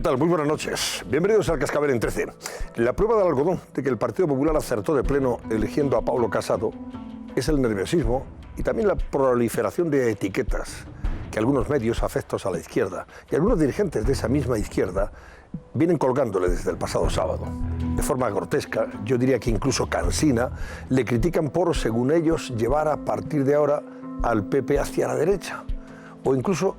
tal? Muy buenas noches. Bienvenidos al Cascabel en 13. La prueba del algodón de que el Partido Popular acertó de pleno eligiendo a Pablo Casado es el nerviosismo y también la proliferación de etiquetas que algunos medios afectos a la izquierda y algunos dirigentes de esa misma izquierda vienen colgándole desde el pasado sábado. De forma grotesca, yo diría que incluso cansina, le critican por, según ellos, llevar a partir de ahora al PP hacia la derecha o incluso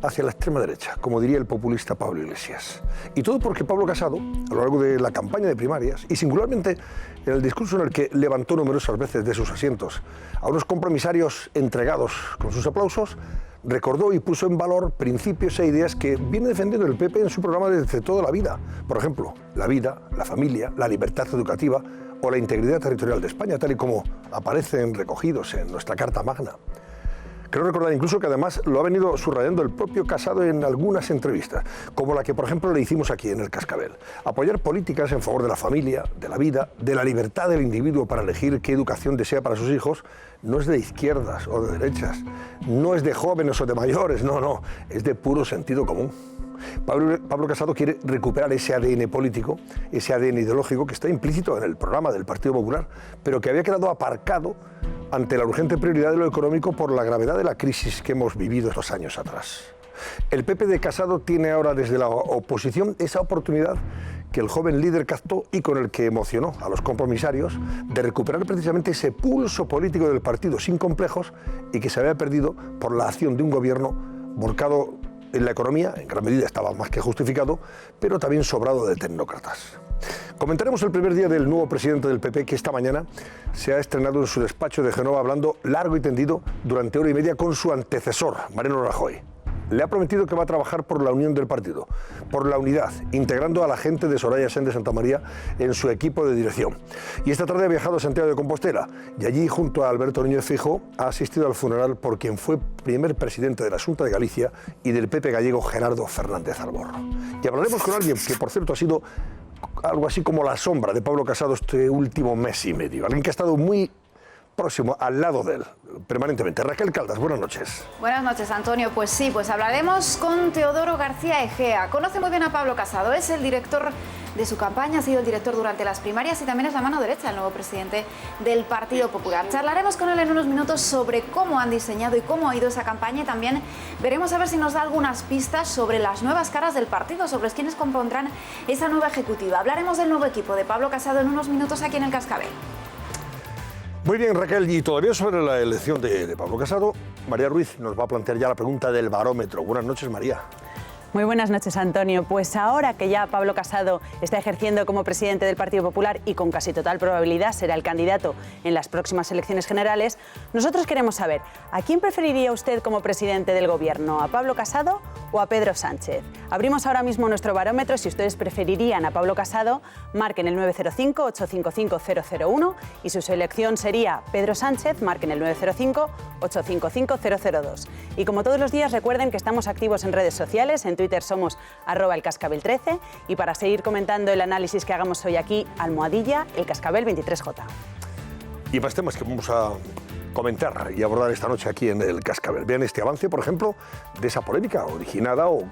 hacia la extrema derecha, como diría el populista Pablo Iglesias. Y todo porque Pablo Casado, a lo largo de la campaña de primarias, y singularmente en el discurso en el que levantó numerosas veces de sus asientos a unos compromisarios entregados con sus aplausos, recordó y puso en valor principios e ideas que viene defendiendo el PP en su programa desde toda la vida. Por ejemplo, la vida, la familia, la libertad educativa o la integridad territorial de España, tal y como aparecen recogidos en nuestra Carta Magna. Creo recordar incluso que además lo ha venido subrayando el propio Casado en algunas entrevistas, como la que por ejemplo le hicimos aquí en el Cascabel. Apoyar políticas en favor de la familia, de la vida, de la libertad del individuo para elegir qué educación desea para sus hijos, no es de izquierdas o de derechas, no es de jóvenes o de mayores, no, es de puro sentido común. Pablo Casado quiere recuperar ese ADN político, ese ADN ideológico que está implícito en el programa del Partido Popular, pero que había quedado aparcado ante la urgente prioridad de lo económico por la gravedad de la crisis que hemos vivido estos años atrás. El PP de Casado tiene ahora desde la oposición esa oportunidad que el joven líder captó y con el que emocionó a los compromisarios de recuperar precisamente ese pulso político del partido sin complejos y que se había perdido por la acción de un gobierno volcado en la economía, en gran medida estaba más que justificado, pero también sobrado de tecnócratas. Comentaremos el primer día del nuevo presidente del PP, que esta mañana se ha estrenado en su despacho de Génova hablando largo y tendido durante hora y media con su antecesor, Mariano Rajoy. Le ha prometido que va a trabajar por la unión del partido, por la unidad, integrando a la gente de Soraya Sáenz de Santamaría en su equipo de dirección. Y esta tarde ha viajado a Santiago de Compostela y allí, junto a Alberto Núñez Feijóo, ha asistido al funeral por quien fue primer presidente de la Xunta de Galicia y del PP gallego, Gerardo Fernández Alborro. Y hablaremos con alguien que, por cierto, ha sido algo así como la sombra de Pablo Casado este último mes y medio. Alguien que ha estado muy próximo, al lado de él, permanentemente. Raquel Caldas, buenas noches. Buenas noches, Antonio. Pues sí, hablaremos con Teodoro García Egea. Conoce muy bien a Pablo Casado, es el director de su campaña, ha sido el director durante las primarias y también es la mano derecha del nuevo presidente del Partido Popular. Charlaremos con él en unos minutos sobre cómo han diseñado y cómo ha ido esa campaña y también veremos a ver si nos da algunas pistas sobre las nuevas caras del partido, sobre quienes compondrán esa nueva ejecutiva. Hablaremos del nuevo equipo de Pablo Casado en unos minutos aquí en el Cascabel. Muy bien, Raquel, y todavía sobre la elección de Pablo Casado, María Ruiz nos va a plantear ya la pregunta del barómetro. Buenas noches, María. Muy buenas noches, Antonio. Pues ahora que ya Pablo Casado está ejerciendo como presidente del Partido Popular y con casi total probabilidad será el candidato en las próximas elecciones generales, nosotros queremos saber, ¿a quién preferiría usted como presidente del Gobierno? ¿A Pablo Casado o a Pedro Sánchez? Abrimos ahora mismo nuestro barómetro. Si ustedes preferirían a Pablo Casado, marquen el 905-855-001 y su selección sería Pedro Sánchez, marquen el 905-855-002. Y como todos los días, recuerden que estamos activos en redes sociales, en Twitter somos @elcascabel13 y para seguir comentando el análisis que hagamos hoy aquí, almohadilla, elcascabel23J. Y más temas que vamos a comentar y abordar esta noche aquí en el Cascabel. Vean este avance, por ejemplo, de esa polémica originada o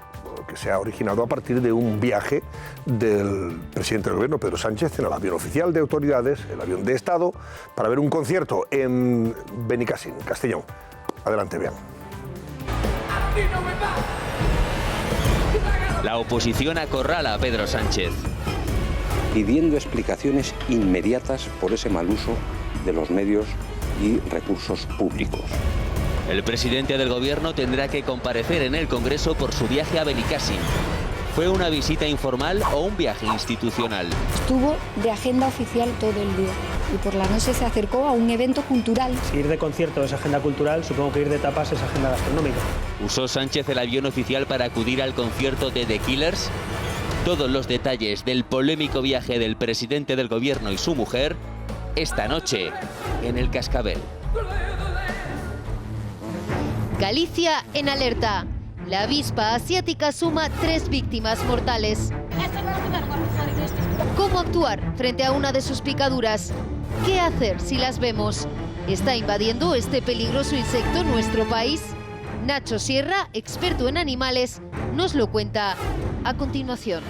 que se ha originado a partir de un viaje del presidente del Gobierno, Pedro Sánchez, en el avión oficial de autoridades, el avión de Estado, para ver un concierto en Benicàssim, Castellón. Adelante, vean. La oposición acorrala a Pedro Sánchez. Pidiendo explicaciones inmediatas por ese mal uso de los medios y recursos públicos. El presidente del Gobierno tendrá que comparecer en el Congreso por su viaje a Benicàssim. ¿Fue una visita informal o un viaje institucional? Estuvo de agenda oficial todo el día y por la noche se acercó a un evento cultural. Si ir de concierto es agenda cultural, supongo que ir de tapas es agenda gastronómica. ¿Usó Sánchez el avión oficial para acudir al concierto de The Killers? Todos los detalles del polémico viaje del presidente del Gobierno y su mujer, esta noche en el Cascabel. Galicia en alerta. La avispa asiática suma 3 víctimas mortales. ¿Cómo actuar frente a una de sus picaduras? ¿Qué hacer si las vemos? ¿Está invadiendo este peligroso insecto nuestro país? Nacho Sierra, experto en animales, nos lo cuenta A continuación.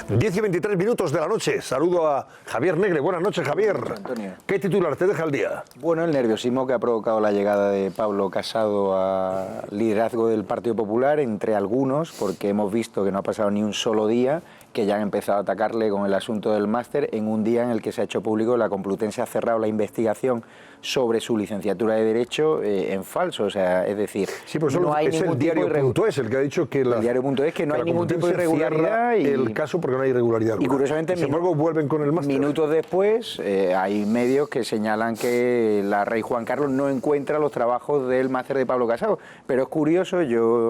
Diez y 23 minutos de la noche. Saludo a Javier Negre. Buenas noches, Javier. Antonio. ¿Qué titular te deja el día? Bueno, el nerviosismo que ha provocado la llegada de Pablo Casado al liderazgo del Partido Popular, entre algunos, porque hemos visto que no ha pasado ni un solo día que ya han empezado a atacarle con el asunto del máster en un día en el que se ha hecho público la Complutense ha cerrado la investigación sobre su licenciatura de Derecho en falso, o sea, es decir, sí, pues no hay es ningún el tipo de diario.es el que ha dicho que el diario.es que no hay ningún tipo de irregularidad y el caso porque no hay irregularidad. Y curiosamente, sin embargo, vuelven con el máster. Minutos después, hay medios que señalan que la Rey Juan Carlos no encuentra los trabajos del máster de Pablo Casado, pero es curioso,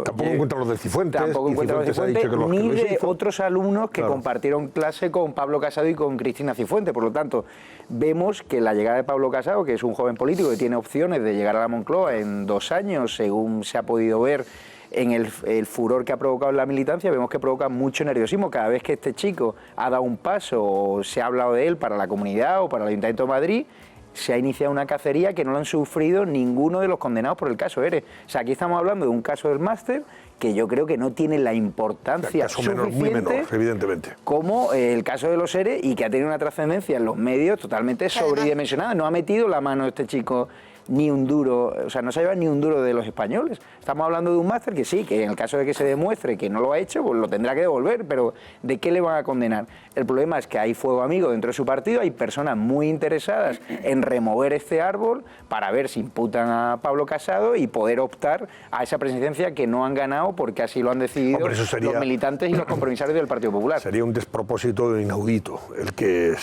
tampoco encuentra los de Cifuentes, tampoco encuentra los de Cifuentes, ni de otros alumnos que compartieron clase con Pablo Casado y con Cristina Cifuentes. Por lo tanto, vemos que la llegada de Pablo Casado, que es un joven político que tiene opciones de llegar a la Moncloa en 2 años, según se ha podido ver en el furor que ha provocado en la militancia, vemos que provoca mucho nerviosismo. Cada vez que este chico ha dado un paso o se ha hablado de él para la comunidad o para el Ayuntamiento de Madrid, se ha iniciado una cacería que no lo han sufrido ninguno de los condenados por el caso ERE. O sea, aquí estamos hablando de un caso del máster que yo creo que no tiene la importancia suficiente, muy menor, evidentemente, como el caso de los ERE, y que ha tenido una trascendencia en los medios totalmente sobredimensionada. No ha metido la mano este chico ni un duro, o sea, no se lleva ni un duro de los españoles. Estamos hablando de un máster que sí, que en el caso de que se demuestre que no lo ha hecho, pues lo tendrá que devolver, pero ¿de qué le van a condenar? El problema es que hay fuego amigo dentro de su partido, hay personas muy interesadas en remover este árbol para ver si imputan a Pablo Casado y poder optar a esa presidencia que no han ganado porque así lo han decidido los militantes y los compromisarios del Partido Popular. Sería un despropósito inaudito el que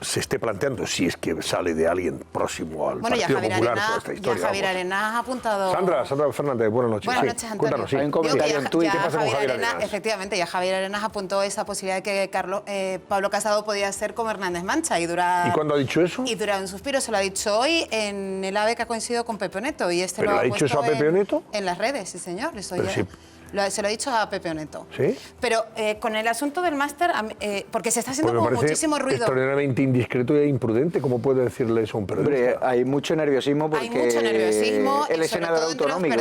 se esté planteando, si es que sale de alguien próximo al Partido Popular toda esta historia. Ya Javier Arenas ha apuntado... Sandra Fernández, buenas noches. Buenas noches, Antonio. Cuéntanos, sí. Hay un comentario en Twitter. ¿Qué pasa con Javier Arenas? Efectivamente, ya Javier Arenas apuntó esa posibilidad de que Pablo Casado podía ser como Hernández Mancha. ¿Y cuándo ha dicho eso? Y dura un suspiro, se lo ha dicho hoy en el AVE que ha coincidido con Pepe Oneto. Y ¿Pero le ha dicho eso a Pepe Oneto? En las redes, sí señor. Se lo ha dicho a Pepe Oneto. ¿Sí? Pero con el asunto del máster, porque se está haciendo como muchísimo ruido. Extraordinariamente indiscreto e imprudente. ¿Cómo puede decirle eso a un periodista? Hombre, hay mucho nerviosismo porque él es senador autonómico.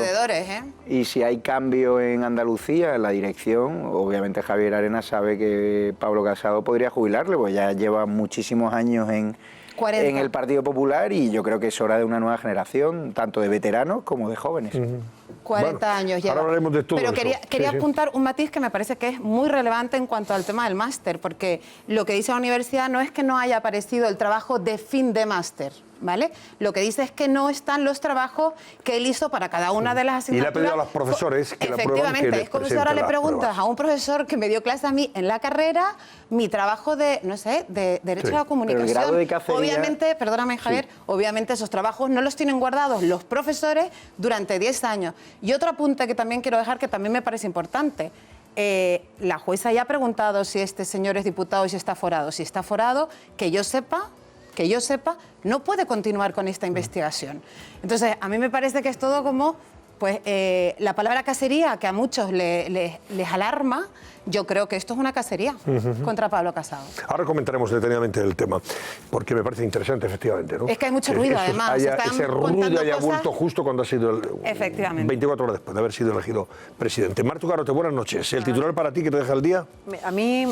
Y si hay cambio en Andalucía, en la dirección, obviamente Javier Arenas sabe que Pablo Casado podría jubilarle, pues ya lleva muchísimos años en el Partido Popular y yo creo que es hora de una nueva generación, tanto de veteranos como de jóvenes. 40 años ya. Ahora hablaremos de todo. Pero quería apuntar un matiz que me parece que es muy relevante en cuanto al tema del máster, porque lo que dice la universidad no es que no haya aparecido el trabajo de fin de máster, ¿vale? Lo que dice es que no están los trabajos que él hizo para cada una de las asignaturas. Y le ha pedido a los profesores que la prueben. Efectivamente, es como si ahora le preguntas a un profesor que me dio clase a mí en la carrera, mi trabajo de, no sé, de Derecho a la Comunicación. Pero el grado de cacería... Obviamente, perdóname Javier, obviamente esos trabajos no los tienen guardados los profesores durante 10 años. Y otro apunte que también quiero dejar, que también me parece importante. La jueza ya ha preguntado si este señor es diputado y si está aforado. Si está aforado, que yo sepa, no puede continuar con esta investigación. Entonces, a mí me parece que es todo como, pues, la palabra cacería, que a muchos les alarma. Yo creo que esto es una cacería contra Pablo Casado. Ahora comentaremos detenidamente el tema, porque me parece interesante, efectivamente, ¿no? Es que hay mucho ruido, además. Ese ruido haya vuelto justo cuando ha sido, 24 horas después de haber sido elegido presidente. Martu Garote, buenas noches. ¿El titular para ti que te deja el día? A mí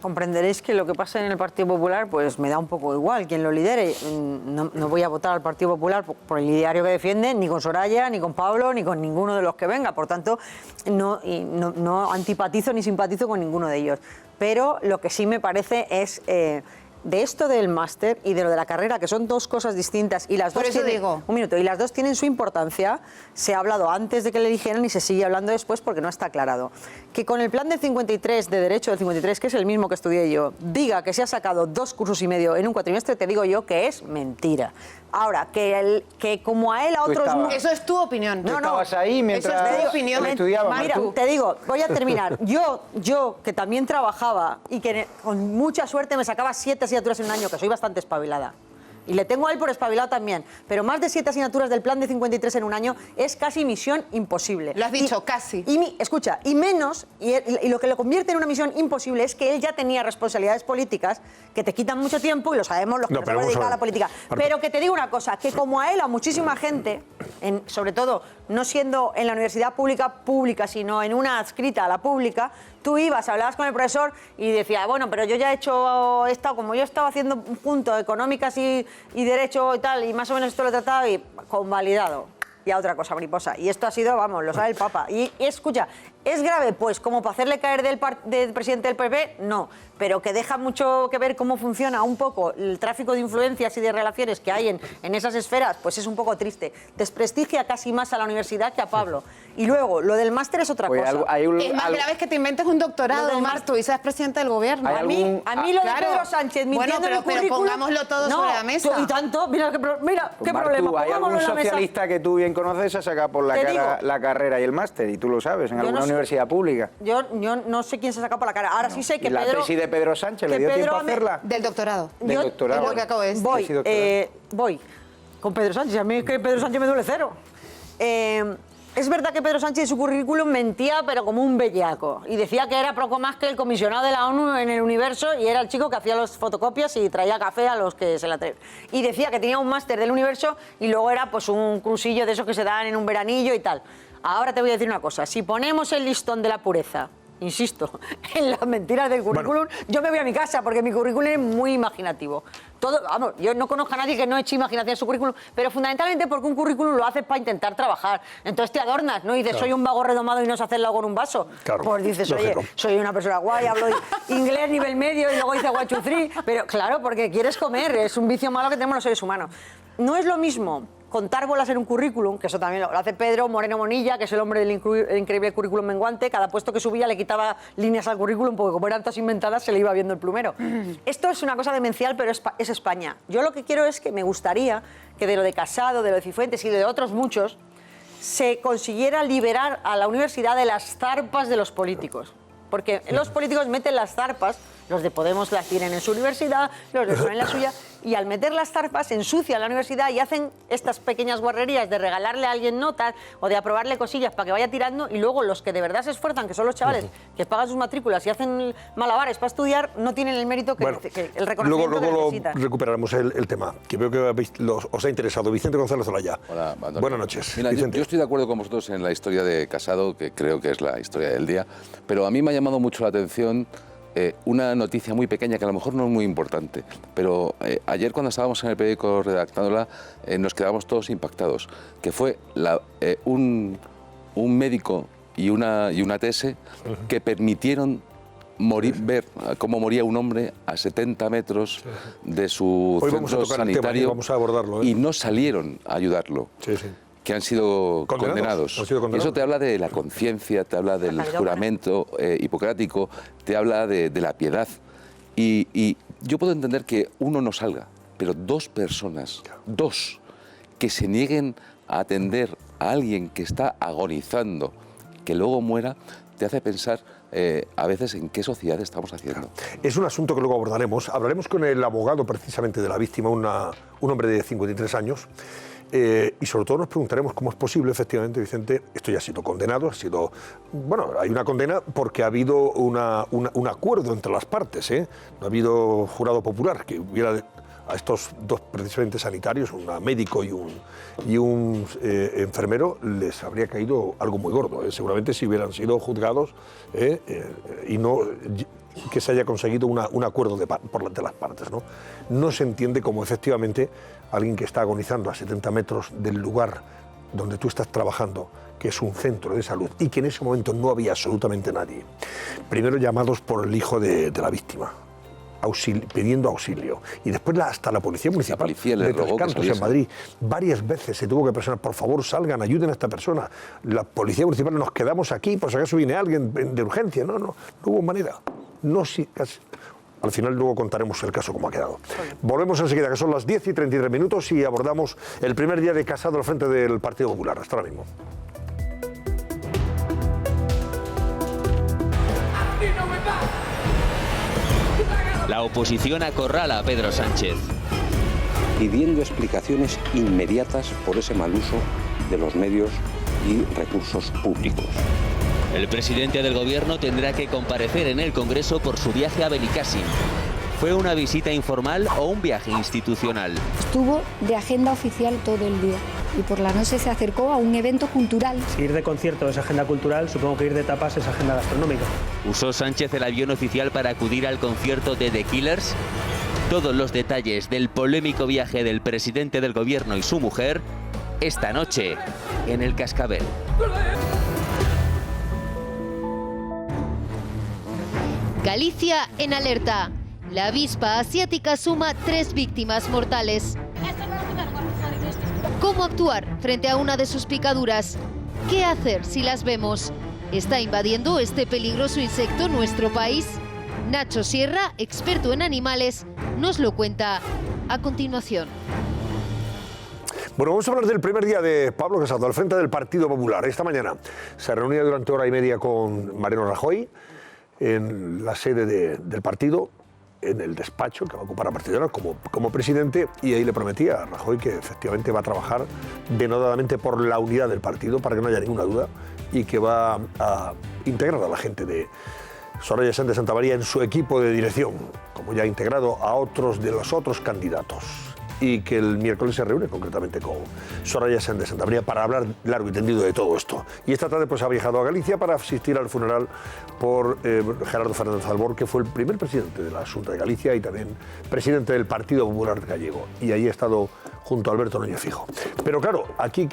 comprenderéis que lo que pasa en el Partido Popular pues me da un poco igual quien lo lidere. No voy a votar al Partido Popular por el ideario que defiende, ni con Soraya, ni con Pablo, ni con ninguno de los que venga. Por tanto, no antipatizo ni simpatizo con ninguno de ellos. Pero lo que sí me parece es de esto del máster y de lo de la carrera, que son dos cosas distintas y las dos y las dos tienen su importancia. Se ha hablado antes de que le eligieran y se sigue hablando después porque no está aclarado. Que con el plan del 53, de Derecho del 53, que es el mismo que estudié yo, diga que se ha sacado 2 cursos y medio en un cuatrimestre, te digo yo que es mentira. Ahora, que como a él, a otros... Eso es tu opinión. No, estabas ahí mientras eso es tu opinión. estudiaba. Mira, te digo, voy a terminar. Yo que también trabajaba y que con mucha suerte me sacaba 7 asignaturas en un año, que soy bastante espabilada. Y le tengo a él por espabilado también. Pero más de 7 asignaturas del plan de 53 en un año es casi misión imposible. Lo has dicho, casi. Escucha, y menos, y lo que lo convierte en una misión imposible es que él ya tenía responsabilidades políticas que te quitan mucho tiempo, y lo sabemos los que nos hemos dedicado a la política. Pero que te digo una cosa, que como a él, a muchísima gente, sobre todo no siendo en la universidad pública, sino en una adscrita a la pública, tú ibas, hablabas con el profesor y decías, bueno, pero yo ya he hecho esto, como yo estaba haciendo un punto económicas y derecho y tal, y más o menos esto lo he tratado y convalidado. Y a otra cosa, mariposa. Y esto ha sido, vamos, lo sabe el Papa. Y escucha, ¿es grave? Pues como para hacerle caer del presidente del PP, no. Pero que deja mucho que ver cómo funciona un poco el tráfico de influencias y de relaciones que hay en esas esferas, pues es un poco triste. Desprestigia casi más a la universidad que a Pablo. Y luego, lo del máster es otra cosa. Es más grave que te inventes un doctorado, Marta, y seas presidente del gobierno. A mí lo de Pedro Sánchez mintiendo en el currículum... Pero pongámoslo todo sobre la mesa. Y tanto, mira qué problema. ¿Hay algún socialista que tú bien conoces a sacar por la cara la carrera y el máster? Y tú lo sabes, en alguna universidad pública. Yo no sé quién se ha sacado por la cara. Ahora sí sé que ¿Y la tesis de Pedro Sánchez le dio tiempo a hacerla? Del doctorado. Del doctorado. Es lo que acabo de decir. Voy con Pedro Sánchez. A mí es que Pedro Sánchez me duele cero. Es verdad que Pedro Sánchez en su currículum mentía, pero como un bellaco. Y decía que era poco más que el comisionado de la ONU en el universo, y era el chico que hacía las fotocopias y traía café a los que se la atreven. Y decía que tenía un máster del universo y luego era pues un crucillo de esos que se dan en un veranillo y tal. Ahora te voy a decir una cosa. Si ponemos el listón de la pureza, insisto, en las mentiras del currículum, yo me voy a mi casa porque mi currículum es muy imaginativo. Vamos, yo no conozco a nadie que no eche imaginación en su currículum, pero fundamentalmente porque un currículum lo haces para intentar trabajar. Entonces te adornas, ¿no? Y dices, soy un vago redomado y no sé hacerlo con un vaso. Claro, pues dices, oye, soy una persona guay, hablo inglés nivel medio y luego dices one, two, three. Pero claro, porque quieres comer, es un vicio malo que tenemos los seres humanos. No es lo mismo contar bolas en un currículum, que eso también lo hace Pedro Moreno Monilla, que es el hombre del increíble currículum menguante. Cada puesto que subía le quitaba líneas al currículum porque como eran todas inventadas se le iba viendo el plumero. Esto es una cosa demencial, pero es España. Yo lo que quiero es que me gustaría que de lo de Casado, de lo de Cifuentes y de otros muchos se consiguiera liberar a la universidad de las zarpas de los políticos. Porque los políticos meten las zarpas, los de Podemos las tienen en su universidad, los de PSOE en la suya, y al meter las zarpas ensucian la universidad y hacen estas pequeñas guarrerías de regalarle a alguien notas o de aprobarle cosillas para que vaya tirando, y luego los que de verdad se esfuerzan, que son los chavales que pagan sus matrículas y hacen malabares para estudiar, no tienen el mérito que el reconocimiento que necesitan. Luego recuperaremos el tema, que veo que os ha interesado. Vicente González Olaya. Hola, buenas noches. Mira, yo estoy de acuerdo con vosotros en la historia de Casado, que creo que es la historia del día, pero a mí me ha llamado mucho la atención una noticia muy pequeña que a lo mejor no es muy importante, pero ayer cuando estábamos en el periódico redactándola nos quedamos todos impactados, que fue un médico y una TS que permitieron ver cómo moría un hombre a 70 metros de su centro sanitario vamos a abordarlo, y no salieron a ayudarlo. Que han sido condenados. Eso te habla de la conciencia, te habla del juramento hipocrático, te habla de la piedad. Y yo puedo entender que uno no salga, pero dos personas, que se nieguen a atender a alguien que está agonizando, que luego muera, te hace pensar a veces en qué sociedad estamos haciendo. Es un asunto que luego abordaremos. Hablaremos con el abogado precisamente de la víctima, un hombre de 53 años. Y sobre todo nos preguntaremos cómo es posible, efectivamente, Vicente, esto ya ha sido condenado, hay una condena porque ha habido un acuerdo entre las partes, no ha habido jurado popular que hubiera a estos dos precisamente sanitarios, un médico y un enfermero, les habría caído algo muy gordo, seguramente si hubieran sido juzgados y no que se haya conseguido un acuerdo de las partes. No se entiende cómo efectivamente alguien que está agonizando a 70 metros del lugar donde tú estás trabajando, que es un centro de salud, y que en ese momento no había absolutamente nadie, primero llamados por el hijo de la víctima, pidiendo auxilio, y después hasta la policía municipal de Tres Cantos en Madrid, varias veces se tuvo que presionar, por favor salgan, ayuden a esta persona, la policía municipal, nos quedamos aquí, por si acaso viene alguien de urgencia, no hubo manera, casi. Al final luego contaremos el caso como ha quedado. Volvemos enseguida, que son las 10:33 y abordamos el primer día de Casado al frente del Partido Popular. Hasta ahora mismo. La oposición acorrala a Pedro Sánchez. pidiendo explicaciones inmediatas por ese mal uso de los medios y recursos públicos. El presidente del gobierno tendrá que comparecer en el Congreso por su viaje a Benicàssim. ¿Fue una visita informal o un viaje institucional? Estuvo de agenda oficial todo el día y por la noche se acercó a un evento cultural. Si ir de concierto es agenda cultural, supongo que ir de tapas es agenda gastronómica. ¿Usó Sánchez el avión oficial para acudir al concierto de The Killers? Todos los detalles del polémico viaje del presidente del gobierno y su mujer esta noche en El Cascabel. Galicia en alerta. La avispa asiática suma 3 víctimas mortales. ¿Cómo actuar frente a una de sus picaduras? ¿Qué hacer si las vemos? ¿Está invadiendo este peligroso insecto nuestro país? Nacho Sierra, experto en animales, nos lo cuenta a continuación. Bueno, vamos a hablar del primer día de Pablo Casado al frente del Partido Popular. Esta mañana se reunía durante hora y media con Mariano Rajoy en la sede del partido, en el despacho que va a ocupar a partir de ahora como presidente, y ahí le prometía a Rajoy que efectivamente va a trabajar denodadamente por la unidad del partido, para que no haya ninguna duda, y que va a integrar a la gente de Soraya Sáenz de Santamaría en su equipo de dirección, como ya ha integrado a otros de los otros candidatos, y que el miércoles se reúne concretamente con Soraya Sáenz de Santamaría para hablar largo y tendido de todo esto. Y esta tarde pues ha viajado a Galicia para asistir al funeral por Gerardo Fernández Albor, que fue el primer presidente de la Xunta de Galicia y también presidente del Partido Popular Gallego. Y ahí ha estado junto a Alberto Núñez Fijo. Pero claro, aquí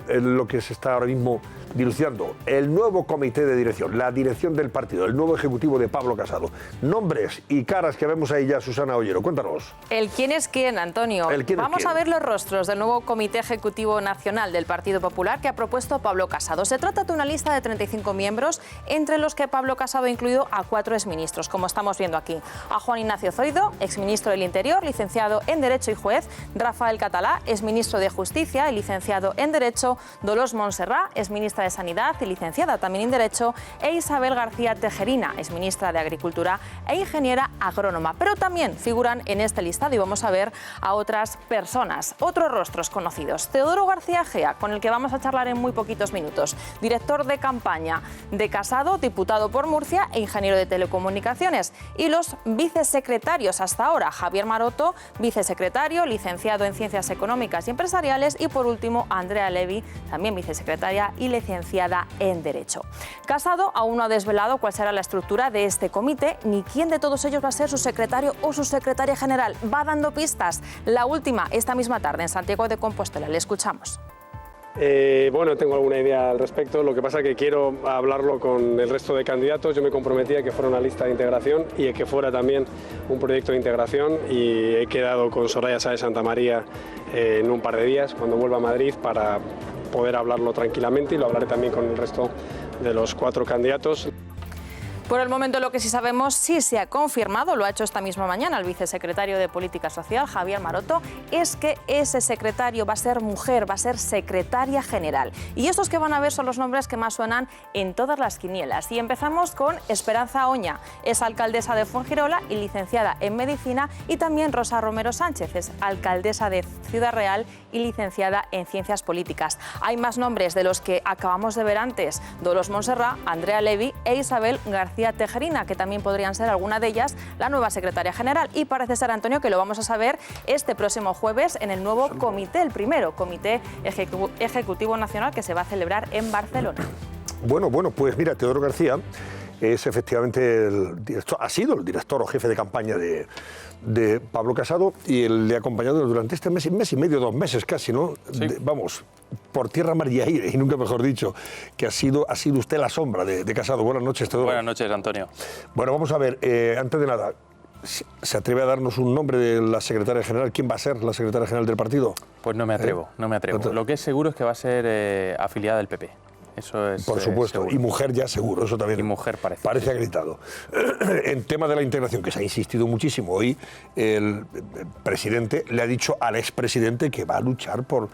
lo que se está ahora mismo dilucidando, el nuevo comité de dirección, la dirección del partido, el nuevo ejecutivo de Pablo Casado. Nombres y caras que vemos ahí ya, Susana Ollero, cuéntanos. El quién es quién, Antonio. Vamos a ver los rostros del nuevo Comité Ejecutivo Nacional del Partido Popular que ha propuesto Pablo Casado. Se trata de una lista de 35 miembros, entre los que Pablo Casado ha incluido a 4 exministros, como estamos viendo aquí. A Juan Ignacio Zoido, exministro del Interior, licenciado en Derecho y juez; Rafael Catalá, exministro de Justicia y licenciado en Derecho; Dolors Montserrat, exministra de Sanidad y licenciada también en Derecho; e Isabel García Tejerina, exministra de Agricultura e ingeniera agrónoma. Pero también figuran en este listado, y vamos a ver a otras personas, otros rostros conocidos. Teodoro García Egea, con el que vamos a charlar en muy poquitos minutos, director de campaña de Casado, diputado por Murcia e ingeniero de telecomunicaciones. Y los vicesecretarios hasta ahora: Javier Maroto, vicesecretario, licenciado en Ciencias Económicas y Empresariales; y por último Andrea Levy, también vicesecretaria y licenciada en Derecho. Casado aún no ha desvelado cuál será la estructura de este comité, ni quién de todos ellos va a ser su secretario o su secretaria general. Va dando pistas. La última, esta misma tarde en Santiago de Compostela. Le escuchamos. Bueno, tengo alguna idea al respecto. Lo que pasa es que quiero hablarlo con el resto de candidatos. Yo me comprometí a que fuera una lista de integración y a que fuera también un proyecto de integración, y he quedado con Soraya Sáenz de Santamaría en un par de días, cuando vuelva a Madrid, para poder hablarlo tranquilamente, y lo hablaré también con el resto de los 4 candidatos. Por el momento lo que sí sabemos, sí se ha confirmado, lo ha hecho esta misma mañana el vicesecretario de Política Social, Javier Maroto, es que ese secretario va a ser mujer, va a ser secretaria general. Y estos que van a ver son los nombres que más suenan en todas las quinielas. Y empezamos con Esperanza Oña, es alcaldesa de Fuengirola y licenciada en Medicina; y también Rosa Romero Sánchez, es alcaldesa de Ciudad Real y licenciada en Ciencias Políticas. Hay más nombres de los que acabamos de ver antes: Dolors Montserrat, Andrea Levy e Isabel García Tejerina, que también podrían ser alguna de ellas la nueva secretaria general. Y parece ser, Antonio, que lo vamos a saber este próximo jueves en el nuevo comité, el primero Comité Ejecutivo Nacional, que se va a celebrar en Barcelona. Bueno, pues mira, Teodoro García es efectivamente ha sido el director o jefe de campaña de Pablo Casado, y él le ha acompañado durante este mes y medio, 2 meses casi, ¿no? Sí. Vamos, por tierra, mar y aire, y nunca mejor dicho, que ha sido usted la sombra de Casado. Buenas noches, Teodoro. Buenas noches, Antonio. Bueno, vamos a ver, antes de nada, ¿se atreve a darnos un nombre de la secretaria general? ¿Quién va a ser la secretaria general del partido? Pues no me atrevo. Lo que es seguro es que va a ser afiliada del PP. Eso es, por supuesto, seguro. Y mujer ya seguro, eso también. Y mujer parece acreditado. En tema de la integración, que se ha insistido muchísimo hoy, el presidente le ha dicho al expresidente que va a luchar por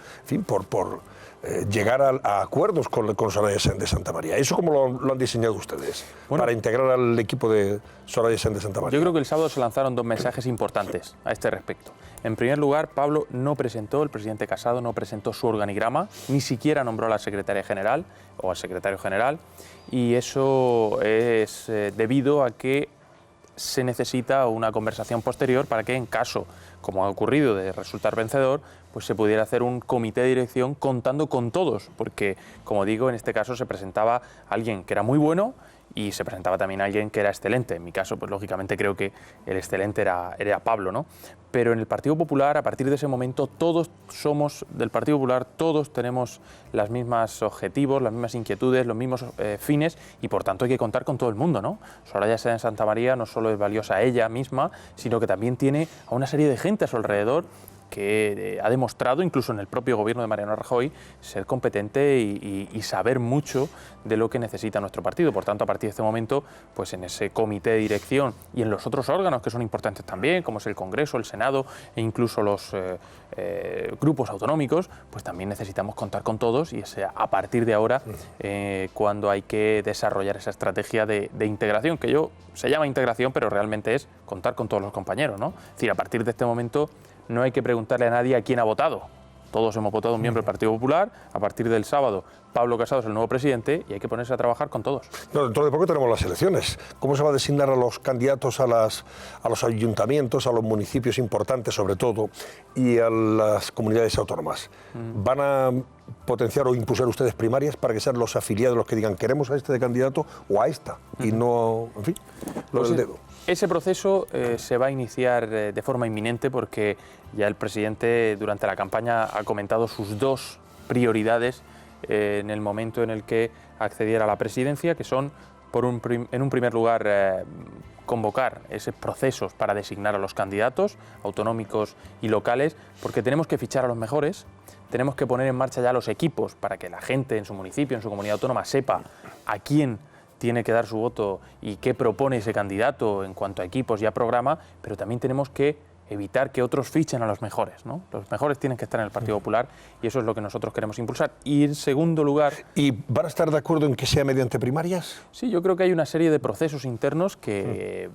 llegar a acuerdos con Soraya Sáenz de Santamaría. ¿Eso cómo lo han diseñado ustedes? Bueno, para integrar al equipo de Soraya Sáenz de Santamaría. Yo creo que el sábado se lanzaron 2 mensajes importantes a este respecto. En primer lugar, el presidente Casado no presentó su organigrama, ni siquiera nombró a la secretaria general o al secretario general, y eso es debido a que se necesita una conversación posterior para que, en caso, como ha ocurrido, de resultar vencedor, pues se pudiera hacer un comité de dirección contando con todos, porque, como digo, en este caso se presentaba alguien que era muy bueno y se presentaba también alguien que era excelente. En mi caso, pues lógicamente creo que el excelente era Pablo, ¿no? Pero en el Partido Popular, a partir de ese momento, todos somos del Partido Popular, todos tenemos los mismos objetivos, las mismas inquietudes, los mismos fines, y por tanto hay que contar con todo el mundo, ¿no? Soraya Sáenz de Santamaría no solo es valiosa a ella misma, sino que también tiene a una serie de gente a su alrededor que ha demostrado, incluso en el propio gobierno de Mariano Rajoy, ser competente y saber mucho de lo que necesita nuestro partido. Por tanto, a partir de este momento, pues en ese comité de dirección y en los otros órganos que son importantes también, como es el Congreso, el Senado e incluso los grupos autonómicos, pues también necesitamos contar con todos, y es a partir de ahora cuando hay que desarrollar esa estrategia de integración, que se llama integración, pero realmente es contar con todos los compañeros, ¿no? Es decir, a partir de este momento no hay que preguntarle a nadie a quién ha votado. Todos hemos votado un miembro del Partido Popular. A partir del sábado, Pablo Casado es el nuevo presidente y hay que ponerse a trabajar con todos. No, dentro de poco tenemos las elecciones. ¿Cómo se va a designar a los candidatos a los ayuntamientos, a los municipios importantes sobre todo, y a las comunidades autónomas? ¿Van a potenciar o impulsar ustedes primarias para que sean los afiliados los que digan queremos a este de candidato o a esta? Y no, en fin, lo del dedo. Ese proceso se va a iniciar de forma inminente, porque ya el presidente durante la campaña ha comentado sus dos prioridades en el momento en el que accediera a la presidencia, que son, en un primer lugar, convocar esos procesos para designar a los candidatos autonómicos y locales, porque tenemos que fichar a los mejores, tenemos que poner en marcha ya los equipos para que la gente en su municipio, en su comunidad autónoma, sepa a quién tiene que dar su voto y qué propone ese candidato en cuanto a equipos y a programa, pero también tenemos que evitar que otros fichen a los mejores, ¿no? Los mejores tienen que estar en el Partido Popular, y eso es lo que nosotros queremos impulsar. Y en segundo lugar... ¿Y van a estar de acuerdo en que sea mediante primarias? Sí, yo creo que hay una serie de procesos internos que,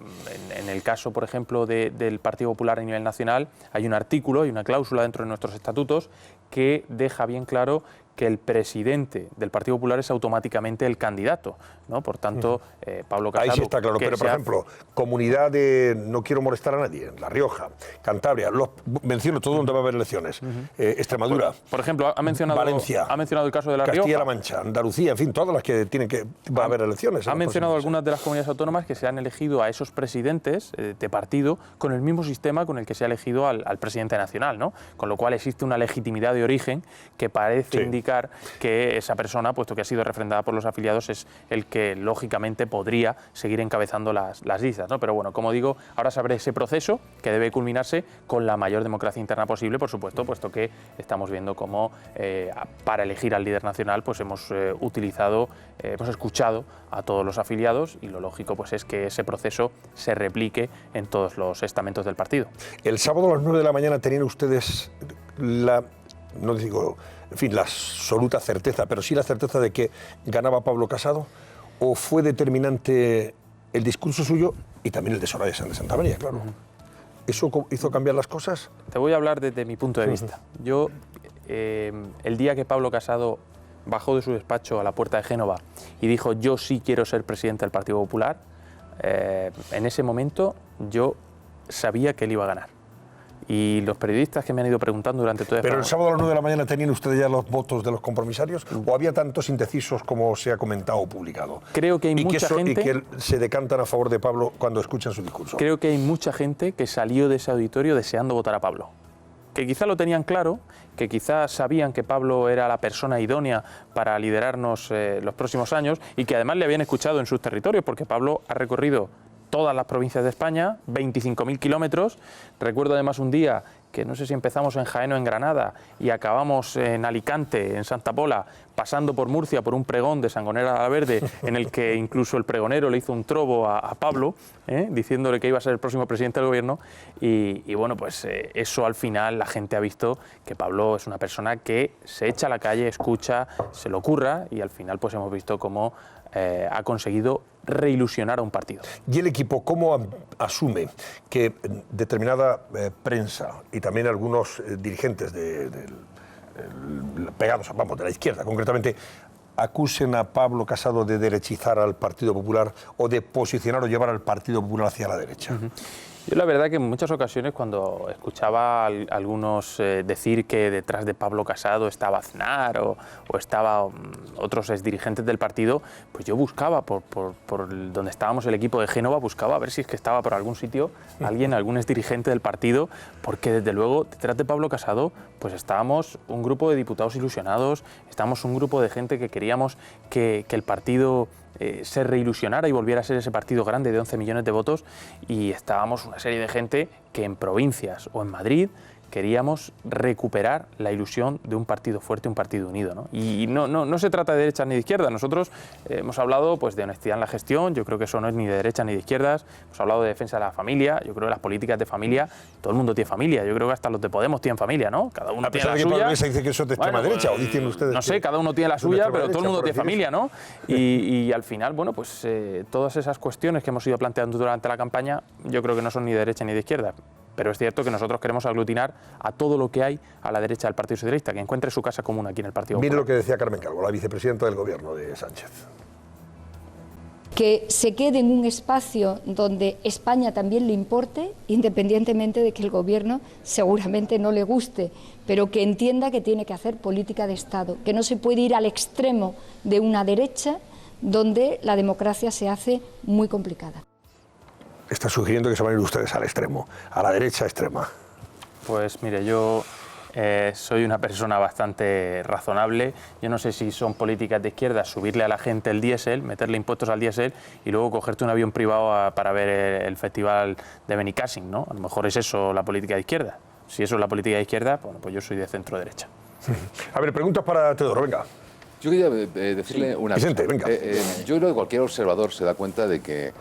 en el caso, por ejemplo, del Partido Popular a nivel nacional, hay un artículo, hay una cláusula dentro de nuestros estatutos que deja bien claro que el presidente del Partido Popular es automáticamente el candidato, ¿no? Por tanto, Pablo Casado... Ahí sí está claro, pero por ejemplo, comunidad de, no quiero molestar a nadie, La Rioja, Cantabria, menciono todo donde va a haber elecciones, Extremadura, por ejemplo, Valencia, ha mencionado el caso de La Rioja, Castilla-La Mancha, Andalucía, en fin, todas las que va a haber elecciones. Ha mencionado algunas de las comunidades autónomas que se han elegido a esos presidentes de partido con el mismo sistema con el que se ha elegido al presidente nacional, ¿no? Con lo cual existe una legitimidad de origen que parece indicar que esa persona, puesto que ha sido refrendada por los afiliados, es el que lógicamente podría seguir encabezando las listas, ¿no? Pero bueno, como digo, ahora se abre ese proceso que debe culminarse con la mayor democracia interna posible, por supuesto, puesto que estamos viendo cómo para elegir al líder nacional pues hemos escuchado a todos los afiliados, y lo lógico pues es que ese proceso se replique en todos los estamentos del partido. El sábado a las 9 de la mañana tenían ustedes no digo, en fin, la absoluta certeza, pero sí la certeza de que ganaba Pablo Casado, ¿o fue determinante el discurso suyo y también el de Soraya Sáenz de Santamaría, claro? ¿Eso hizo cambiar las cosas? Te voy a hablar desde mi punto de vista. Yo, el día que Pablo Casado bajó de su despacho a la puerta de Génova y dijo yo sí quiero ser presidente del Partido Popular, en ese momento yo sabía que él iba a ganar. Y los periodistas que me han ido preguntando durante todo el ¿Pero el sábado a las 9 de la mañana tenían ustedes ya los votos de los compromisarios o había tantos indecisos como se ha comentado o publicado? Creo que hay mucha gente... Y que se decantan a favor de Pablo cuando escuchan su discurso. Creo que hay mucha gente que salió de ese auditorio deseando votar a Pablo. Que quizá lo tenían claro, que quizá sabían que Pablo era la persona idónea para liderarnos los próximos años, y que además le habían escuchado en sus territorios, porque Pablo ha recorrido todas las provincias de España, 25.000 kilómetros. Recuerdo además un día que no sé si empezamos en Jaén o en Granada y acabamos en Alicante, en Santa Pola, pasando por Murcia por un pregón de Sangonera la Verde, en el que incluso el pregonero le hizo un trobo a Pablo, diciéndole que iba a ser el próximo presidente del gobierno. Y bueno, pues eso al final la gente ha visto que Pablo es una persona que se echa a la calle, escucha, se lo ocurra, y al final pues hemos visto cómo ha conseguido reilusionar a un partido. ¿Y el equipo cómo asume que determinada prensa y también algunos dirigentes pegados, vamos, de la izquierda concretamente, acusen a Pablo Casado de derechizar al Partido Popular o de posicionar o llevar al Partido Popular hacia la derecha? Yo la verdad que en muchas ocasiones cuando escuchaba a algunos decir que detrás de Pablo Casado estaba Aznar o estaba otros exdirigentes del partido, pues yo buscaba por donde estábamos el equipo de Génova, buscaba a ver si es que estaba por algún sitio algún exdirigente del partido, porque desde luego detrás de Pablo Casado pues estábamos un grupo de diputados ilusionados, estábamos un grupo de gente que queríamos que el partido se reilusionara y volviera a ser ese partido grande de 11 millones de votos, y estábamos una serie de gente que en provincias o en Madrid queríamos recuperar la ilusión de un partido fuerte, un partido unido, ¿no? Y no se trata de derechas ni de izquierdas. Nosotros hemos hablado pues, de honestidad en la gestión. Yo creo que eso no es ni de derechas ni de izquierdas. Hemos hablado de defensa de la familia. Yo creo que las políticas de familia, todo el mundo tiene familia. Yo creo que hasta los de Podemos tienen familia, ¿no? Cada uno tiene la suya. Pablo Iglesias dice que eso es de extrema derecha, o dicen ustedes. No sé, cada uno tiene la suya, pero todo el mundo tiene familia, ¿no? Y al final, bueno, pues todas esas cuestiones que hemos ido planteando durante la campaña, yo creo que no son ni de derecha ni de izquierda. Pero es cierto que nosotros queremos aglutinar a todo lo que hay a la derecha del Partido Socialista, que encuentre su casa común aquí en el Partido Popular. Mire lo que decía Carmen Calvo, la vicepresidenta del Gobierno de Sánchez. Que se quede en un espacio donde España también le importe, independientemente de que el Gobierno seguramente no le guste, pero que entienda que tiene que hacer política de Estado, que no se puede ir al extremo de una derecha donde la democracia se hace muy complicada. Está sugiriendo que se van a ir ustedes al extremo, a la derecha extrema. Pues mire, yo soy una persona bastante razonable. Yo no sé si son políticas de izquierda subirle a la gente el diésel, meterle impuestos al diésel y luego cogerte un avión privado para ver el festival de Benicàssim, ¿no? A lo mejor es eso la política de izquierda. Si eso es la política de izquierda, bueno, pues yo soy de centro derecha. A ver, preguntas para Teodoro, venga. Yo quería decirle una Vicente, cosa. venga. Yo creo que cualquier observador se da cuenta de que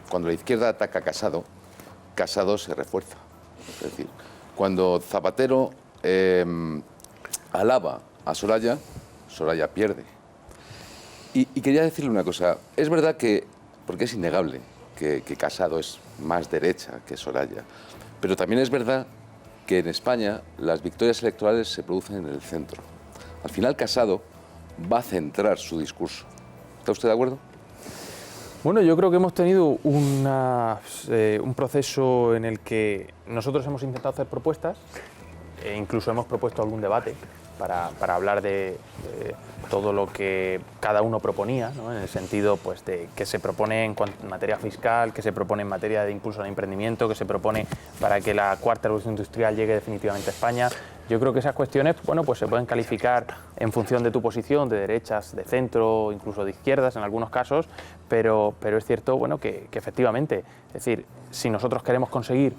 cuando la izquierda ataca a Casado, Casado se refuerza. Es decir, cuando Zapatero alaba a Soraya, Soraya pierde. Y quería decirle una cosa. Es verdad que, porque es innegable, que Casado es más derecha que Soraya, pero también es verdad que en España las victorias electorales se producen en el centro. Al final Casado va a centrar su discurso. ¿Está usted de acuerdo? Bueno, yo creo que hemos tenido un proceso en el que nosotros hemos intentado hacer propuestas, e incluso hemos propuesto algún debate para hablar de todo lo que cada uno proponía, ¿no? En el sentido pues, de que se propone en materia fiscal, que se propone en materia de impulso al emprendimiento, que se propone para que la cuarta revolución industrial llegue definitivamente a España. Yo creo que esas cuestiones, bueno, pues se pueden calificar en función de tu posición, de derechas, de centro, incluso de izquierdas en algunos casos, pero es cierto, bueno, que efectivamente, es decir, si nosotros queremos conseguir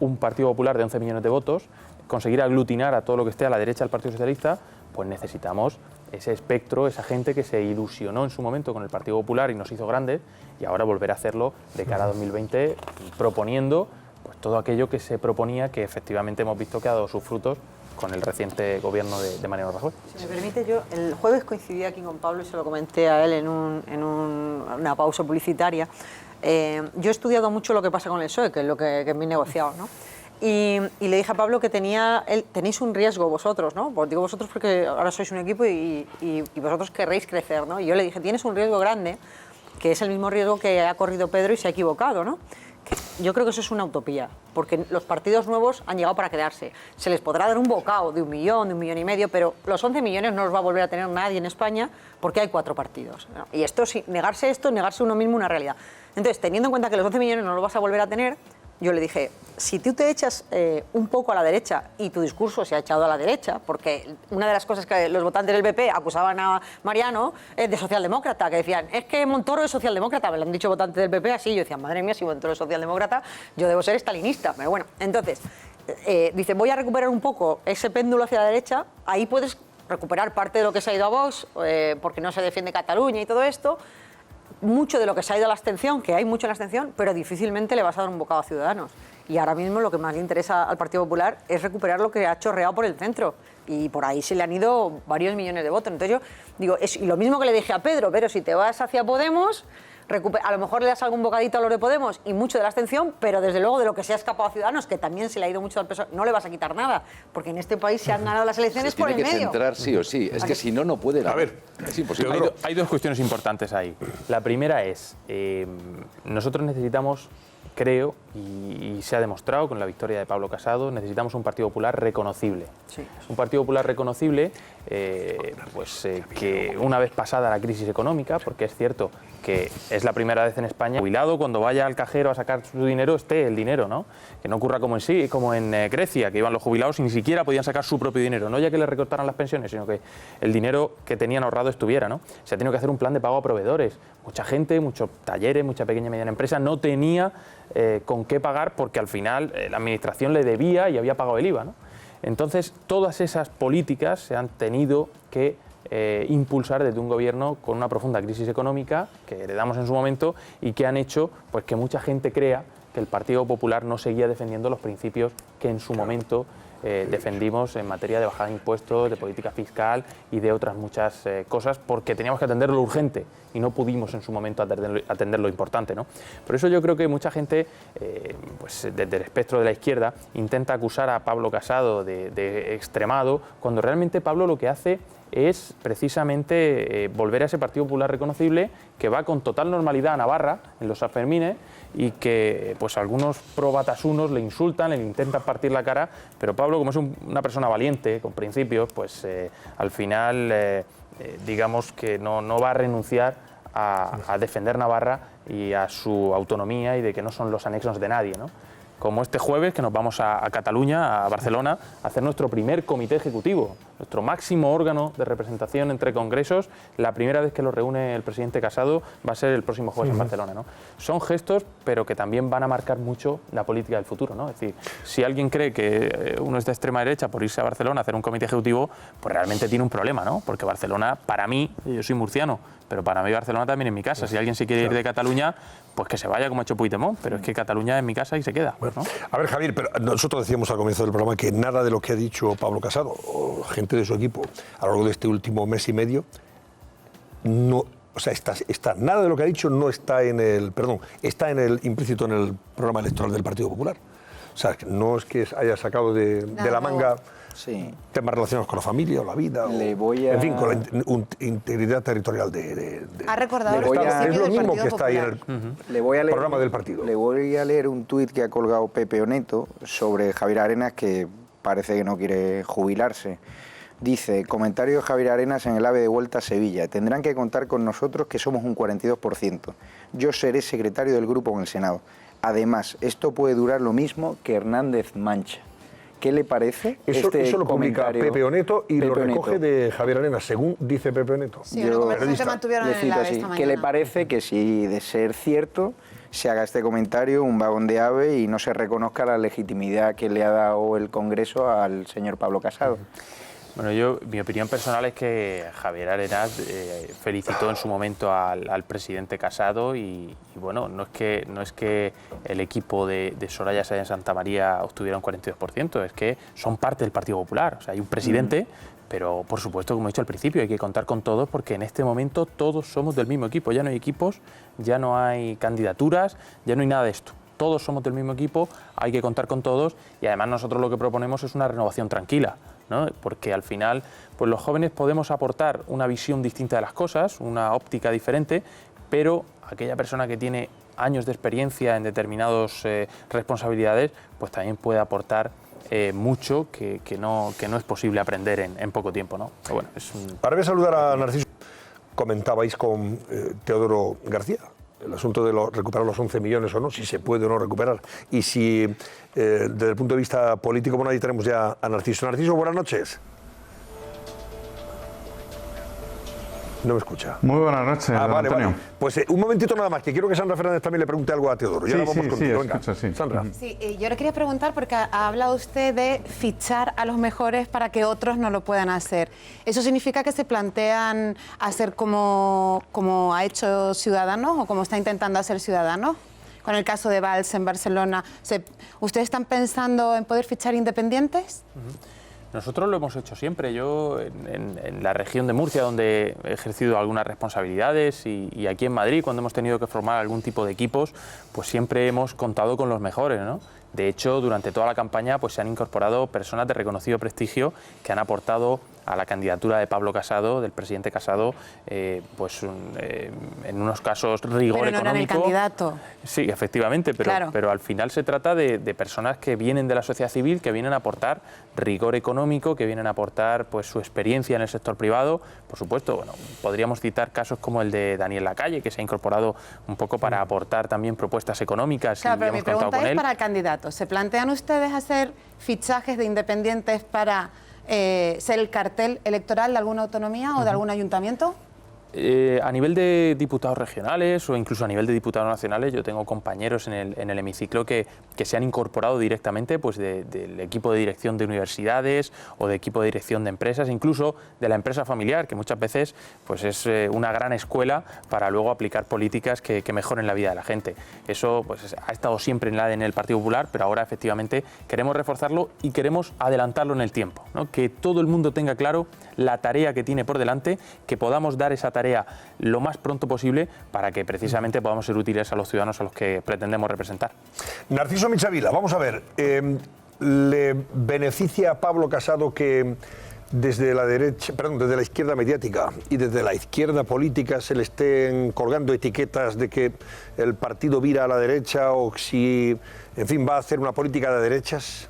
un Partido Popular de 11 millones de votos, conseguir aglutinar a todo lo que esté a la derecha del Partido Socialista, pues necesitamos ese espectro, esa gente que se ilusionó en su momento con el Partido Popular y nos hizo grandes, y ahora volver a hacerlo de cara a 2020 proponiendo pues, todo aquello que se proponía, que efectivamente hemos visto que ha dado sus frutos con el reciente gobierno de Mariano Rajoy. Si me permite, yo el jueves coincidí aquí con Pablo y se lo comenté a él en una pausa publicitaria. Yo he estudiado mucho lo que pasa con el PSOE, que es lo que es mi negociado, ¿no? Y le dije a Pablo que tenéis un riesgo vosotros, ¿no? Pues digo vosotros porque ahora sois un equipo y vosotros querréis crecer, ¿no? Y yo le dije, tienes un riesgo grande, que es el mismo riesgo que ha corrido Pedro y se ha equivocado, ¿no? Yo creo que eso es una utopía, porque los partidos nuevos han llegado para quedarse. Se les podrá dar un bocado de 1 millón, de 1,5 millones, pero los 11 millones no los va a volver a tener nadie en España porque hay 4 partidos, ¿no? Y esto, negarse esto, negarse uno mismo una realidad. Entonces, teniendo en cuenta que los 11 millones no los vas a volver a tener, yo le dije, si tú te echas un poco a la derecha y tu discurso se ha echado a la derecha, porque una de las cosas que los votantes del PP acusaban a Mariano es de socialdemócrata, que decían, es que Montoro es socialdemócrata, me lo han dicho votantes del PP así, yo decía, madre mía, si Montoro es socialdemócrata, yo debo ser estalinista, pero bueno, entonces, dice, voy a recuperar un poco ese péndulo hacia la derecha, ahí puedes recuperar parte de lo que se ha ido a Vox, porque no se defiende Cataluña y todo esto, mucho de lo que se ha ido a la abstención, que hay mucho en la abstención, pero difícilmente le vas a dar un bocado a Ciudadanos. Y ahora mismo lo que más le interesa al Partido Popular es recuperar lo que ha chorreado por el centro. Y por ahí se le han ido varios millones de votos. Entonces yo digo, y lo mismo que le dije a Pedro, pero si te vas hacia Podemos, a lo mejor le das algún bocadito a los de Podemos y mucho de la abstención, pero desde luego de lo que se ha escapado a Ciudadanos, que también se le ha ido mucho al PSOE, no le vas a quitar nada, porque en este país se han ganado las elecciones por el medio. Tiene que centrar sí o sí, es que si no, no puede. A ver, es imposible. Hay dos cuestiones importantes ahí. La primera es, nosotros necesitamos, creo, y se ha demostrado con la victoria de Pablo Casado, necesitamos un Partido Popular reconocible. Sí. Un Partido Popular reconocible, que una vez pasada la crisis económica, porque es cierto que es la primera vez en España, jubilado cuando vaya al cajero a sacar su dinero esté el dinero, ¿no? Que no ocurra como en Grecia, que iban los jubilados y ni siquiera podían sacar su propio dinero, no ya que les recortaran las pensiones, sino que el dinero que tenían ahorrado estuviera, ¿no? Se ha tenido que hacer un plan de pago a proveedores. Mucha gente, muchos talleres, mucha pequeña y mediana empresa no tenía con qué pagar porque al final la administración le debía y había pagado el IVA, ¿no? Entonces, todas esas políticas se han tenido que impulsar desde un gobierno con una profunda crisis económica que heredamos en su momento y que han hecho pues, que mucha gente crea que el Partido Popular no seguía defendiendo los principios que en su momento defendimos en materia de bajada de impuestos, de política fiscal y de otras muchas cosas, porque teníamos que atender lo urgente y no pudimos en su momento atender lo importante, ¿no? Por eso yo creo que mucha gente, pues desde el espectro de la izquierda, intenta acusar a Pablo Casado de extremado, cuando realmente Pablo lo que hace es precisamente volver a ese Partido Popular reconocible que va con total normalidad a Navarra en los Sanfermines y que pues algunos pro-batasunos le insultan, le intentan partir la cara, pero Pablo, como es una persona valiente, con principios, pues al final digamos que no va a renunciar a defender Navarra y a su autonomía y de que no son los anexos de nadie, ¿no? Como este jueves que nos vamos a Cataluña, a Barcelona, a hacer nuestro primer comité ejecutivo, nuestro máximo órgano de representación entre congresos. La primera vez que lo reúne el presidente Casado va a ser el próximo jueves en Barcelona, ¿no? Son gestos, pero que también van a marcar mucho la política del futuro, ¿no? Es decir, si alguien cree que uno es de extrema derecha por irse a Barcelona a hacer un comité ejecutivo, pues realmente tiene un problema, ¿no? Porque Barcelona, para mí, yo soy murciano, pero para mí Barcelona también es mi casa. Si alguien se quiere ir de Cataluña, pues que se vaya como ha hecho Puigdemont, pero es que Cataluña es mi casa y se queda, ¿no? A ver, Javier, pero nosotros decíamos al comienzo del programa que nada de lo que ha dicho Pablo Casado o gente de su equipo a lo largo de este último mes y medio, no, o sea, nada de lo que ha dicho no está está implícito en el programa electoral del Partido Popular. O sea, no es que haya sacado de la manga temas relacionados con la familia o la vida, en fin, con la integridad territorial ha recordado es lo mismo que está ahí en el programa del partido. Le voy a leer un tuit que ha colgado Pepe Oneto sobre Javier Arenas, que parece que no quiere jubilarse. Dice, comentario de Javier Arenas en el AVE de vuelta a Sevilla. Tendrán que contar con nosotros que somos un 42%. Yo seré secretario del grupo en el Senado. Además, esto puede durar lo mismo que Hernández Mancha. ¿Qué le parece eso lo publica Pepe Oneto y lo recoge de Javier Arenas, según dice Pepe Oneto. Sí, una conversación que mantuvieron en el AVE esta mañana. ¿Qué le parece que si de ser cierto se haga este comentario, un vagón de AVE, y no se reconozca la legitimidad que le ha dado el Congreso al señor Pablo Casado? Bueno, mi opinión personal es que Javier Arenas felicitó en su momento al presidente Casado y bueno, no es que el equipo de Soraya Sáenz de Santa María obtuviera un 42%, es que son parte del Partido Popular. O sea, hay un presidente, pero por supuesto, como he dicho al principio, hay que contar con todos porque en este momento todos somos del mismo equipo. Ya no hay equipos, ya no hay candidaturas, ya no hay nada de esto. Todos somos del mismo equipo, hay que contar con todos y además nosotros lo que proponemos es una renovación tranquila, ¿no? Porque al final pues los jóvenes podemos aportar una visión distinta de las cosas, una óptica diferente, pero aquella persona que tiene años de experiencia en determinadas responsabilidades, pues también puede aportar mucho que no es posible aprender en poco tiempo, ¿no? Pero bueno, Ahora voy a saludar a Narciso. Comentabais con Teodoro García el asunto de recuperar los 11 millones o no, si se puede o no recuperar. Y si, desde el punto de vista político, bueno, ahí tenemos ya a Narciso. Narciso, buenas noches. No me escucha. Muy buenas noches, vale, Antonio. Vale. Pues un momentito nada más, que quiero que Sandra Fernández también le pregunte algo a Teodoro. Ya vamos contigo. Venga, Sandra. Sí, yo le quería preguntar, porque ha hablado usted de fichar a los mejores para que otros no lo puedan hacer. ¿Eso significa que se plantean hacer como ha hecho Ciudadanos o como está intentando hacer Ciudadanos? con el caso de Valls en Barcelona. ¿Ustedes están pensando en poder fichar independientes? Nosotros lo hemos hecho siempre. Yo en la región de Murcia, donde he ejercido algunas responsabilidades, y aquí en Madrid, cuando hemos tenido que formar algún tipo de equipos, pues siempre hemos contado con los mejores, ¿no? De hecho, durante toda la campaña pues se han incorporado personas de reconocido prestigio que han aportado a la candidatura de Pablo Casado, del presidente Casado, en unos casos rigor pero no económico. eran el candidato. Sí, efectivamente, pero al final se trata de personas que vienen de la sociedad civil, que vienen a aportar rigor económico, que vienen a aportar pues su experiencia en el sector privado. Por supuesto, bueno, podríamos citar casos como el de Daniel Lacalle, que se ha incorporado un poco para aportar también propuestas económicas. Claro, y pero hemos mi pregunta contado con es él. para el candidato. ¿Se plantean ustedes hacer fichajes de independientes para ser el cartel electoral de alguna autonomía o de algún ayuntamiento? A nivel de diputados regionales o incluso a nivel de diputados nacionales, yo tengo compañeros en el hemiciclo que se han incorporado directamente pues, del equipo de dirección de universidades o de equipo de dirección de empresas, incluso de la empresa familiar, que muchas veces pues, es una gran escuela para luego aplicar políticas que mejoren la vida de la gente. Eso pues, ha estado siempre en el ADN del Partido Popular, pero ahora efectivamente queremos reforzarlo y queremos adelantarlo en el tiempo, ¿no? Que todo el mundo tenga claro la tarea que tiene por delante, que podamos dar esa tarea lo más pronto posible para que precisamente podamos ser útiles a los ciudadanos a los que pretendemos representar. Narciso Michavila, vamos a ver, ¿le beneficia a Pablo Casado que desde la izquierda mediática y desde la izquierda política se le estén colgando etiquetas de que el partido vira a la derecha o si, en fin, va a hacer una política de derechas?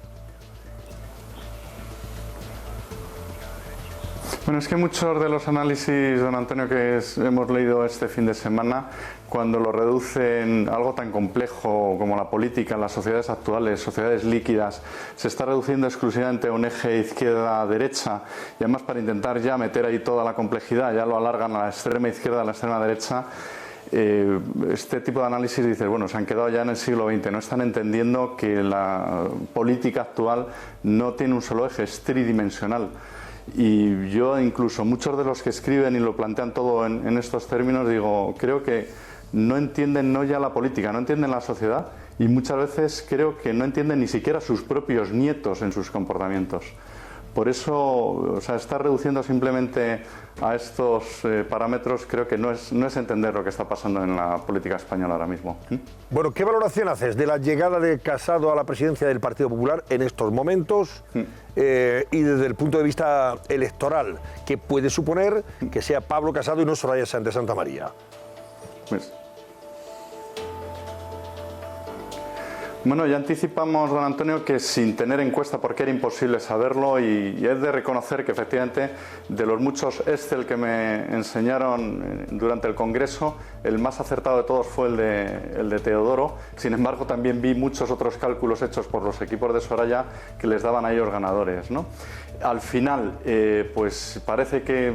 Bueno, es que muchos de los análisis, don Antonio, que hemos leído este fin de semana, cuando lo reducen a algo tan complejo como la política en las sociedades actuales, sociedades líquidas, se está reduciendo exclusivamente a un eje izquierda-derecha, y además para intentar ya meter ahí toda la complejidad, ya lo alargan a la extrema izquierda, a la extrema derecha. Este tipo de análisis dice, bueno, se han quedado ya en el siglo XX, no están entendiendo que la política actual no tiene un solo eje, es tridimensional. Y yo incluso muchos de los que escriben y lo plantean todo en estos términos, digo, creo que no entienden no ya la política, no entienden la sociedad y muchas veces creo que no entienden ni siquiera sus propios nietos en sus comportamientos. Por eso, o sea, estar reduciendo simplemente a estos parámetros creo que no es entender lo que está pasando en la política española ahora mismo. Bueno, ¿qué valoración haces de la llegada de Casado a la presidencia del Partido Popular en estos momentos y desde el punto de vista electoral? ¿Qué puede suponer que sea Pablo Casado y no Soraya Sáenz de Santamaría? Pues, bueno, ya anticipamos, don Antonio, que sin tener encuesta, porque era imposible saberlo, y es de reconocer que efectivamente de los muchos Excel que me enseñaron durante el Congreso, el más acertado de todos fue el de Teodoro. Sin embargo, también vi muchos otros cálculos hechos por los equipos de Soraya que les daban a ellos ganadores, ¿no? Al final, pues parece que,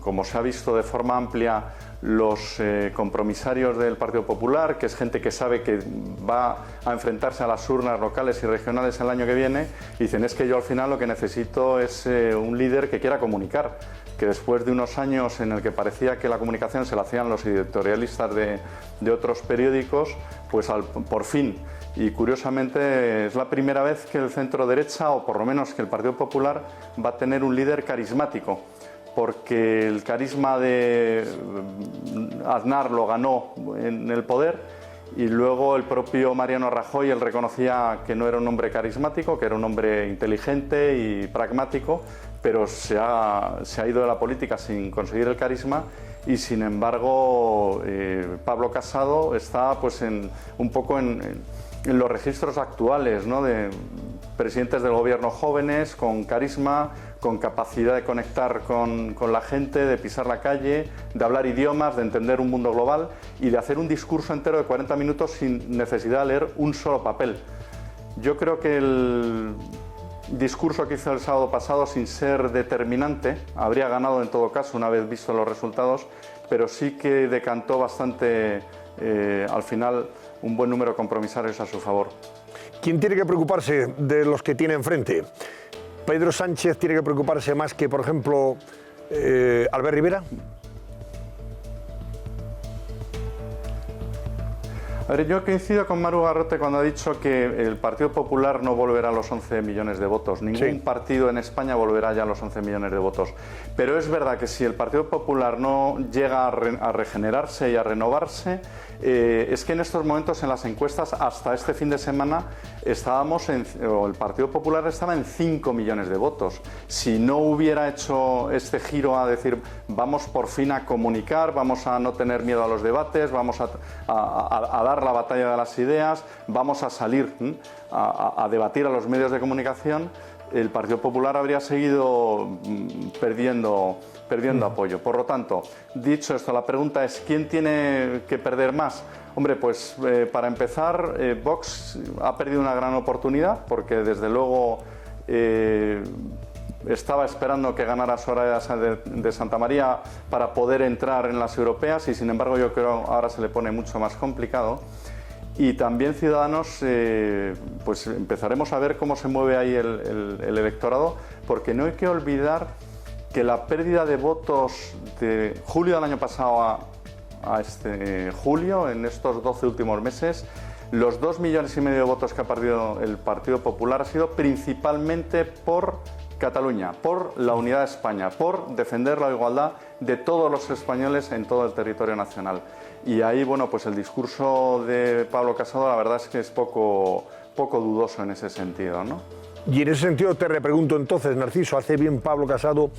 como se ha visto de forma amplia, los compromisarios del Partido Popular, que es gente que sabe que va a enfrentarse a las urnas locales y regionales el año que viene, dicen, es que yo al final lo que necesito es un líder que quiera comunicar, que después de unos años en el que parecía que la comunicación se la hacían los editorialistas de otros periódicos, pues por fin, y curiosamente es la primera vez que el centro derecha, o por lo menos que el Partido Popular, va a tener un líder carismático, porque el carisma de Aznar lo ganó en el poder y luego el propio Mariano Rajoy, él reconocía que no era un hombre carismático, que era un hombre inteligente y pragmático, pero se ha ido de la política sin conseguir el carisma y sin embargo Pablo Casado está pues un poco en los registros actuales, ¿no? De presidentes del gobierno jóvenes, con carisma, con capacidad de conectar con la gente, de pisar la calle, de hablar idiomas, de entender un mundo global y de hacer un discurso entero de 40 minutos sin necesidad de leer un solo papel. Yo creo que el discurso que hizo el sábado pasado, sin ser determinante, habría ganado en todo caso una vez visto los resultados, pero sí que decantó bastante, al final, un buen número de compromisarios a su favor. ¿Quién tiene que preocuparse de los que tiene enfrente? ¿Pedro Sánchez tiene que preocuparse más que, por ejemplo, Albert Rivera? A ver, yo coincido con Maru Garrote cuando ha dicho que el Partido Popular no volverá a los 11 millones de votos. Ningún partido en España volverá ya a los 11 millones de votos. Pero es verdad que si el Partido Popular no llega a regenerarse y a renovarse, es que en estos momentos en las encuestas, hasta este fin de semana, el Partido Popular estaba en 5 millones de votos. Si no hubiera hecho este giro a decir, vamos por fin a comunicar, vamos a no tener miedo a los debates, vamos a dar la batalla de las ideas, vamos a salir a debatir a los medios de comunicación, el Partido Popular habría seguido perdiendo apoyo. Por lo tanto, dicho esto, la pregunta es ¿quién tiene que perder más? Hombre, pues para empezar, Vox ha perdido una gran oportunidad porque desde luego estaba esperando que ganara Soraya de Santamaría para poder entrar en las europeas y sin embargo yo creo que ahora se le pone mucho más complicado. Y también Ciudadanos, pues empezaremos a ver cómo se mueve ahí el electorado, porque no hay que olvidar que la pérdida de votos de julio del año pasado a este julio, en estos 12 últimos meses, los 2,5 millones de votos que ha perdido el Partido Popular ha sido principalmente por Cataluña, por la unidad de España, por defender la igualdad de todos los españoles en todo el territorio nacional. Y ahí, bueno, pues el discurso de Pablo Casado la verdad es que es poco dudoso en ese sentido, ¿no? Y en ese sentido te repregunto entonces, Narciso, ¿hace bien Pablo Casado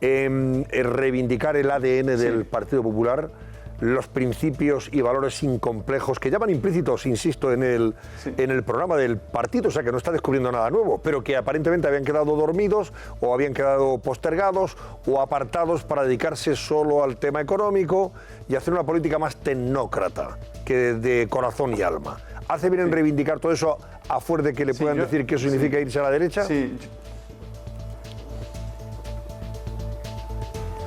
en reivindicar el ADN del Partido Popular? Los principios y valores incomplejos que ya van implícitos, insisto, en el programa del partido, o sea que no está descubriendo nada nuevo, pero que aparentemente habían quedado dormidos o habían quedado postergados o apartados para dedicarse solo al tema económico y hacer una política más tecnócrata que de corazón y alma. ¿Hace bien en reivindicar todo eso a fuer de que le puedan decir que eso significa irse a la derecha? Sí.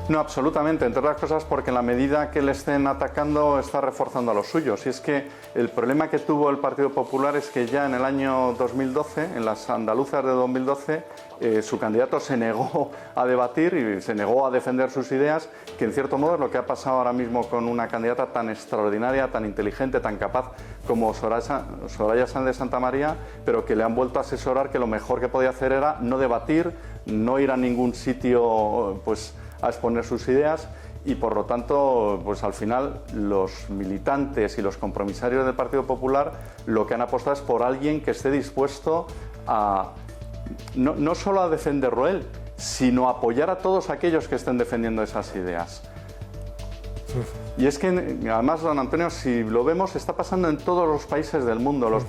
No, absolutamente, entre otras cosas porque en la medida que le estén atacando está reforzando a los suyos. Y es que el problema que tuvo el Partido Popular es que ya en el año 2012, en las andaluzas de 2012, su candidato se negó a debatir y se negó a defender sus ideas, que en cierto modo es lo que ha pasado ahora mismo con una candidata tan extraordinaria, tan inteligente, tan capaz como Soraya Sáenz de Santamaría, pero que le han vuelto a asesorar que lo mejor que podía hacer era no debatir, no ir a ningún sitio, pues a exponer sus ideas y por lo tanto pues al final los militantes y los compromisarios del Partido Popular lo que han apostado es por alguien que esté dispuesto a no solo a defenderlo él, sino a apoyar a todos aquellos que estén defendiendo esas ideas. Y es que además, don Antonio, si lo vemos, está pasando en todos los países del mundo. Los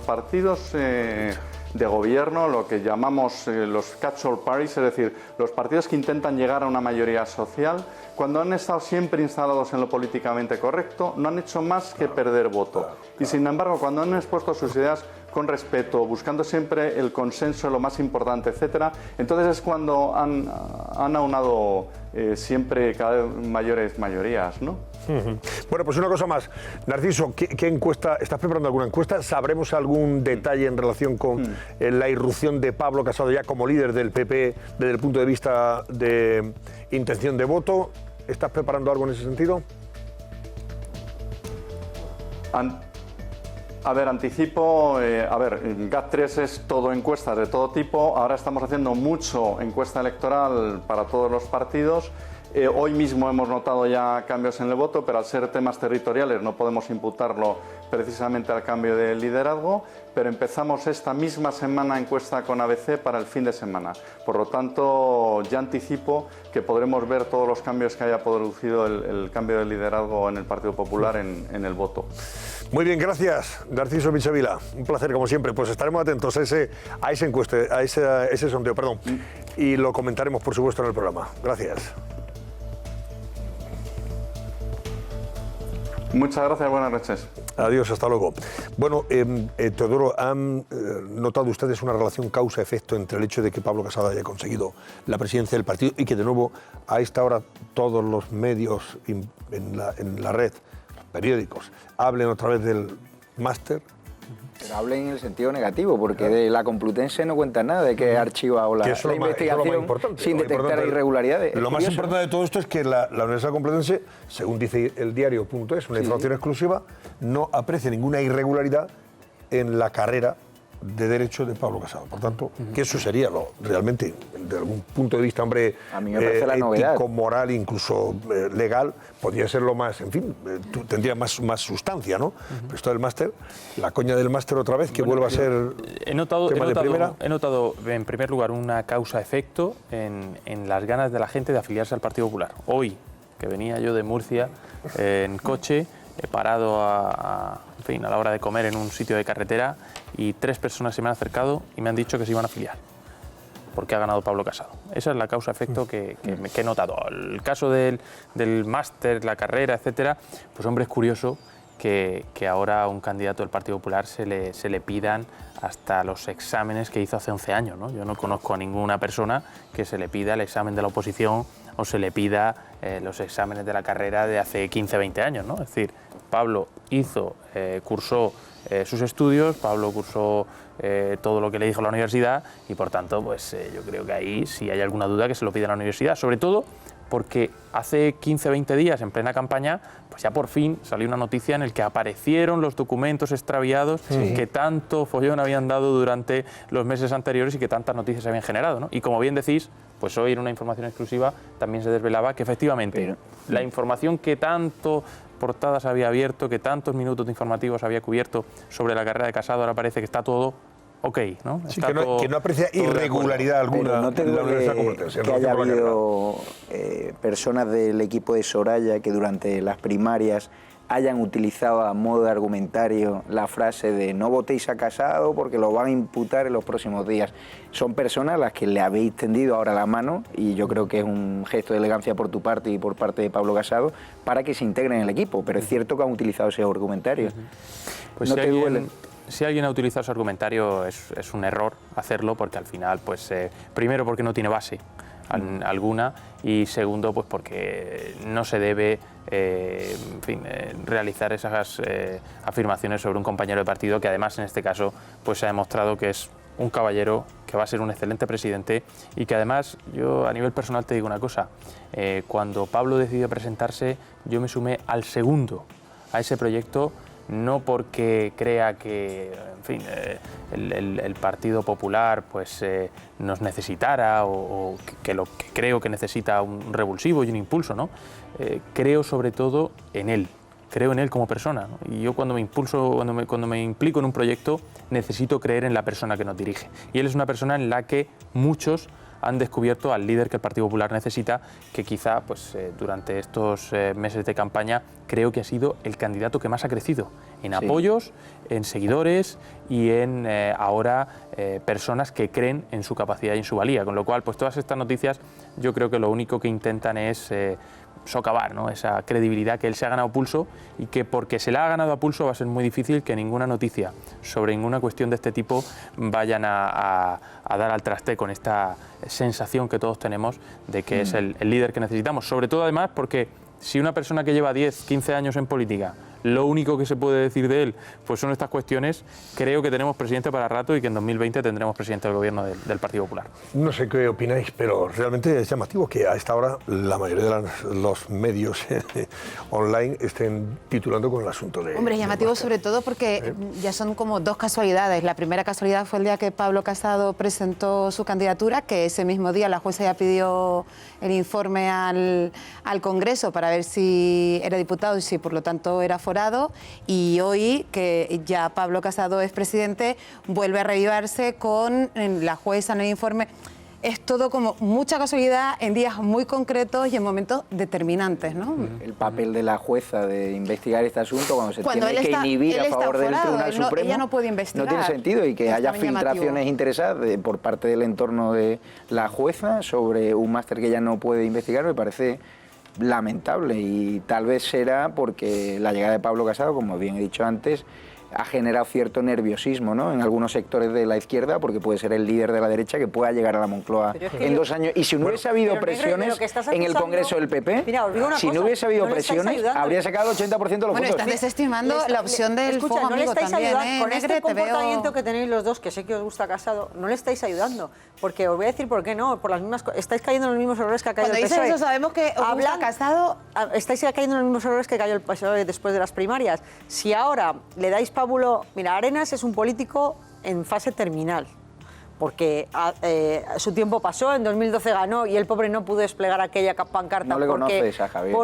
partidos de gobierno, lo que llamamos los catch-all parties, es decir, los partidos que intentan llegar a una mayoría social, cuando han estado siempre instalados en lo políticamente correcto, no han hecho más que perder voto. Y sin embargo, cuando han expuesto sus ideas con respeto, buscando siempre el consenso, lo más importante, etcétera, entonces es cuando han aunado siempre cada vez mayores mayorías, ¿no? Bueno, pues una cosa más. Narciso, ¿qué encuesta? ¿Estás preparando alguna encuesta? ¿Sabremos algún detalle en relación con la irrupción de Pablo Casado ya como líder del PP desde el punto de vista de intención de voto? ¿Estás preparando algo en ese sentido? A ver, anticipo, GAT3 es todo encuestas de todo tipo, ahora estamos haciendo mucho encuesta electoral para todos los partidos. Hoy mismo hemos notado ya cambios en el voto, pero al ser temas territoriales no podemos imputarlo precisamente al cambio de liderazgo, pero empezamos esta misma semana encuesta con ABC para el fin de semana. Por lo tanto, ya anticipo que podremos ver todos los cambios que haya producido el cambio de liderazgo en el Partido Popular en el voto. Muy bien, gracias, Narciso Michavila. Un placer, como siempre. Pues estaremos atentos a esa encuesta, a ese sondeo, perdón. Y lo comentaremos, por supuesto, en el programa. Gracias. Muchas gracias, buenas noches. Adiós, hasta luego. Bueno, Teodoro, ¿han notado ustedes una relación causa-efecto entre el hecho de que Pablo Casado haya conseguido la presidencia del partido y que de nuevo a esta hora todos los medios en la red, los periódicos, hablen otra vez del máster, Pero hablen en el sentido negativo, porque de la Complutense no cuentan nada, de que ha archivado la investigación sin detectar irregularidades. Lo más importante de todo esto es que la Universidad Complutense, según dice el diario.es, una información exclusiva, no aprecia ninguna irregularidad en la carrera de Derecho de Pablo Casado. Por tanto, que eso sería realmente, de algún punto de vista, hombre, a mí me parece la novedad. Ético, moral, incluso legal, podría ser lo más, en fin, tendría más sustancia, ¿no? Pero esto del máster, la coña del máster otra vez, que vuelva a ser he notado, primera. He notado, en primer lugar, una causa-efecto en las ganas de la gente de afiliarse al Partido Popular. Hoy, que venía yo de Murcia en coche, he parado a la hora de comer en un sitio de carretera y 3 personas se me han acercado y me han dicho que se iban a afiliar porque ha ganado Pablo Casado. Esa es la causa-efecto que he notado. El caso del máster, la carrera, etcétera, pues hombre, es curioso que ahora a un candidato del Partido Popular se le pidan hasta los exámenes que hizo hace 11 años, ¿no? Yo no conozco a ninguna persona que se le pida el examen de la oposición o se le pida los exámenes de la carrera de hace 15, 20 años, ¿no? Es decir, Pablo cursó sus estudios, Pablo cursó todo lo que le dijo la universidad y, por tanto, pues yo creo que ahí, si hay alguna duda, que se lo pida a la universidad, sobre todo porque hace 15, 20 días, en plena campaña, pues ya por fin salió una noticia en la que aparecieron los documentos extraviados que tanto follón habían dado durante los meses anteriores y que tantas noticias habían generado, ¿no? Y como bien decís, pues hoy en una información exclusiva también se desvelaba que efectivamente la información que tanto portadas había abierto, que tantos minutos informativos había cubierto sobre la carrera de Casado, ahora parece que está todo ok, ¿no? Sí, que no aprecia irregularidad alguna. Pero no te duele que haya habido personas del equipo de Soraya que durante las primarias hayan utilizado a modo de argumentario la frase de no votéis a Casado porque lo van a imputar en los próximos días. Son personas a las que le habéis tendido ahora la mano y yo creo que es un gesto de elegancia por tu parte y por parte de Pablo Casado para que se integren en el equipo, pero es cierto que han utilizado ese argumentario. Pues ¿No te duele? Si alguien ha utilizado ese argumentario es un error hacerlo porque al final, pues primero porque no tiene base alguna y segundo pues porque no se debe realizar esas afirmaciones sobre un compañero de partido que además en este caso pues se ha demostrado que es un caballero, que va a ser un excelente presidente y que además yo a nivel personal te digo una cosa, cuando Pablo decidió presentarse yo me sumé al segundo a ese proyecto, no porque crea que, en fin, el Partido Popular pues, nos necesitara o que lo que creo que necesita un revulsivo y un impulso, ¿no? Creo sobre todo en él, creo en él como persona, ¿no? Y yo cuando me implico en un proyecto necesito creer en la persona que nos dirige. Y él es una persona en la que muchos han descubierto al líder que el Partido Popular necesita, que quizá pues, durante estos meses de campaña creo que ha sido el candidato que más ha crecido en apoyos, en seguidores y en ahora personas que creen en su capacidad y en su valía. Con lo cual, pues todas estas noticias yo creo que lo único que intentan es socavar, ¿no? Esa credibilidad que él se ha ganado a pulso y que porque se la ha ganado a pulso va a ser muy difícil que ninguna noticia sobre ninguna cuestión de este tipo vayan a dar al traste con esta sensación que todos tenemos de que es el líder que necesitamos. Sobre todo además porque si una persona que lleva 10, 15 años en política, lo único que se puede decir de él pues son estas cuestiones, creo que tenemos presidente para rato y que en 2020 tendremos presidente del gobierno del Partido Popular. No sé qué opináis, pero realmente es llamativo que a esta hora la mayoría de los medios online estén titulando con el asunto de... Hombre, llamativo sobre todo porque ya son como dos casualidades. La primera casualidad fue el día que Pablo Casado presentó su candidatura, que ese mismo día la jueza ya pidió el informe al Congreso para ver si era diputado y si por lo tanto era forado, y hoy que ya Pablo Casado es presidente vuelve a reavivarse con la jueza en el informe. Es todo como mucha casualidad en días muy concretos y en momentos determinantes, ¿no? El papel de la jueza de investigar este asunto cuando se tiene que inhibir a favor del Tribunal Supremo ella no puede investigar. No tiene sentido y que haya filtraciones interesadas por parte del entorno de la jueza sobre un máster que ella no puede investigar me parece lamentable y tal vez será porque la llegada de Pablo Casado, como bien he dicho antes, ha generado cierto nerviosismo, ¿no?, en algunos sectores de la izquierda, porque puede ser el líder de la derecha que pueda llegar a la Moncloa en 2 años. Y si no hubiese habido presiones en el Congreso del PP, si no hubiese habido presiones, habría sacado el 80% de los votos. Bueno, estás desestimando la opción del fuego amigo también, con este Negre, comportamiento que tenéis los dos, que sé que os gusta Casado, no le estáis ayudando, porque os voy a decir por qué no, por las mismas estáis cayendo en los mismos errores que ha caído el PSOE. Cuando dices eso sabemos que os gusta Casado. Estáis cayendo en los mismos errores que cayó el PSOE después de las primarias. Si ahora le dais pábulo, mira, Arenas es un político en fase terminal, porque su tiempo pasó, en 2012 ganó y el pobre no pudo desplegar aquella pancarta. No le conoces a Javier.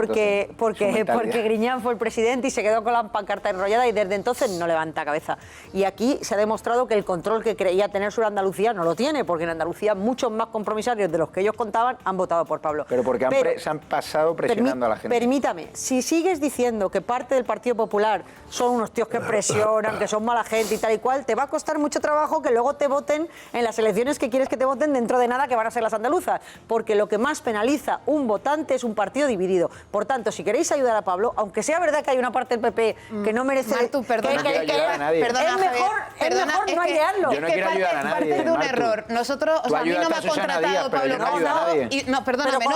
Porque Griñán fue el presidente y se quedó con la pancarta enrollada y desde entonces no levanta cabeza. Y aquí se ha demostrado que el control que creía tener sobre Andalucía no lo tiene, porque en Andalucía muchos más compromisarios de los que ellos contaban han votado por Pablo. Pero porque se han pasado presionando a la gente. Permítame, si sigues diciendo que parte del Partido Popular son unos tíos que presionan, que son mala gente y tal y cual, te va a costar mucho trabajo que luego te voten en las elecciones que quieres que te voten dentro de nada, que van a ser las andaluzas, porque lo que más penaliza un votante es un partido dividido. Por tanto, si queréis ayudar a Pablo, aunque sea verdad que hay una parte del PP que no merece... Martu, perdona, es mejor no ayudarlo. Yo no quiero ayudar a nadie. Parte de un error. Nosotros, o sea, a mí no me ha contratado Pablo Casado. No, perdóname, pero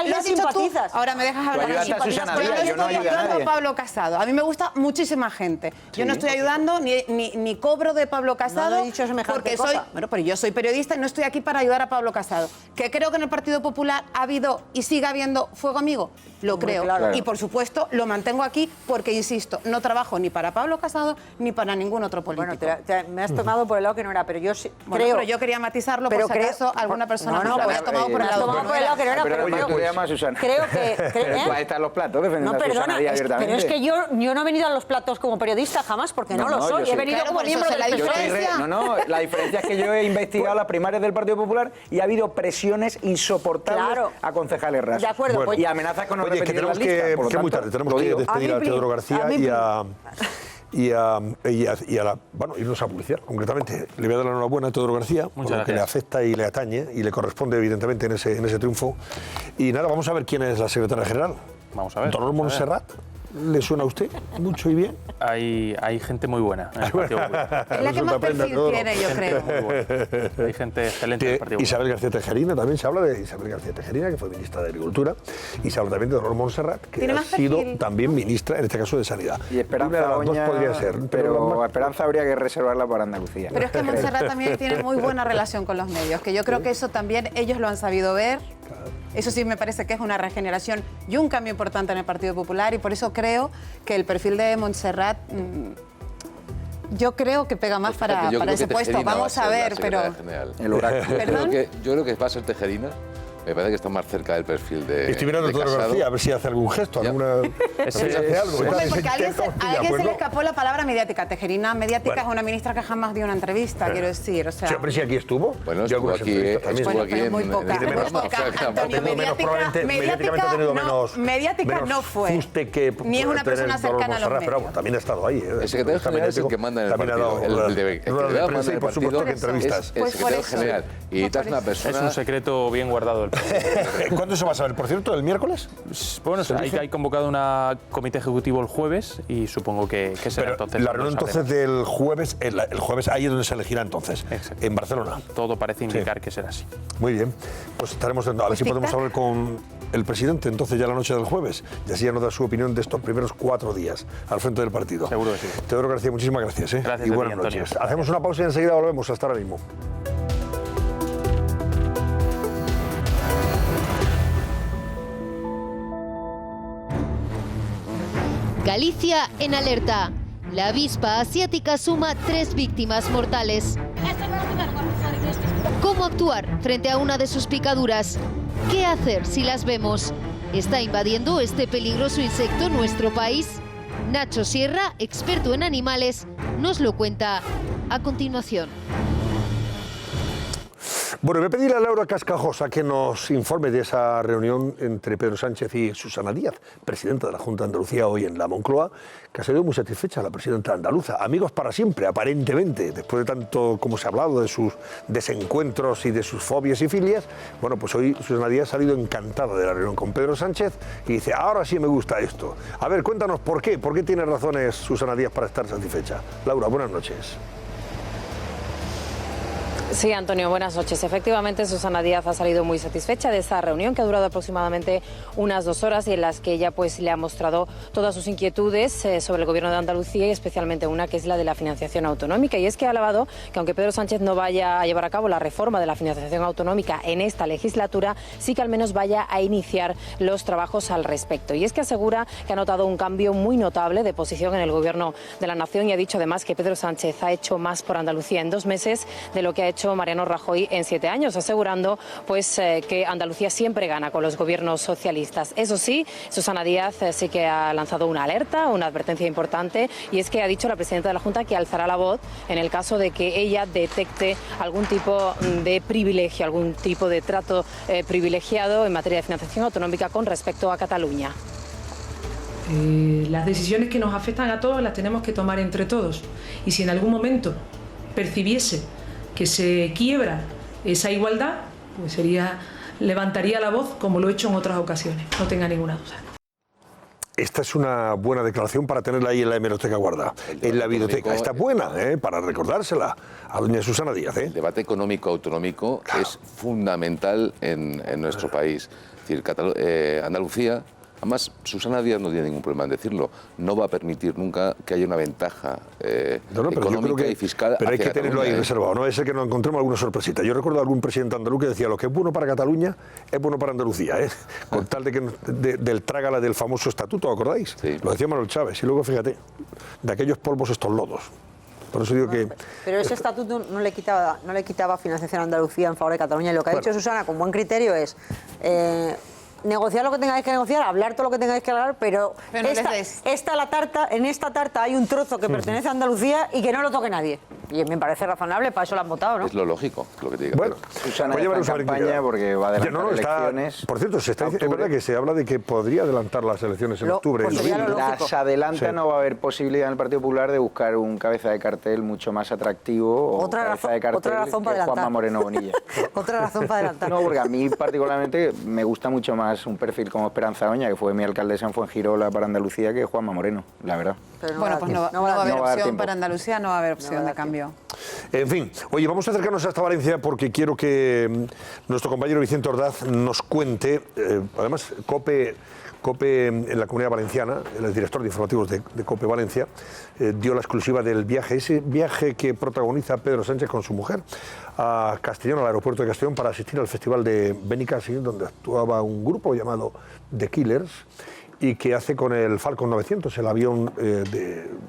lo has dicho tú. Ahora me dejas hablar. Yo no estoy ayudando a Pablo Casado. A mí me gusta muchísima gente. Yo no estoy ayudando ni cobro de Pablo Casado. No he dicho semejante porque cosa. soy... Bueno, pero yo soy periodista y no estoy aquí para ayudar a Pablo Casado. ¿Que creo que en el Partido Popular ha habido y sigue habiendo fuego amigo? Lo creo. Claro. Y por supuesto lo mantengo aquí porque, insisto, no trabajo ni para Pablo Casado ni para ningún otro político. Bueno, me has tomado por el lado que no era, pero yo sí, bueno, creo... pero yo quería matizarlo por si acaso alguna persona lo había tomado por el lado que no era. Pero tú te llamas Susana. Creo que... Tú ahí están los platos defendiendo a Susana Díaz abiertamente. Pero es que yo no he venido a los platos como periodista jamás, porque no lo soy. He venido como miembro de la diferencia. No, la diferencia es que yo he investigado las primarias del Partido Popular y ha habido presiones insoportables a concejales rasos. De acuerdo. Bueno, y amenazas con no repetir las listas. Que muy tarde, tenemos que despedir a Teodoro García y irnos a publicidad. Concretamente, le voy a dar la enhorabuena a Teodoro García, por lo que le afecta y le atañe y le corresponde evidentemente en ese triunfo. Y nada, vamos a ver quién es la secretaria general. Vamos a ver. Dolor Montserrat. ¿Le suena a usted mucho y bien? Hay gente muy buena en el Partido Popular. Es la que más perfil tiene, yo creo. Hay gente excelente en el Partido Popular. Isabel García Tejerina, también se habla de Isabel García Tejerina, que fue ministra de Agricultura, y se habla también de Dolor Montserrat, que ha sido también ministra, en este caso, de Sanidad. Y Esperanza Una de las dos podría ser. Pero Esperanza habría que reservarla para Andalucía. Pero es que Montserrat también tiene muy buena relación con los medios, que yo creo que eso también ellos lo han sabido ver. Eso sí me parece que es una regeneración y un cambio importante en el Partido Popular, y por eso creo que el perfil de Montserrat, yo creo que pega más para ese puesto. Vamos a ver, pero... El oráculo. Yo creo que va a ser Tejerina. Me parece que está más cerca del perfil de Estoy mirando a Teodoro García a ver si hace algún gesto, alguna... hace algo. Porque a alguien se le escapó la palabra mediática. Tejerina mediática es una ministra que jamás dio una entrevista, quiero decir. O sea... Sí, pero si aquí estuvo. Bueno, estuvo aquí muy poca. Antonio, mediática no fue. Ni es una persona cercana a los medios. Pero también ha estado ahí. El secretario general es el que manda en el partido. El de prensa y por supuesto que entrevistas. El secretario general. Y es una persona... Es un secreto bien guardado del ¿Cuándo se va a saber, por cierto, el miércoles? Bueno, hay convocado un comité ejecutivo el jueves y supongo que será entonces. La reunión entonces del jueves, el jueves ahí es donde se elegirá entonces, en Barcelona. Todo parece indicar que será así. Muy bien, pues estaremos a ver si podemos hablar con el presidente entonces ya la noche del jueves y así ya nos da su opinión de estos primeros 4 días al frente del partido. Seguro que sí. Teodoro García, muchísimas gracias. Gracias y buenas noches. Hacemos una pausa y enseguida volvemos. Hasta ahora mismo. Galicia en alerta. La avispa asiática suma 3 víctimas mortales. ¿Cómo actuar frente a una de sus picaduras? ¿Qué hacer si las vemos? ¿Está invadiendo este peligroso insecto nuestro país? Nacho Sierra, experto en animales, nos lo cuenta a continuación. Bueno, voy a pedir a Laura Cascajosa que nos informe de esa reunión entre Pedro Sánchez y Susana Díaz, presidenta de la Junta de Andalucía, hoy en la Moncloa, que ha sido muy satisfecha la presidenta andaluza. Amigos para siempre, aparentemente, después de tanto como se ha hablado de sus desencuentros y de sus fobias y filias. Bueno, pues hoy Susana Díaz ha salido encantada de la reunión con Pedro Sánchez y dice, ahora sí me gusta esto. A ver, cuéntanos por qué tiene razones Susana Díaz para estar satisfecha. Laura, buenas noches. Sí, Antonio, buenas noches. Efectivamente, Susana Díaz ha salido muy satisfecha de esa reunión que ha durado aproximadamente unas 2 horas y en las que ella pues le ha mostrado todas sus inquietudes sobre el Gobierno de Andalucía y especialmente una que es la de la financiación autonómica. Y es que ha alabado que aunque Pedro Sánchez no vaya a llevar a cabo la reforma de la financiación autonómica en esta legislatura, sí que al menos vaya a iniciar los trabajos al respecto. Y es que asegura que ha notado un cambio muy notable de posición en el Gobierno de la Nación y ha dicho además que Pedro Sánchez ha hecho más por Andalucía en 2 meses de lo que ha hecho Mariano Rajoy en 7 años, asegurando pues que Andalucía siempre gana con los gobiernos socialistas. Eso sí, Susana Díaz sí que ha lanzado una alerta, una advertencia importante, y es que ha dicho la presidenta de la Junta que alzará la voz en el caso de que ella detecte algún tipo de privilegio, algún tipo de trato privilegiado en materia de financiación autonómica con respecto a Cataluña. Las decisiones que nos afectan a todos las tenemos que tomar entre todos, y si en algún momento percibiese que se quiebra esa igualdad, pues levantaría la voz como lo he hecho en otras ocasiones, no tenga ninguna duda. Esta es una buena declaración para tenerla ahí en la hemeroteca guardada, en la biblioteca. Está buena, para recordársela a doña Susana Díaz. El debate económico autonómico es fundamental en nuestro país. Es decir, Andalucía, además Susana Díaz no tiene ningún problema en decirlo, no va a permitir nunca que haya una ventaja económica y fiscal. Pero hay que tenerlo ahí reservado, no es el que nos encontremos alguna sorpresita. Yo recuerdo a algún presidente andaluz que decía, lo que es bueno para Cataluña es bueno para Andalucía, con tal de que del trágala del famoso estatuto, ¿acordáis? Sí. Lo decía Manuel Chávez, y luego fíjate, de aquellos polvos estos lodos. Por eso digo que... Pero ese estatuto no le quitaba financiación a Andalucía en favor de Cataluña, y lo que ha dicho Susana con buen criterio es... negociar lo que tengáis que negociar, hablar todo lo que tengáis que hablar, pero en esta tarta hay un trozo que pertenece a Andalucía y que no lo toque nadie. Y me parece razonable, para eso lo han votado, ¿no? Es lo lógico, lo que tiene que bueno, Susana está en campaña porque va a adelantar elecciones. Por cierto, es verdad que se habla de que podría adelantar las elecciones en octubre. Pues si las adelanta, no va a haber posibilidad en el Partido Popular de buscar un cabeza de cartel mucho más atractivo o cabeza de cartel que Juanma Moreno Bonilla. Otra razón para adelantar. No, porque a mí particularmente me gusta mucho más un perfil como Esperanza Oña, que fue mi alcaldesa en Fuengirola para Andalucía, que Juanma Moreno, la verdad. Bueno, pues no va a haber opción para Andalucía, no va a haber opción de cambio. En fin, oye, vamos a acercarnos hasta Valencia porque quiero que nuestro compañero Vicente Ordaz nos cuente, además COPE en la Comunidad Valenciana, el director de informativos de COPE Valencia, dio la exclusiva del viaje, ese viaje que protagoniza Pedro Sánchez con su mujer a Castellón, al aeropuerto de Castellón, para asistir al festival de Benicàssim, donde actuaba un grupo llamado The Killers, y que hace con el Falcon 900, el avión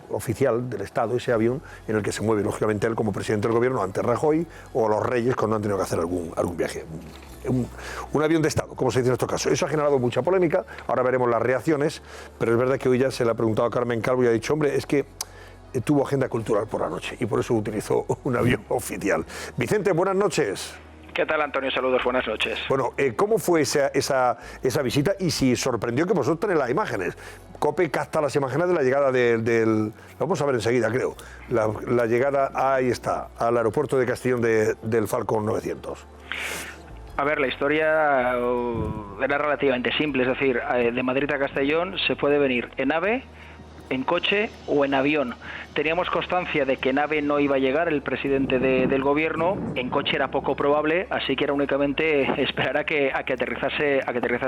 oficial del Estado, ese avión en el que se mueve, lógicamente, él como presidente del gobierno ante Rajoy o los reyes cuando han tenido que hacer algún viaje. Un avión de Estado, como se dice en estos casos. Eso ha generado mucha polémica, ahora veremos las reacciones, pero es verdad que hoy ya se le ha preguntado a Carmen Calvo y ha dicho, hombre, es que tuvo agenda cultural por la noche y por eso utilizó un avión oficial. Vicente, buenas noches. ¿Qué tal, Antonio? Saludos, buenas noches. Bueno, ¿cómo fue esa visita y si sorprendió que vosotros tenéis las imágenes? COPE capta las imágenes de la llegada del... Lo vamos a ver enseguida, creo. La llegada, ahí está, al aeropuerto de Castellón del Falcon 900. A ver, la historia era relativamente simple, es decir, de Madrid a Castellón se puede venir en AVE, en coche o en avión. Teníamos constancia de que en AVE no iba a llegar el presidente del gobierno, en coche era poco probable, así que era únicamente esperar a que aterrizase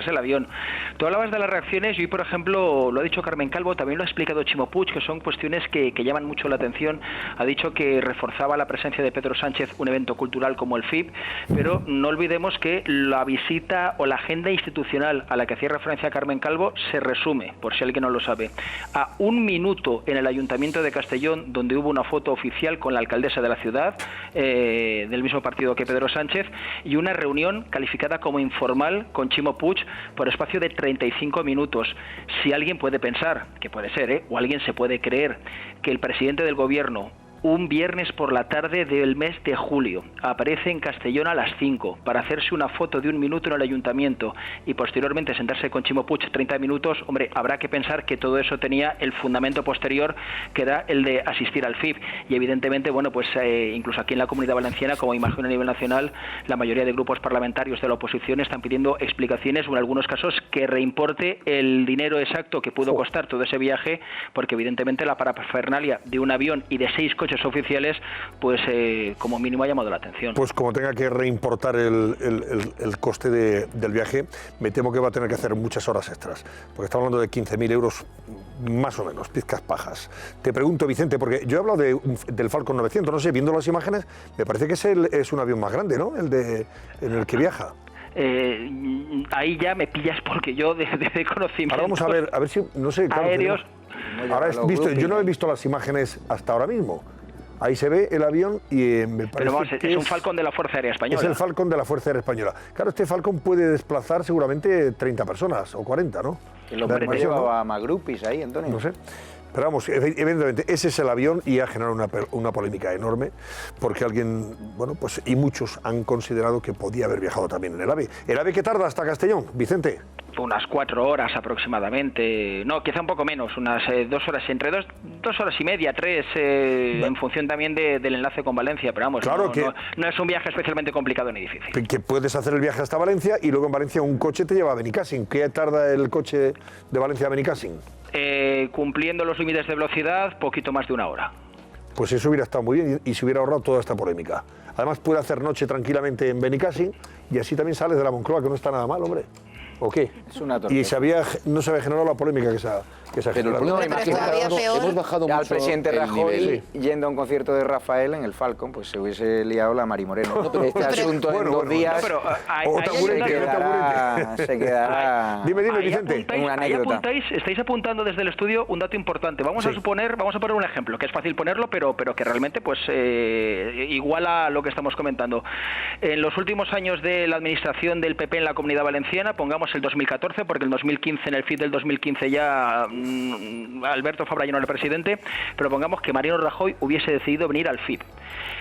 el avión. Tú hablabas de las reacciones y hoy, por ejemplo, lo ha dicho Carmen Calvo, también lo ha explicado Chimo Puig, que son cuestiones que llaman mucho la atención. Ha dicho que reforzaba la presencia de Pedro Sánchez un evento cultural como el FIP, pero no olvidemos que la visita o la agenda institucional a la que hacía referencia Carmen Calvo se resume, por si alguien no lo sabe, a 1 minuto en el Ayuntamiento de Castellón, donde hubo una foto oficial con la alcaldesa de la ciudad, del mismo partido que Pedro Sánchez, y una reunión calificada como informal con Chimo Puig por espacio de 35 minutos. Si alguien puede pensar, que puede ser, o alguien se puede creer, que el presidente del gobierno un viernes por la tarde del mes de julio. Aparece en Castellón a las 5 para hacerse una foto de 1 minuto en el ayuntamiento y posteriormente sentarse con Chimo Puig 30 minutos. Hombre, habrá que pensar que todo eso tenía el fundamento posterior, que era el de asistir al FIP. Y evidentemente, bueno, pues incluso aquí en la Comunidad Valenciana, como imagino a nivel nacional, la mayoría de grupos parlamentarios de la oposición están pidiendo explicaciones o en algunos casos que reimporte el dinero exacto que pudo costar todo ese viaje, porque evidentemente la parafernalia de un avión y de 6 coches oficiales, pues como mínimo ha llamado la atención. Pues como tenga que reimportar el coste del viaje, me temo que va a tener que hacer muchas horas extras, porque estamos hablando de 15.000 euros más o menos, pizcas pajas. Te pregunto, Vicente, porque yo he hablado del Falcon 900, no sé, viendo las imágenes, me parece que es un avión más grande, ¿no? En el que viaja. Ahí ya me pillas porque yo de conocimiento. Ahora vamos a ver si, no sé, claro, aéreos. Ahora yo no he visto las imágenes hasta ahora mismo. Ahí se ve el avión y me parece Pero vamos, que es un Falcon de la Fuerza Aérea Española. Es el Falcon de la Fuerza Aérea Española. Claro, este Falcon puede desplazar seguramente 30 personas o 40, ¿no? Que lo hombre llevaba a Magrupis ahí, Antonio. No sé. Pero vamos, evidentemente ese es el avión y ha generado una polémica enorme porque alguien, bueno, pues y muchos han considerado que podía haber viajado también en el AVE. ¿El AVE qué tarda hasta Castellón, Vicente? Unas 4 horas aproximadamente, no, quizá un poco menos, unas 2 horas, entre 2 horas y media, 3, en función también del enlace con Valencia, pero vamos, claro no es un viaje especialmente complicado ni difícil. Que puedes hacer el viaje hasta Valencia y luego en Valencia un coche te lleva a Benicàssim. ¿Qué tarda el coche de Valencia a Benicàssim? Cumpliendo los límites de velocidad, poquito más de 1 hora. Pues eso hubiera estado muy bien y se hubiera ahorrado toda esta polémica. Además puede hacer noche tranquilamente en Benicàssim y así también sales de la Moncloa, que no está nada mal, hombre. ¿O qué? Es una y no se había generado la polémica que se ha generado. No, hemos bajado mucho al presidente Rajoy yendo a un concierto de Rafael en el Falcon, pues se hubiese liado la Mari Moreno. Este asunto en 2 días se quedará Dime, Vicente. Una anécdota. Estáis apuntando desde el estudio un dato importante. Vamos a poner un ejemplo, que es fácil ponerlo, pero que realmente pues iguala lo que estamos comentando. En los últimos años de la administración del PP en la Comunidad Valenciana, pongamos el 2014, porque el 2015, en el FIP del 2015 ya Alberto Fabra ya no era el presidente, pero pongamos que Mariano Rajoy hubiese decidido venir al FIP,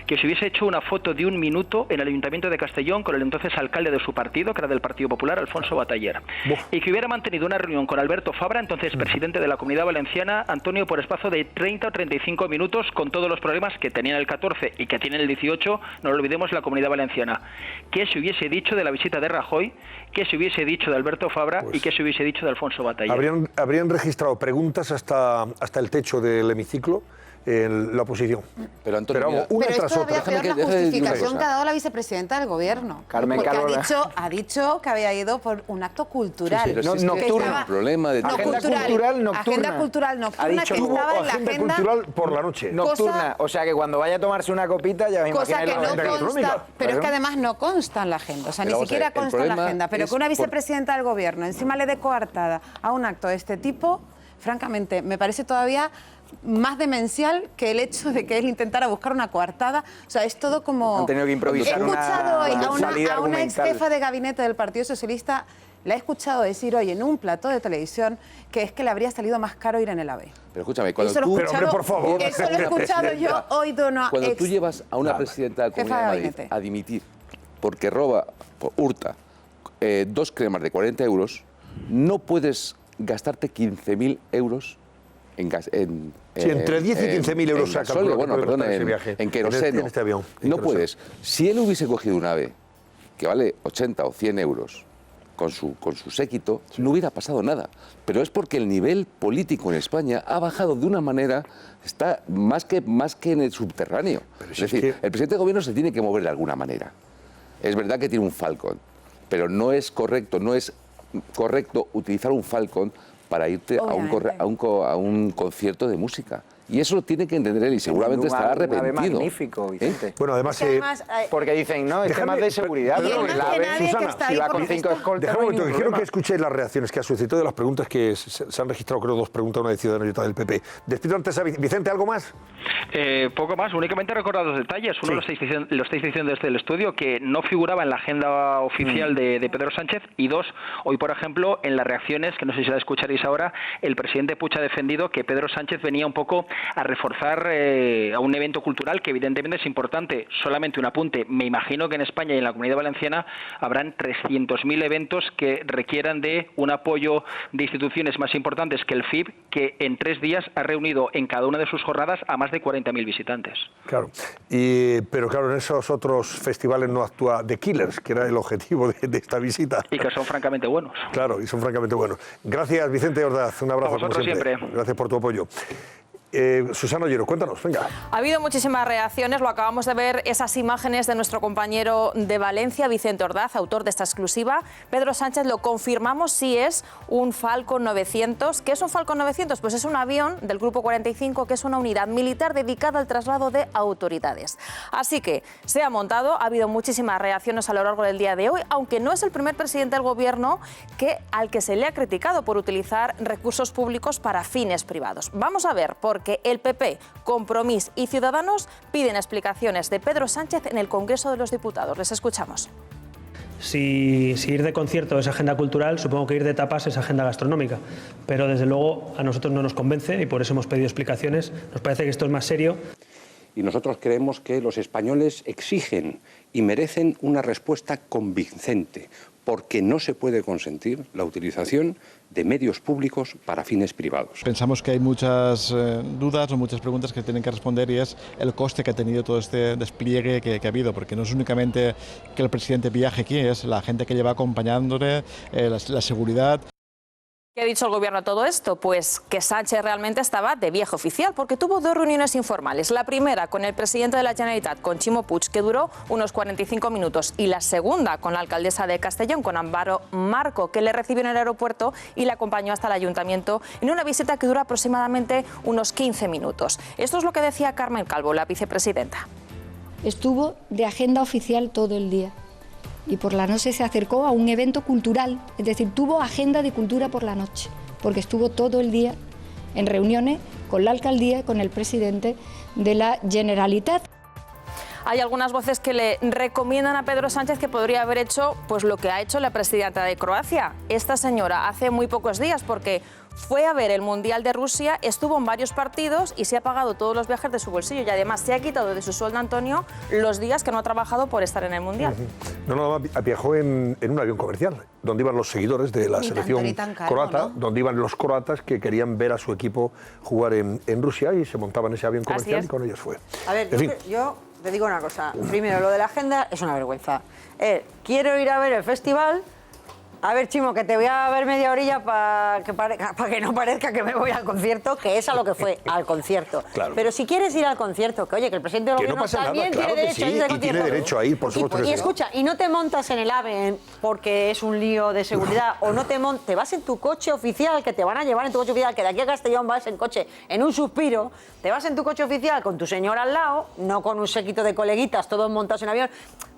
que se hubiese hecho una foto de 1 minuto en el Ayuntamiento de Castellón con el entonces alcalde de su partido, que era del Partido Popular, Alfonso Bataller, y que hubiera mantenido una reunión con Alberto Fabra, entonces presidente de la Comunidad Valenciana, Antonio, por espacio de 30 o 35 minutos, con todos los problemas que tenía el 14 y que tiene el 18, no lo olvidemos, la Comunidad Valenciana. ¿Qué se hubiese dicho de la visita de Rajoy? ¿Qué se hubiese dicho de Alberto Fabra? ¿Y qué se hubiese dicho de Alfonso Bataller? Habrían registrado preguntas hasta el techo del hemiciclo en la oposición. Pero Antonio, una pero tras esto otra. había peor la justificación que ha dado la vicepresidenta del gobierno. Carmen porque Carola. ha dicho que había ido por un acto cultural. Sí, pero nocturno. El problema de agenda cultural nocturna. Agenda cultural nocturna que estaba en la agenda cultural por la noche. Nocturna, o sea que cuando vaya a tomarse una copita ya me imagino cosa que la agenda no consta, gastronómica. pero es que además no consta en la agenda, o sea, ni siquiera consta en la agenda, pero que una vicepresidenta del gobierno encima le dé coartada a un acto de este tipo, francamente, me parece todavía más demencial que el hecho de que él intentara buscar una coartada. O sea, es todo como... Han tenido que improvisar. He escuchado hoy a una ex jefa de gabinete del Partido Socialista, la he escuchado decir hoy en un plató de televisión que es que le habría salido más caro ir en el AVE. Pero escúchame, cuando eso tú... Pero hombre, por favor. Eso lo he escuchado yo hoy de una Cuando tú llevas a una presidenta de la Comunidad de Madrid a dimitir porque hurta 2 cremas de 40 euros, no puedes gastarte 15.000 euros entre 10 y 15.000 euros saca en queroseno. En este avión. No puedes. Si él hubiese cogido un AVE que vale 80 o 100 euros con su séquito, no hubiera pasado nada. Pero es porque el nivel político en España ha bajado de una manera, está más que en el subterráneo. Es decir, el presidente de gobierno se tiene que mover de alguna manera. Es verdad que tiene un Falcon, pero no es correcto utilizar un Falcon para irte a un concierto de música. Y eso lo tiene que entender él y seguramente estará arrepentido. Magnífico, Vicente. Bueno, además... porque dicen, no, es tema de seguridad. Susana, si va con 5 escoltas, quiero que escuchéis las reacciones que ha suscitado de las preguntas que se han registrado, creo, 2 preguntas, una de Ciudadanos y otra del PP. Despido antes a Vicente, ¿algo más? Poco más, únicamente recordar 2 detalles. Uno, lo estáis diciendo desde el estudio, que no figuraba en la agenda oficial de Pedro Sánchez. Y 2, hoy, por ejemplo, en las reacciones, que no sé si la escucharéis ahora, el presidente Puig ha defendido que Pedro Sánchez venía un poco a reforzar a un evento cultural que evidentemente es importante. Solamente un apunte, me imagino que en España y en la Comunidad Valenciana habrán 300.000 eventos que requieran de un apoyo de instituciones más importantes que el FIB, que en 3 días ha reunido en cada una de sus jornadas a más de 40.000 visitantes. Claro, pero claro, en esos otros festivales no actúa The Killers, que era el objetivo de esta visita. Y que son francamente buenos. Claro, y son francamente buenos. Gracias, Vicente Ordaz, un abrazo como siempre. Gracias por tu apoyo. Susana Ollero, cuéntanos, venga. Ha habido muchísimas reacciones, lo acabamos de ver, esas imágenes de nuestro compañero de Valencia, Vicente Ordaz, autor de esta exclusiva. Pedro Sánchez lo confirmamos, sí es un Falcon 900. ¿Qué es un Falcon 900? Pues es un avión del Grupo 45, que es una unidad militar dedicada al traslado de autoridades. Así que se ha montado, ha habido muchísimas reacciones a lo largo del día de hoy, aunque no es el primer presidente del Gobierno al que se le ha criticado por utilizar recursos públicos para fines privados. Vamos a ver por que el PP, Compromís y Ciudadanos piden explicaciones de Pedro Sánchez en el Congreso de los Diputados. Les escuchamos. Si ir de concierto es agenda cultural, supongo que ir de tapas es agenda gastronómica. Pero desde luego a nosotros no nos convence y por eso hemos pedido explicaciones. Nos parece que esto es más serio. Y nosotros creemos que los españoles exigen y merecen una respuesta convincente, porque no se puede consentir la utilización de medios públicos para fines privados. Pensamos que hay muchas dudas o muchas preguntas que tienen que responder y es el coste que ha tenido todo este despliegue que ha habido, porque no es únicamente que el presidente viaje aquí, es la gente que lleva acompañándole, la seguridad. ¿Qué ha dicho el Gobierno a todo esto? Pues que Sánchez realmente estaba de viaje oficial, porque tuvo 2 reuniones informales. La primera con el presidente de la Generalitat, con Ximo Puig, que duró unos 45 minutos, y la segunda con la alcaldesa de Castellón, con Amparo Marco, que le recibió en el aeropuerto y le acompañó hasta el ayuntamiento en una visita que dura aproximadamente unos 15 minutos. Esto es lo que decía Carmen Calvo, la vicepresidenta. Estuvo de agenda oficial todo el día. Y por la noche se acercó a un evento cultural, es decir, tuvo agenda de cultura por la noche, porque estuvo todo el día en reuniones con la alcaldía y con el presidente de la Generalitat. Hay algunas voces que le recomiendan a Pedro Sánchez que podría haber hecho pues lo que ha hecho la presidenta de Croacia, esta señora, hace muy pocos días, porque fue a ver el Mundial de Rusia, estuvo en varios partidos y se ha pagado todos los viajes de su bolsillo y además se ha quitado de su sueldo, Antonio, los días que no ha trabajado por estar en el Mundial. No, viajó en un avión comercial, donde iban los seguidores de la selección croata, ¿no? Donde iban los croatas que querían ver a su equipo jugar en Rusia y se montaban en ese avión comercial y con ellos fue. A ver, yo te digo una cosa. Primero, lo de la agenda es una vergüenza. Quiero ir a ver el festival. A ver, Chimo, que te voy a ver media orilla para que no parezca que me voy al concierto, que es a lo que fue, al concierto. Claro. Pero si quieres ir al concierto, que oye, que el presidente del Gobierno también tiene derecho a ir al concierto. Tiene derecho a ir, por supuesto. Y escucha, y no te montas en el AVE porque es un lío de seguridad, o no te vas en tu coche oficial, que te van a llevar en tu coche oficial, que de aquí a Castellón vas en coche, en un suspiro, te vas en tu coche oficial con tu señora al lado, no con un séquito de coleguitas, todos montados en avión.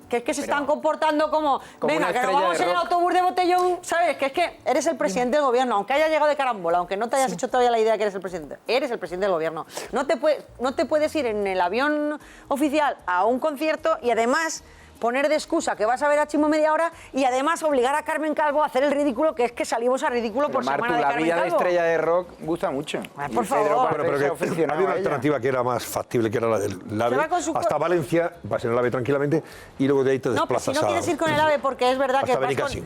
Que es que se están comportando como venga, que nos vamos en el autobús de botellón, ¿sabes? Que es que eres el presidente del Gobierno, aunque haya llegado de carambola, aunque no te hayas hecho todavía la idea que eres el presidente del Gobierno. No te puedes ir en el avión oficial a un concierto y además poner de excusa que vas a ver a Chimo media hora y además obligar a Carmen Calvo a hacer el ridículo, que es que salimos a ridículo por Martu, semana de Carmen Calvo. La vida de estrella de rock gusta mucho. Por favor. Pero que había una alternativa que era más factible, que era la del AVE. Hasta Valencia, vas en el AVE tranquilamente y luego de ahí te desplazas. No, pues si no quieres ir con el AVE, porque es verdad que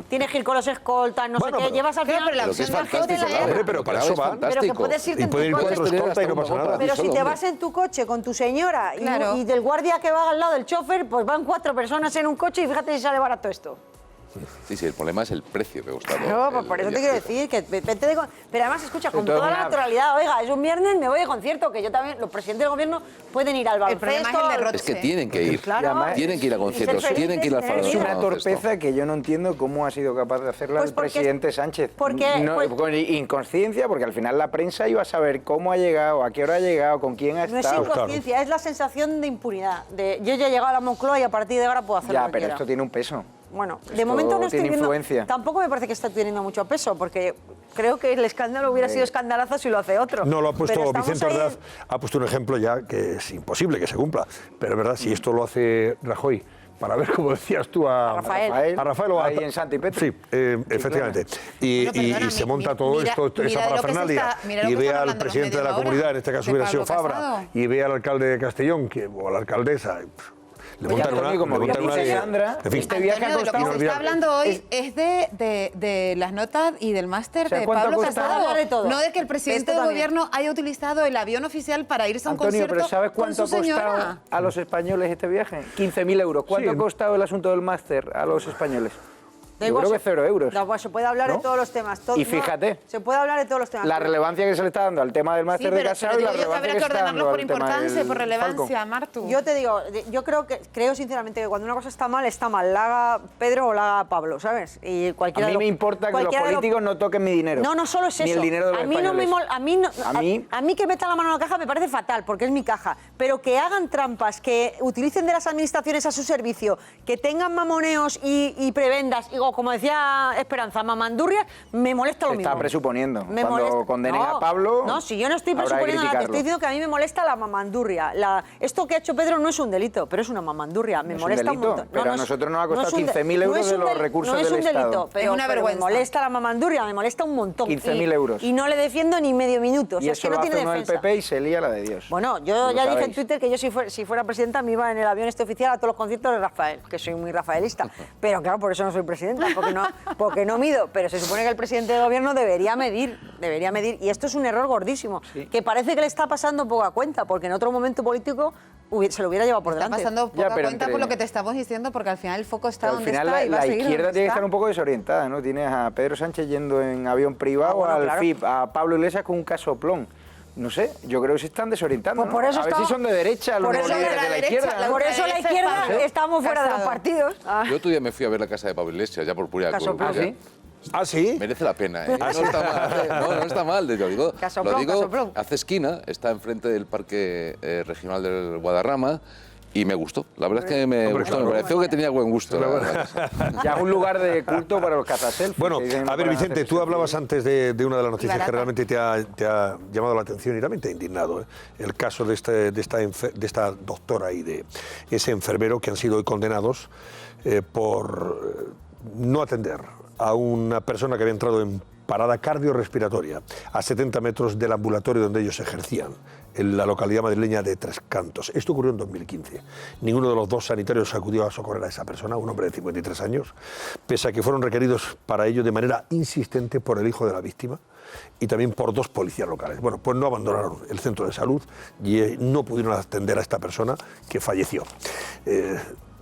tienes que ir con los escoltas, no sé qué, llevas al final... Pero la opción de la guerra. Pero para eso va. Pero que puedes irte en tu coche y no pasa nada. Pero si te vas en tu coche con tu señora y del guardia que va al lado del chofer, pues van 4 personas en un coche y fíjate si sale barato esto. Sí, el problema es el precio, me gusta. No, pues por eso te quiero decir que pero además escucha, con toda la naturalidad, oiga, es un viernes, me voy de concierto, que yo también, los presidentes del Gobierno pueden ir al baloncesto. Es que tienen que ir, tienen que ir a conciertos, tienen que ir al salón. Es una torpeza que yo no entiendo cómo ha sido capaz de hacerla el presidente Sánchez. ¿Por qué? Con inconsciencia, porque al final la prensa iba a saber cómo ha llegado, a qué hora ha llegado, con quién ha estado. No es inconsciencia, es la sensación de impunidad, de yo ya he llegado a la Moncloa y a partir de ahora puedo hacer lo que quiera. Ya, pero esto tiene un peso. Bueno, de momento no estoy viendo... Influencia. Tampoco me parece que está teniendo mucho peso, porque creo que el escándalo hubiera sido escandalazo si lo hace otro. No, lo ha puesto Vicente Ordaz, ha puesto un ejemplo ya que es imposible que se cumpla. Pero es verdad, si esto lo hace Rajoy para ver, como decías tú, a Rafael o ahí en Santi Petri. Sí, efectivamente. Y se monta todo esto, esa parafernalia, y ve al presidente de la comunidad, en este caso hubiera sido Fabra, y ve al alcalde de Castellón, o a la alcaldesa. Le montan una... Este viaje ha costado... Lo que se está hablando hoy es de las notas y del máster de Pablo Casado. No de que el presidente del gobierno haya utilizado el avión oficial para irse a un concierto. Pero ¿sabes cuánto ha costado a los españoles este viaje? 15.000 euros. ¿Cuánto ha costado el asunto del máster a los españoles? Yo creo que 0 euros. No, pues se puede hablar de todos los temas. Y fíjate. Se puede hablar de todos los temas. La relevancia que se le está dando al tema del máster de Casado y la relevancia que se está dando por importancia y por relevancia, Martu. Yo te digo, yo creo sinceramente que cuando una cosa está mal, la haga Pedro o la haga Pablo, ¿sabes? Y a mí me importa que los políticos no toquen mi dinero. No solo es eso. Ni el dinero de los españoles. A mí que metan la mano en la caja me parece fatal, porque es mi caja. Pero que hagan trampas, que utilicen de las administraciones a su servicio, que tengan mamoneos y prebendas, y como decía Esperanza, mamandurrias, me molesta lo mismo. Se está presuponiendo. Cuando condenen a Pablo. No, si yo no estoy presuponiendo nada, te estoy diciendo que a mí me molesta la mamandurria. Esto que ha hecho Pedro no es un delito, pero es una mamandurria. Me molesta un montón. Pero a nosotros nos ha costado 15.000 euros de los recursos del Estado. No es un delito, pero me molesta la mamandurria, me molesta un montón. 15.000 euros. Y no le defiendo ni medio minuto. Y eso lo hace uno del PP y se lía la de Dios. Bueno, yo ya dije en Twitter que yo si fuera presidenta me iba en el avión oficial a todos los conciertos de Rafael, que soy muy rafaelista. Pero claro, por eso no soy presidenta, porque no mido, pero se supone que el presidente del gobierno debería medir, y esto es un error gordísimo, que parece que le está pasando poca cuenta, porque en otro momento político se lo hubiera llevado por delante. Está pasando poca cuenta por lo que te estamos diciendo, porque al final el foco está donde está y va a seguir. La izquierda tiene que estar un poco desorientada, ¿no? Tienes a Pedro Sánchez yendo en avión privado, al FIP, a Pablo Iglesias con un casoplón. No sé, yo creo que se están desorientando. Pues por eso a ver si son de derecha los líderes de la izquierda. Por eso la izquierda estamos fuera de los partidos. Yo otro día me fui a ver la casa de Pablo Iglesias, ya por pura curiosidad. ¿Ah, sí? Merece la pena, ¿eh? No está mal, no está mal. Lo digo, hace esquina, está enfrente del Parque Regional del Guadarrama. Y me gustó, la verdad es que me gustó, me pareció que tenía buen gusto. Ya es un lugar de culto para los cazaselfies. Bueno, a ver, Vicente, tú hablabas antes de una de las noticias que realmente te ha llamado la atención y también te ha indignado, ¿eh? El caso de esta doctora y de ese enfermero que han sido hoy condenados por no atender a una persona que había entrado en parada cardiorrespiratoria a 70 metros del ambulatorio donde ellos ejercían, en la localidad madrileña de Tres Cantos. Esto ocurrió en 2015. Ninguno de los dos sanitarios acudió a socorrer a esa persona, un hombre de 53 años, pese a que fueron requeridos para ello de manera insistente por el hijo de la víctima y también por dos policías locales. Bueno, pues no abandonaron el centro de salud y no pudieron atender a esta persona que falleció.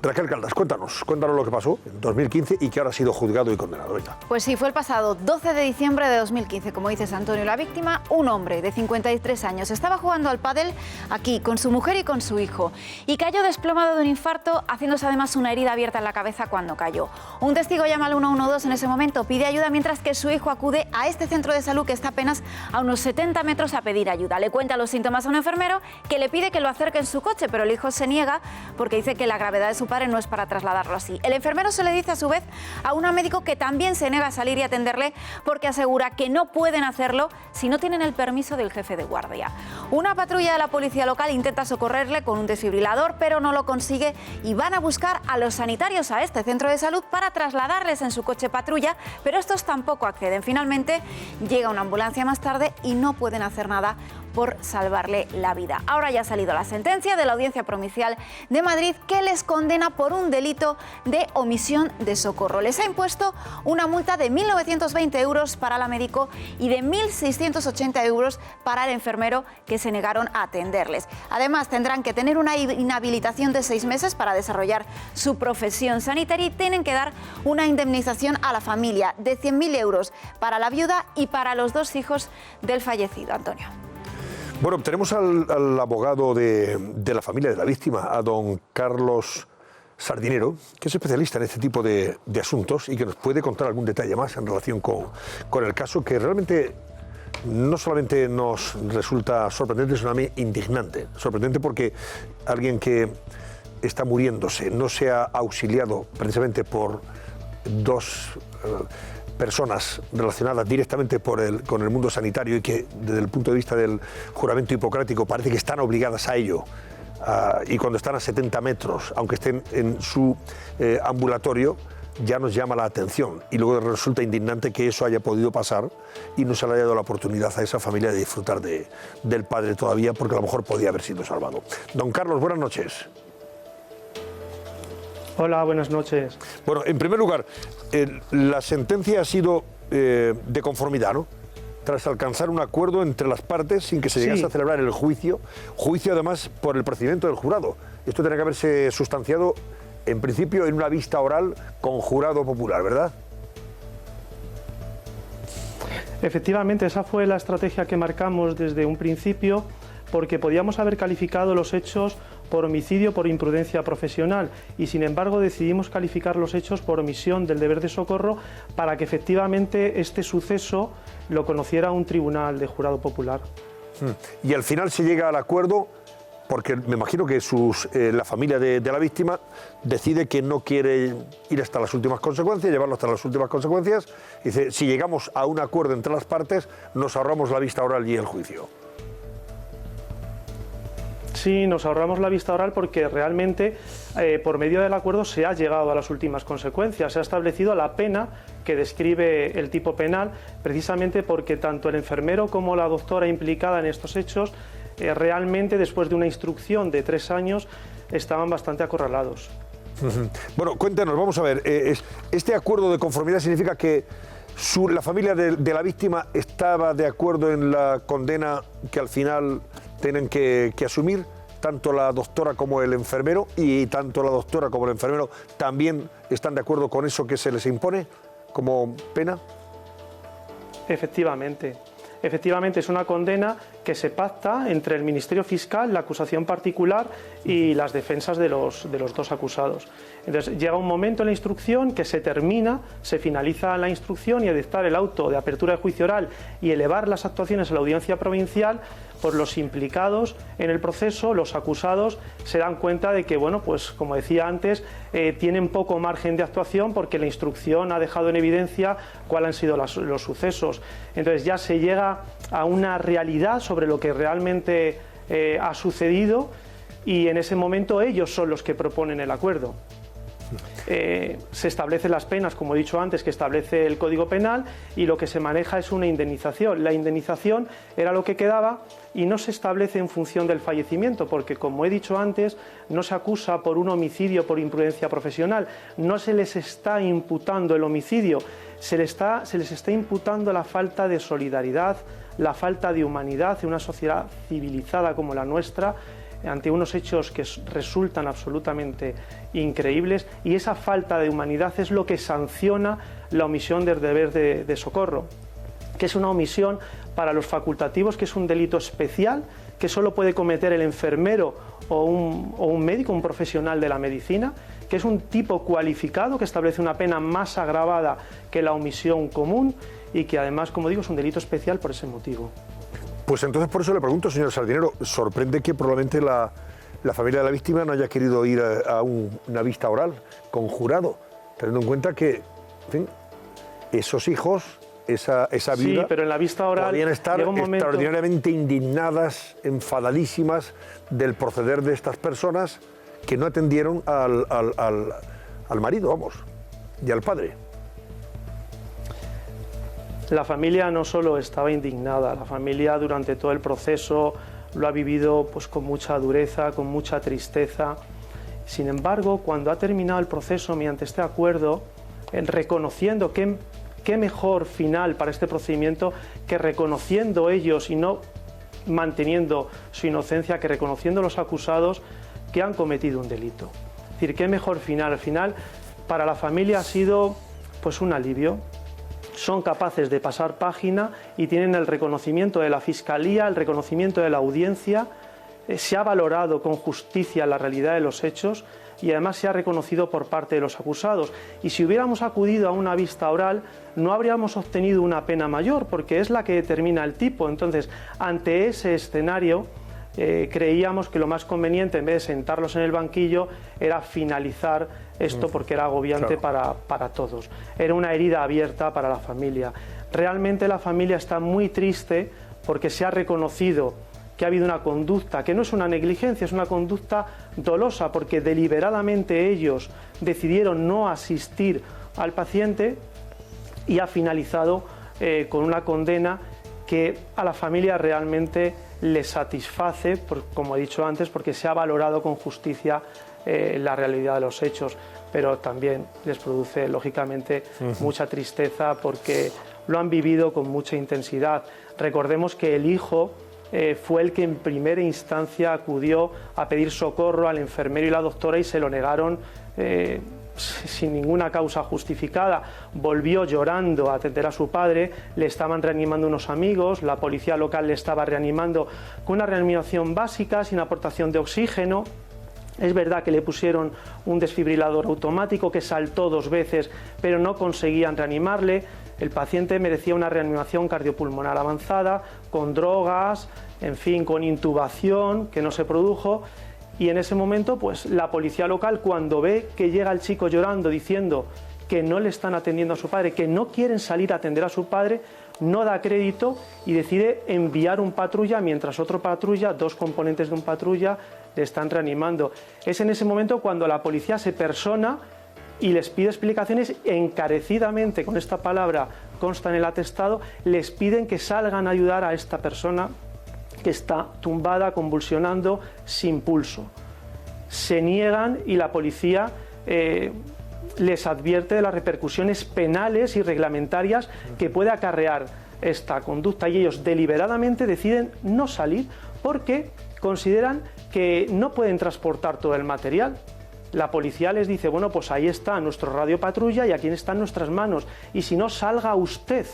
Raquel Caldas, cuéntanos lo que pasó en 2015 y que ahora ha sido juzgado y condenado. Venga. Pues sí, fue el pasado 12 de diciembre de 2015, como dices, Antonio. La víctima, un hombre de 53 años, estaba jugando al pádel aquí con su mujer y con su hijo y cayó desplomado de un infarto, haciéndose además una herida abierta en la cabeza cuando cayó. Un testigo llama al 112 en ese momento, pide ayuda, mientras que su hijo acude a este centro de salud que está apenas a unos 70 metros a pedir ayuda. Le cuenta los síntomas a un enfermero que le pide que lo acerque en su coche, pero el hijo se niega porque dice que la gravedad de su padre no es para trasladarlo así. El enfermero se le dice a su vez a un médico que también se niega a salir y atenderle porque asegura que no pueden hacerlo si no tienen el permiso del jefe de guardia. Una patrulla de la policía local intenta socorrerle con un desfibrilador, pero no lo consigue y van a buscar a los sanitarios a este centro de salud para trasladarles en su coche patrulla, pero estos tampoco acceden. Finalmente llega una ambulancia más tarde y no pueden hacer nada por salvarle la vida. Ahora ya ha salido la sentencia de la Audiencia Provincial de Madrid que les condena por un delito de omisión de socorro. Les ha impuesto una multa de 1.920 euros para la médico y de 1.680 euros para el enfermero que se negaron a atenderles. Además, tendrán que tener una inhabilitación de 6 meses para desarrollar su profesión sanitaria y tienen que dar una indemnización a la familia de 100.000 euros para la viuda y para los 2 hijos del fallecido. Antonio. Bueno, tenemos al abogado de la familia de la víctima, a don Carlos Sardinero, que es especialista en este tipo de asuntos y que nos puede contar algún detalle más en relación con el caso, que realmente no solamente nos resulta sorprendente, sino también indignante. Sorprendente porque alguien que está muriéndose no sea auxiliado precisamente por dos personas relacionadas directamente con el mundo sanitario y que desde el punto de vista del juramento hipocrático parece que están obligadas a ello, y cuando están a 70 metros, aunque estén en su ambulatorio, ya nos llama la atención. Y luego resulta indignante que eso haya podido pasar y no se le haya dado la oportunidad a esa familia de disfrutar del padre todavía, porque a lo mejor podía haber sido salvado. Don Carlos, buenas noches. Hola, buenas noches. Bueno, en primer lugar, la sentencia ha sido de conformidad, ¿no? Tras alcanzar un acuerdo entre las partes sin que se llegase a celebrar el juicio además por el procedimiento del jurado. Esto tiene que haberse sustanciado en principio en una vista oral con jurado popular, ¿verdad? Efectivamente, esa fue la estrategia que marcamos desde un principio, porque podíamos haber calificado los hechos por homicidio por imprudencia profesional y sin embargo decidimos calificar los hechos por omisión del deber de socorro para que efectivamente este suceso lo conociera un tribunal de jurado popular. Y al final se llega al acuerdo porque me imagino que la familia de la víctima decide que no quiere ir hasta las últimas consecuencias, llevarlo hasta las últimas consecuencias. Dice, si llegamos a un acuerdo entre las partes, nos ahorramos la vista oral y el juicio. Sí, nos ahorramos la vista oral porque realmente por medio del acuerdo se ha llegado a las últimas consecuencias, se ha establecido la pena que describe el tipo penal, precisamente porque tanto el enfermero como la doctora implicada en estos hechos realmente después de una instrucción de 3 años estaban bastante acorralados. Bueno, cuéntanos, vamos a ver, este acuerdo de conformidad significa que la familia de la víctima estaba de acuerdo en la condena que al final tienen que asumir, tanto la doctora como el enfermero, y tanto la doctora como el enfermero también están de acuerdo con eso que se les impone como pena. Efectivamente es una condena que se pacta entre el Ministerio Fiscal, la acusación particular y las defensas de los dos acusados. Entonces llega un momento en la instrucción que se termina, se finaliza la instrucción y al dictar el auto de apertura de juicio oral y elevar las actuaciones a la audiencia provincial, pues los implicados en el proceso, los acusados, se dan cuenta de que, bueno, pues como decía antes, tienen poco margen de actuación porque la instrucción ha dejado en evidencia cuáles han sido los sucesos. Entonces ya se llega a una realidad sobre lo que realmente ha sucedido y en ese momento ellos son los que proponen el acuerdo. Se establecen las penas, como he dicho antes, que establece el Código Penal y lo que se maneja es una indemnización. La indemnización era lo que quedaba y no se establece en función del fallecimiento, porque como he dicho antes, no se acusa por un homicidio por imprudencia profesional, no se les está imputando el homicidio, se les está imputando la falta de solidaridad, la falta de humanidad en una sociedad civilizada como la nuestra, ante unos hechos que resultan absolutamente increíbles, y esa falta de humanidad es lo que sanciona la omisión del deber de socorro, que es una omisión para los facultativos, que es un delito especial que solo puede cometer el enfermero o un médico, un profesional de la medicina, que es un tipo cualificado que establece una pena más agravada que la omisión común y que además, como digo, es un delito especial por ese motivo. Pues entonces por eso le pregunto, señor Sardinero, sorprende que probablemente la familia de la víctima no haya querido ir a una vista oral con jurado, teniendo en cuenta que, en fin, esos hijos, esa viuda, sí, pero en la vista oral podían estar extraordinariamente indignadas, enfadadísimas del proceder de estas personas que no atendieron al marido, vamos, y al padre. La familia no solo estaba indignada, la familia durante todo el proceso lo ha vivido pues con mucha dureza, con mucha tristeza. Sin embargo, cuando ha terminado el proceso mediante este acuerdo, reconociendo qué mejor final para este procedimiento que reconociendo ellos y no manteniendo su inocencia, que reconociendo los acusados que han cometido un delito. Es decir, qué mejor final. Al final, para la familia ha sido pues un alivio. Son capaces de pasar página y tienen el reconocimiento de la Fiscalía, el reconocimiento de la audiencia, se ha valorado con justicia la realidad de los hechos y además se ha reconocido por parte de los acusados. Y si hubiéramos acudido a una vista oral, no habríamos obtenido una pena mayor, porque es la que determina el tipo. Entonces, ante ese escenario, creíamos que lo más conveniente, en vez de sentarlos en el banquillo, era finalizar esto porque era agobiante para todos. Era una herida abierta para la familia. Realmente la familia está muy triste porque se ha reconocido que ha habido una conducta que no es una negligencia, es una conducta dolosa, porque deliberadamente ellos decidieron no asistir al paciente, y ha finalizado con una condena que a la familia realmente le satisface, como he dicho antes, porque se ha valorado con justicia la realidad de los hechos, pero también les produce lógicamente mucha tristeza porque lo han vivido con mucha intensidad. Recordemos que el hijo fue el que en primera instancia acudió a pedir socorro al enfermero y la doctora y se lo negaron sin ninguna causa justificada. Volvió llorando a atender a su padre, le estaban reanimando unos amigos, la policía local le estaba reanimando con una reanimación básica, sin aportación de oxígeno. Es verdad que le pusieron un desfibrilador automático que saltó 2 veces, pero no conseguían reanimarle. El paciente merecía una reanimación cardiopulmonar avanzada, con drogas, en fin, con intubación, que no se produjo. Y en ese momento, pues la policía local, cuando ve que llega el chico llorando diciendo que no le están atendiendo a su padre, que no quieren salir a atender a su padre, no da crédito y decide enviar un patrulla, mientras otro patrulla, 2 componentes de un patrulla, le están reanimando. Es en ese momento cuando la policía se persona y les pide explicaciones encarecidamente, con esta palabra consta en el atestado, les piden que salgan a ayudar a esta persona que está tumbada, convulsionando, sin pulso. Se niegan y la policía les advierte de las repercusiones penales y reglamentarias que puede acarrear esta conducta, y ellos deliberadamente deciden no salir porque consideran que no pueden transportar todo el material. La policía les dice, bueno, pues ahí está nuestro radio patrulla y aquí están nuestras manos, y si no, salga usted.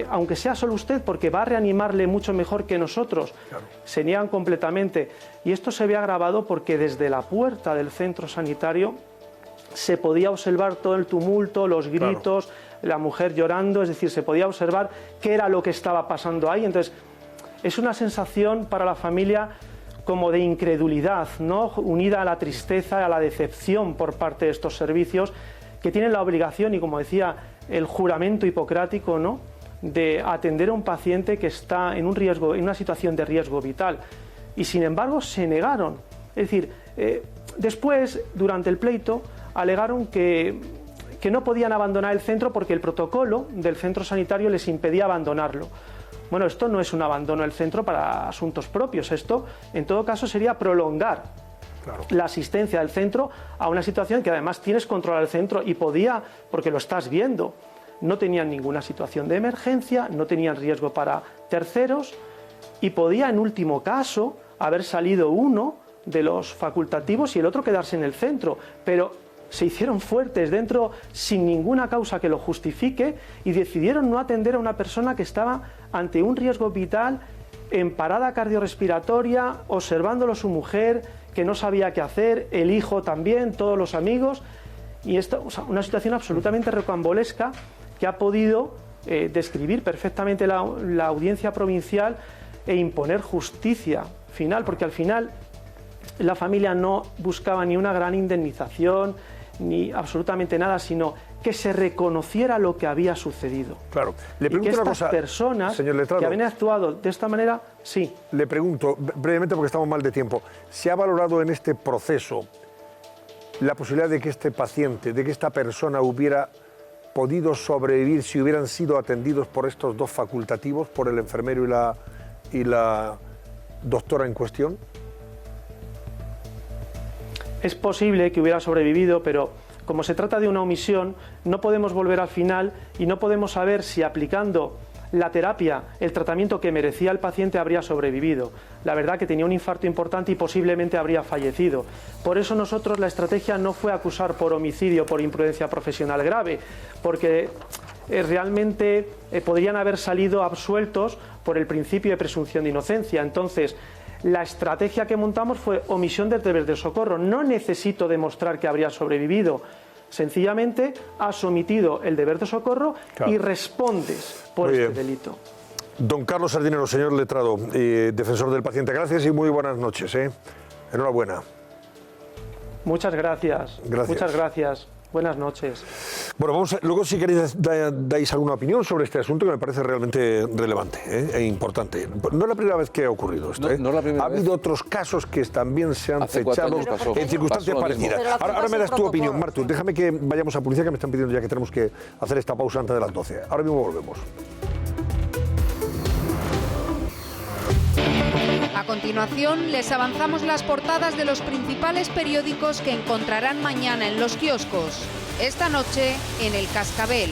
Aunque sea solo usted, porque va a reanimarle mucho mejor que nosotros. Claro. Se niegan completamente. Y esto se ve agravado porque desde la puerta del centro sanitario se podía observar todo el tumulto, los gritos, claro, la mujer llorando, es decir, se podía observar qué era lo que estaba pasando ahí. Entonces, es una sensación para la familia como de incredulidad, ¿no?, unida a la tristeza, a la decepción por parte de estos servicios, que tienen la obligación y, como decía, el juramento hipocrático, ¿no?, de atender a un paciente que está en un riesgo, en una situación de riesgo vital, y sin embargo se negaron. Es decir, después, durante el pleito, alegaron que no podían abandonar el centro porque el protocolo del centro sanitario les impedía abandonarlo. Bueno, esto no es un abandono del centro para asuntos propios, esto en todo caso sería prolongar, claro, la asistencia del centro a una situación que además tienes controlado el centro y podía, porque lo estás viendo. No tenían ninguna situación de emergencia, no tenían riesgo para terceros y podía, en último caso, haber salido uno de los facultativos y el otro quedarse en el centro. Pero se hicieron fuertes dentro sin ninguna causa que lo justifique y decidieron no atender a una persona que estaba ante un riesgo vital, en parada cardiorrespiratoria, observándolo su mujer, que no sabía qué hacer, el hijo también, todos los amigos. Y esto, o sea, una situación absolutamente rocambolesca que ha podido describir perfectamente la audiencia provincial e imponer justicia final, porque al final la familia no buscaba ni una gran indemnización ni absolutamente nada, sino que se reconociera lo que había sucedido. Claro. Le pregunto y que una estas cosa, personas señor Letrado, que habían actuado de esta manera, sí. Le pregunto brevemente, porque estamos mal de tiempo, ¿se ha valorado en este proceso la posibilidad de que este paciente, de que esta persona hubiera podido sobrevivir si hubieran sido atendidos por estos 2 facultativos, por el enfermero y la doctora en cuestión? Es posible que hubiera sobrevivido, pero como se trata de una omisión, no podemos volver al final y no podemos saber si aplicando la terapia, el tratamiento que merecía el paciente, habría sobrevivido. La verdad que tenía un infarto importante y posiblemente habría fallecido. Por eso nosotros la estrategia no fue acusar por homicidio, por imprudencia profesional grave, porque realmente podrían haber salido absueltos por el principio de presunción de inocencia. Entonces, la estrategia que montamos fue omisión del deber de socorro. No necesito demostrar que habría sobrevivido. Sencillamente has omitido el deber de socorro, claro, y respondes por este delito. Don Carlos Sardinero, señor letrado, defensor del paciente, gracias y muy buenas noches. Enhorabuena. Muchas gracias. Muchas gracias. Buenas noches. Bueno, luego si queréis dais alguna opinión sobre este asunto que me parece realmente relevante e importante. No es la primera vez que ha ocurrido esto. No es la primera ha habido otros casos que también se han fechado en circunstancias parecidas. Ahora me das tu opinión, Martu. Déjame que vayamos a publicidad, que me están pidiendo ya que tenemos que hacer esta pausa antes de las 12. Ahora mismo volvemos. A continuación, les avanzamos las portadas de los principales periódicos que encontrarán mañana en los kioscos. Esta noche, en El Cascabel.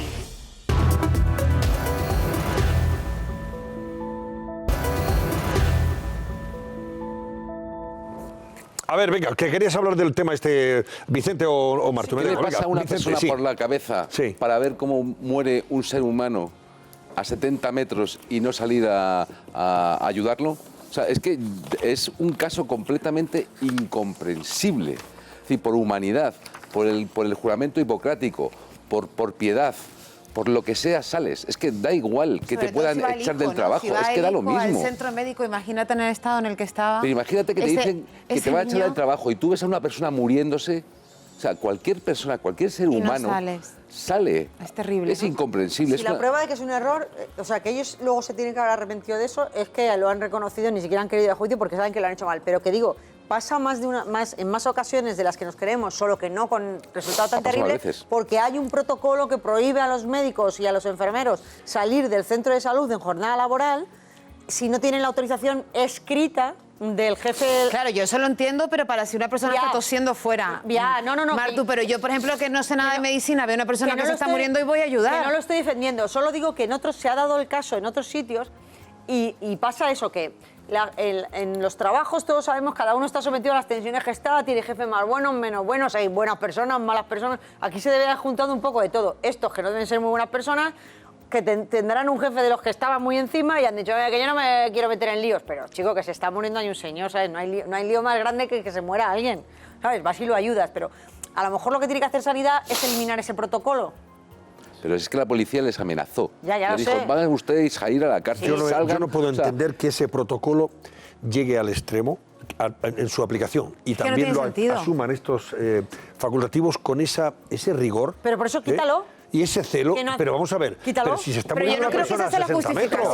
A ver, venga, que querías hablar del tema Vicente o Martu. ¿Qué le pasa a una persona por la cabeza para ver cómo muere un ser humano a 70 metros y no salir a ayudarlo? O sea, es que es un caso completamente incomprensible. Es decir, por humanidad, por el juramento hipocrático, por piedad, por lo que sea, sales. Es que da igual que te puedan echar del trabajo, es que da lo mismo. El centro médico, imagínate en el estado en el que estaba. Pero imagínate que te dicen que te va a echar del trabajo y tú ves a una persona muriéndose. O sea, cualquier persona, cualquier ser humano sale. Es terrible. Es incomprensible. Si la prueba de que es un error, o sea, que ellos luego se tienen que haber arrepentido de eso, es que lo han reconocido, ni siquiera han querido ir a juicio porque saben que lo han hecho mal. Pero que digo, pasa en más ocasiones de las que nos queremos, solo que no con resultado tan terrible, porque hay un protocolo que prohíbe a los médicos y a los enfermeros salir del centro de salud en jornada laboral si no tienen la autorización escrita del jefe. Claro, yo eso lo entiendo, pero para si una persona está tosiendo fuera. No. Martu, pero yo, por ejemplo, que no sé nada de medicina, veo a una persona que se está muriendo y voy a ayudar. Que no lo estoy defendiendo, solo digo que en otros se ha dado el caso, en otros sitios, y pasa eso, que en los trabajos todos sabemos, cada uno está sometido a las tensiones que está, tiene jefe más buenos, menos buenos, hay buenas personas, malas personas. Aquí se debe haber juntado un poco de todo. Estos que no deben ser muy buenas personas, que tendrán un jefe de los que estaban muy encima y han dicho que yo no me quiero meter en líos. Pero, chico, que se está muriendo hay un señor, ¿sabes? No hay lío más grande que se muera alguien, ¿sabes? Vas y lo ayudas, pero a lo mejor lo que tiene que hacer Sanidad es eliminar ese protocolo. Pero es que la policía les amenazó. Ya les dijo, van ustedes a ir a la cárcel. Yo no puedo entender que ese protocolo llegue al extremo en su aplicación y también lo asuman estos facultativos con ese rigor. Pero por eso quítalo. Y ese celo, pero vamos a ver, quítalo. pero si se está muriendo una persona a 60 metros...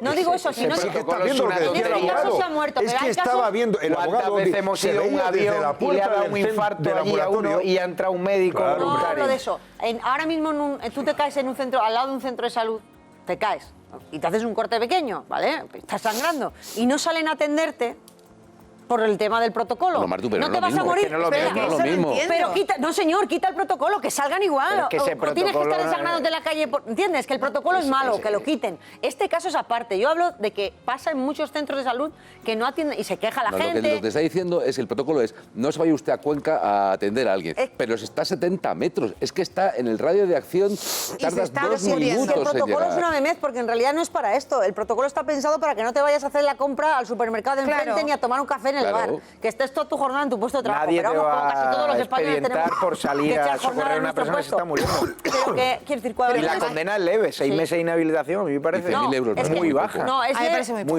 No digo eso, sino que está viendo lo que decía el abogado. Es que estaba viendo, el abogado... ¿Cuántas veces hemos ido a un avión y le ha dado un infarto allí a uno y ha entrado un médico? No hablo de eso. Ahora mismo tú te caes en un centro, al lado de un centro de salud, te caes y te haces un corte pequeño, ¿vale? Estás sangrando y no salen a atenderte por el tema del protocolo. No, Martu, pero no te vas a morir. No es lo mismo. Pero señor, quita el protocolo, que salgan igual. Que o tienes que estar desangrándote en la calle. ¿Entiendes? Que el protocolo es malo, que lo quiten. Este caso es aparte. Yo hablo de que pasa en muchos centros de salud que no atienden y se queja la gente. Lo que te está diciendo es que el protocolo es, no se vaya usted a Cuenca a atender a alguien, pero está a 70 metros. Es que está en el radio de acción, tardas 2 minutos. El protocolo es una memez porque en realidad no es para esto. El protocolo está pensado para que no te vayas a hacer la compra al supermercado de enfrente ni a tomar un café en el bar. Que estés toda tu jornada en tu puesto de trabajo. Nadie pero te vamos, va como casi todos los españoles tenemos por salir a socorrer a una persona que se está muriendo. Pero que, quiero decir, y la condena es leve, 6 meses de inhabilitación, a mí me parece muy baja. No,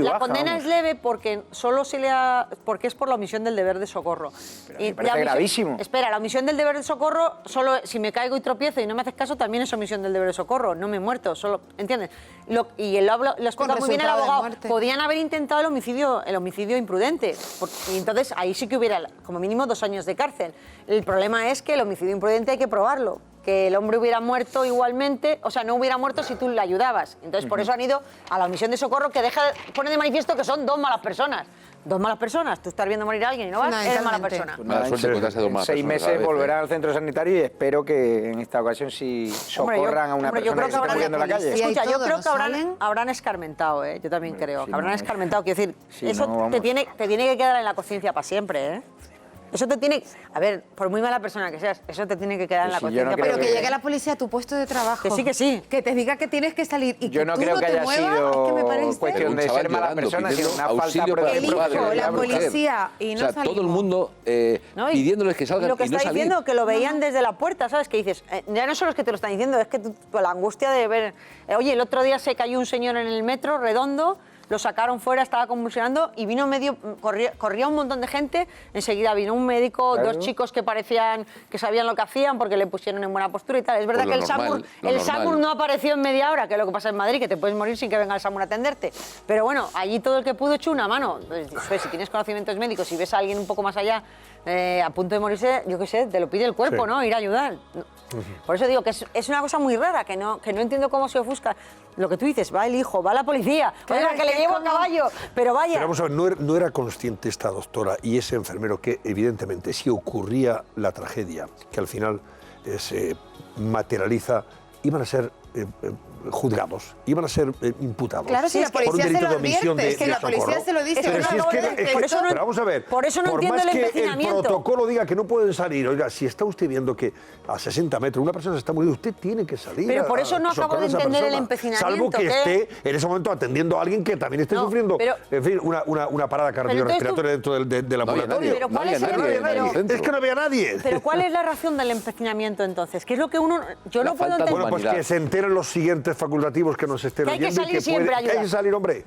la condena es leve porque solo porque es por la omisión del deber de socorro. Me parece gravísimo. Espera, la omisión del deber de socorro, solo si me caigo y tropiezo y no me haces caso, también es omisión del deber de socorro. No me he muerto, solo, ¿entiendes? Lo explica muy bien el abogado. Podían haber intentado el homicidio imprudente. Y entonces ahí sí que hubiera como mínimo 2 años de cárcel. El problema es que el homicidio imprudente hay que probarlo. Que el hombre hubiera muerto igualmente, o sea, no hubiera muerto si tú le ayudabas. Entonces, por eso han ido a la omisión de socorro, que pone de manifiesto que son 2 malas personas. 2 malas personas. Tú estás viendo morir a alguien y no vas, eres mala persona. En 6 meses volverán al centro sanitario y espero que en esta ocasión sí socorran a una persona que se está muriendo en la calle. Escucha, yo creo que habrán escarmentado, ¿eh? Yo también creo que habrán escarmentado. Quiero decir, eso te tiene que quedar en la conciencia para siempre, ¿eh? Eso te tiene... A ver, por muy mala persona que seas, eso te tiene que quedar en la conciencia. Pero que llegue la policía a tu puesto de trabajo. Que sí. Que te diga que tienes que salir y yo no creo que haya sido cuestión de ser mala persona, sino una falta de la policía y no salimos. Todo el mundo pidiéndoles que salgan y no salir. Lo que está diciendo, que lo veían desde la puerta, ¿sabes? Que dices, ya no son los que te lo están diciendo, es que la angustia de ver... Oye, el otro día se cayó un señor en el metro, redondo, lo sacaron fuera, estaba convulsionando y vino corría un montón de gente, enseguida vino un médico, Claro. 2 chicos que parecían que sabían lo que hacían porque le pusieron en buena postura y tal. Es verdad Pues que el SAMUR no apareció en media hora, que es lo que pasa en Madrid, que te puedes morir sin que venga el SAMUR a atenderte. Pero bueno, allí todo el que pudo echó una mano. Pues, si tienes conocimientos médicos y ves a alguien un poco más allá a punto de morirse, yo qué sé, te lo pide el cuerpo, Sí. ¿no? Ir a ayudar. Por eso digo que es una cosa muy rara, que no entiendo cómo se ofusca. Lo que tú dices, va el hijo, va la policía, oiga, que le llevo a caballo, pero vaya. Pero vamos a ver, no era consciente esta doctora y ese enfermero que evidentemente si ocurría la tragedia, que al final se materializa, iban a ser juzgados, iban a ser imputados. Claro, si la por un policía se delito lo de omisión advierte, es que de la policía socorro. se lo dice. Pero si es que, por eso no- pero vamos a ver, por eso no entiendo más el que el empecinamiento. protocolo diga que no pueden salir, oiga, si está usted viendo que a 60 metros una persona se está muriendo, usted tiene que salir. Pero por eso no acabo socorrer de a esa entender el persona. empecinamiento, Salvo que ¿qué? esté en ese momento atendiendo a alguien que también esté No, sufriendo, pero- en fin, una parada cardiorrespiratoria dentro del ambulatorio. Pero ¿cuál es el- Es que no había nadie. Pero ¿cuál es la razón del empecinamiento entonces? ¿Qué es lo que yo no puedo entender? Bueno, pues que se enteren los siguientes facultativos que nos estén Que hay que oyendo y salir siempre a que hay que ayudar. salir, hombre.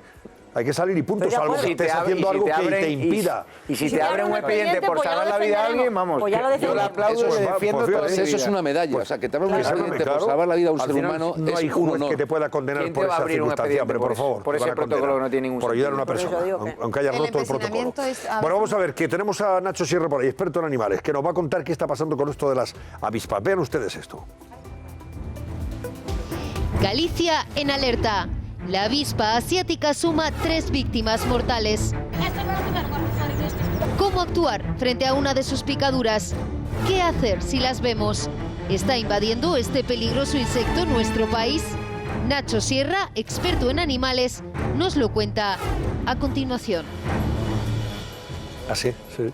Hay que salir y punto, Pero ya salvo puedo. que Si te estés abre- haciendo y si algo te que abren- te impida. y si te abren un expediente por pues ya lo salvar la vida de defenderemos. alguien, vamos. Pues ya lo Yo le defenderemos. aplaudo y le defiendo pues, toda mi Eso es vida. una medalla. O sea, que te abran un Pues, expediente claro, por salvar la vida a un al ser final humano no hay es un juez honor. que te pueda condenar ¿Quién por te va a esa abrir un circunstancia, expediente hombre, por por eso? favor. Por te ese van a condenar protocolo no tiene ningún por ayudar a una sentido. Por eso persona, digo que- aunque haya El roto el empecinamiento protocolo. es- Bueno, vamos a ver, que tenemos a Nacho Sierra por ahí, experto en animales, que nos va a contar qué está pasando con esto de las avispas. Vean ustedes esto. Galicia en alerta. La avispa asiática suma 3 víctimas mortales. ¿Cómo actuar frente a una de sus picaduras? ¿Qué hacer si las vemos? ¿Está invadiendo este peligroso insecto nuestro país? Nacho Sierra, experto en animales, nos lo cuenta a continuación. Así, sí.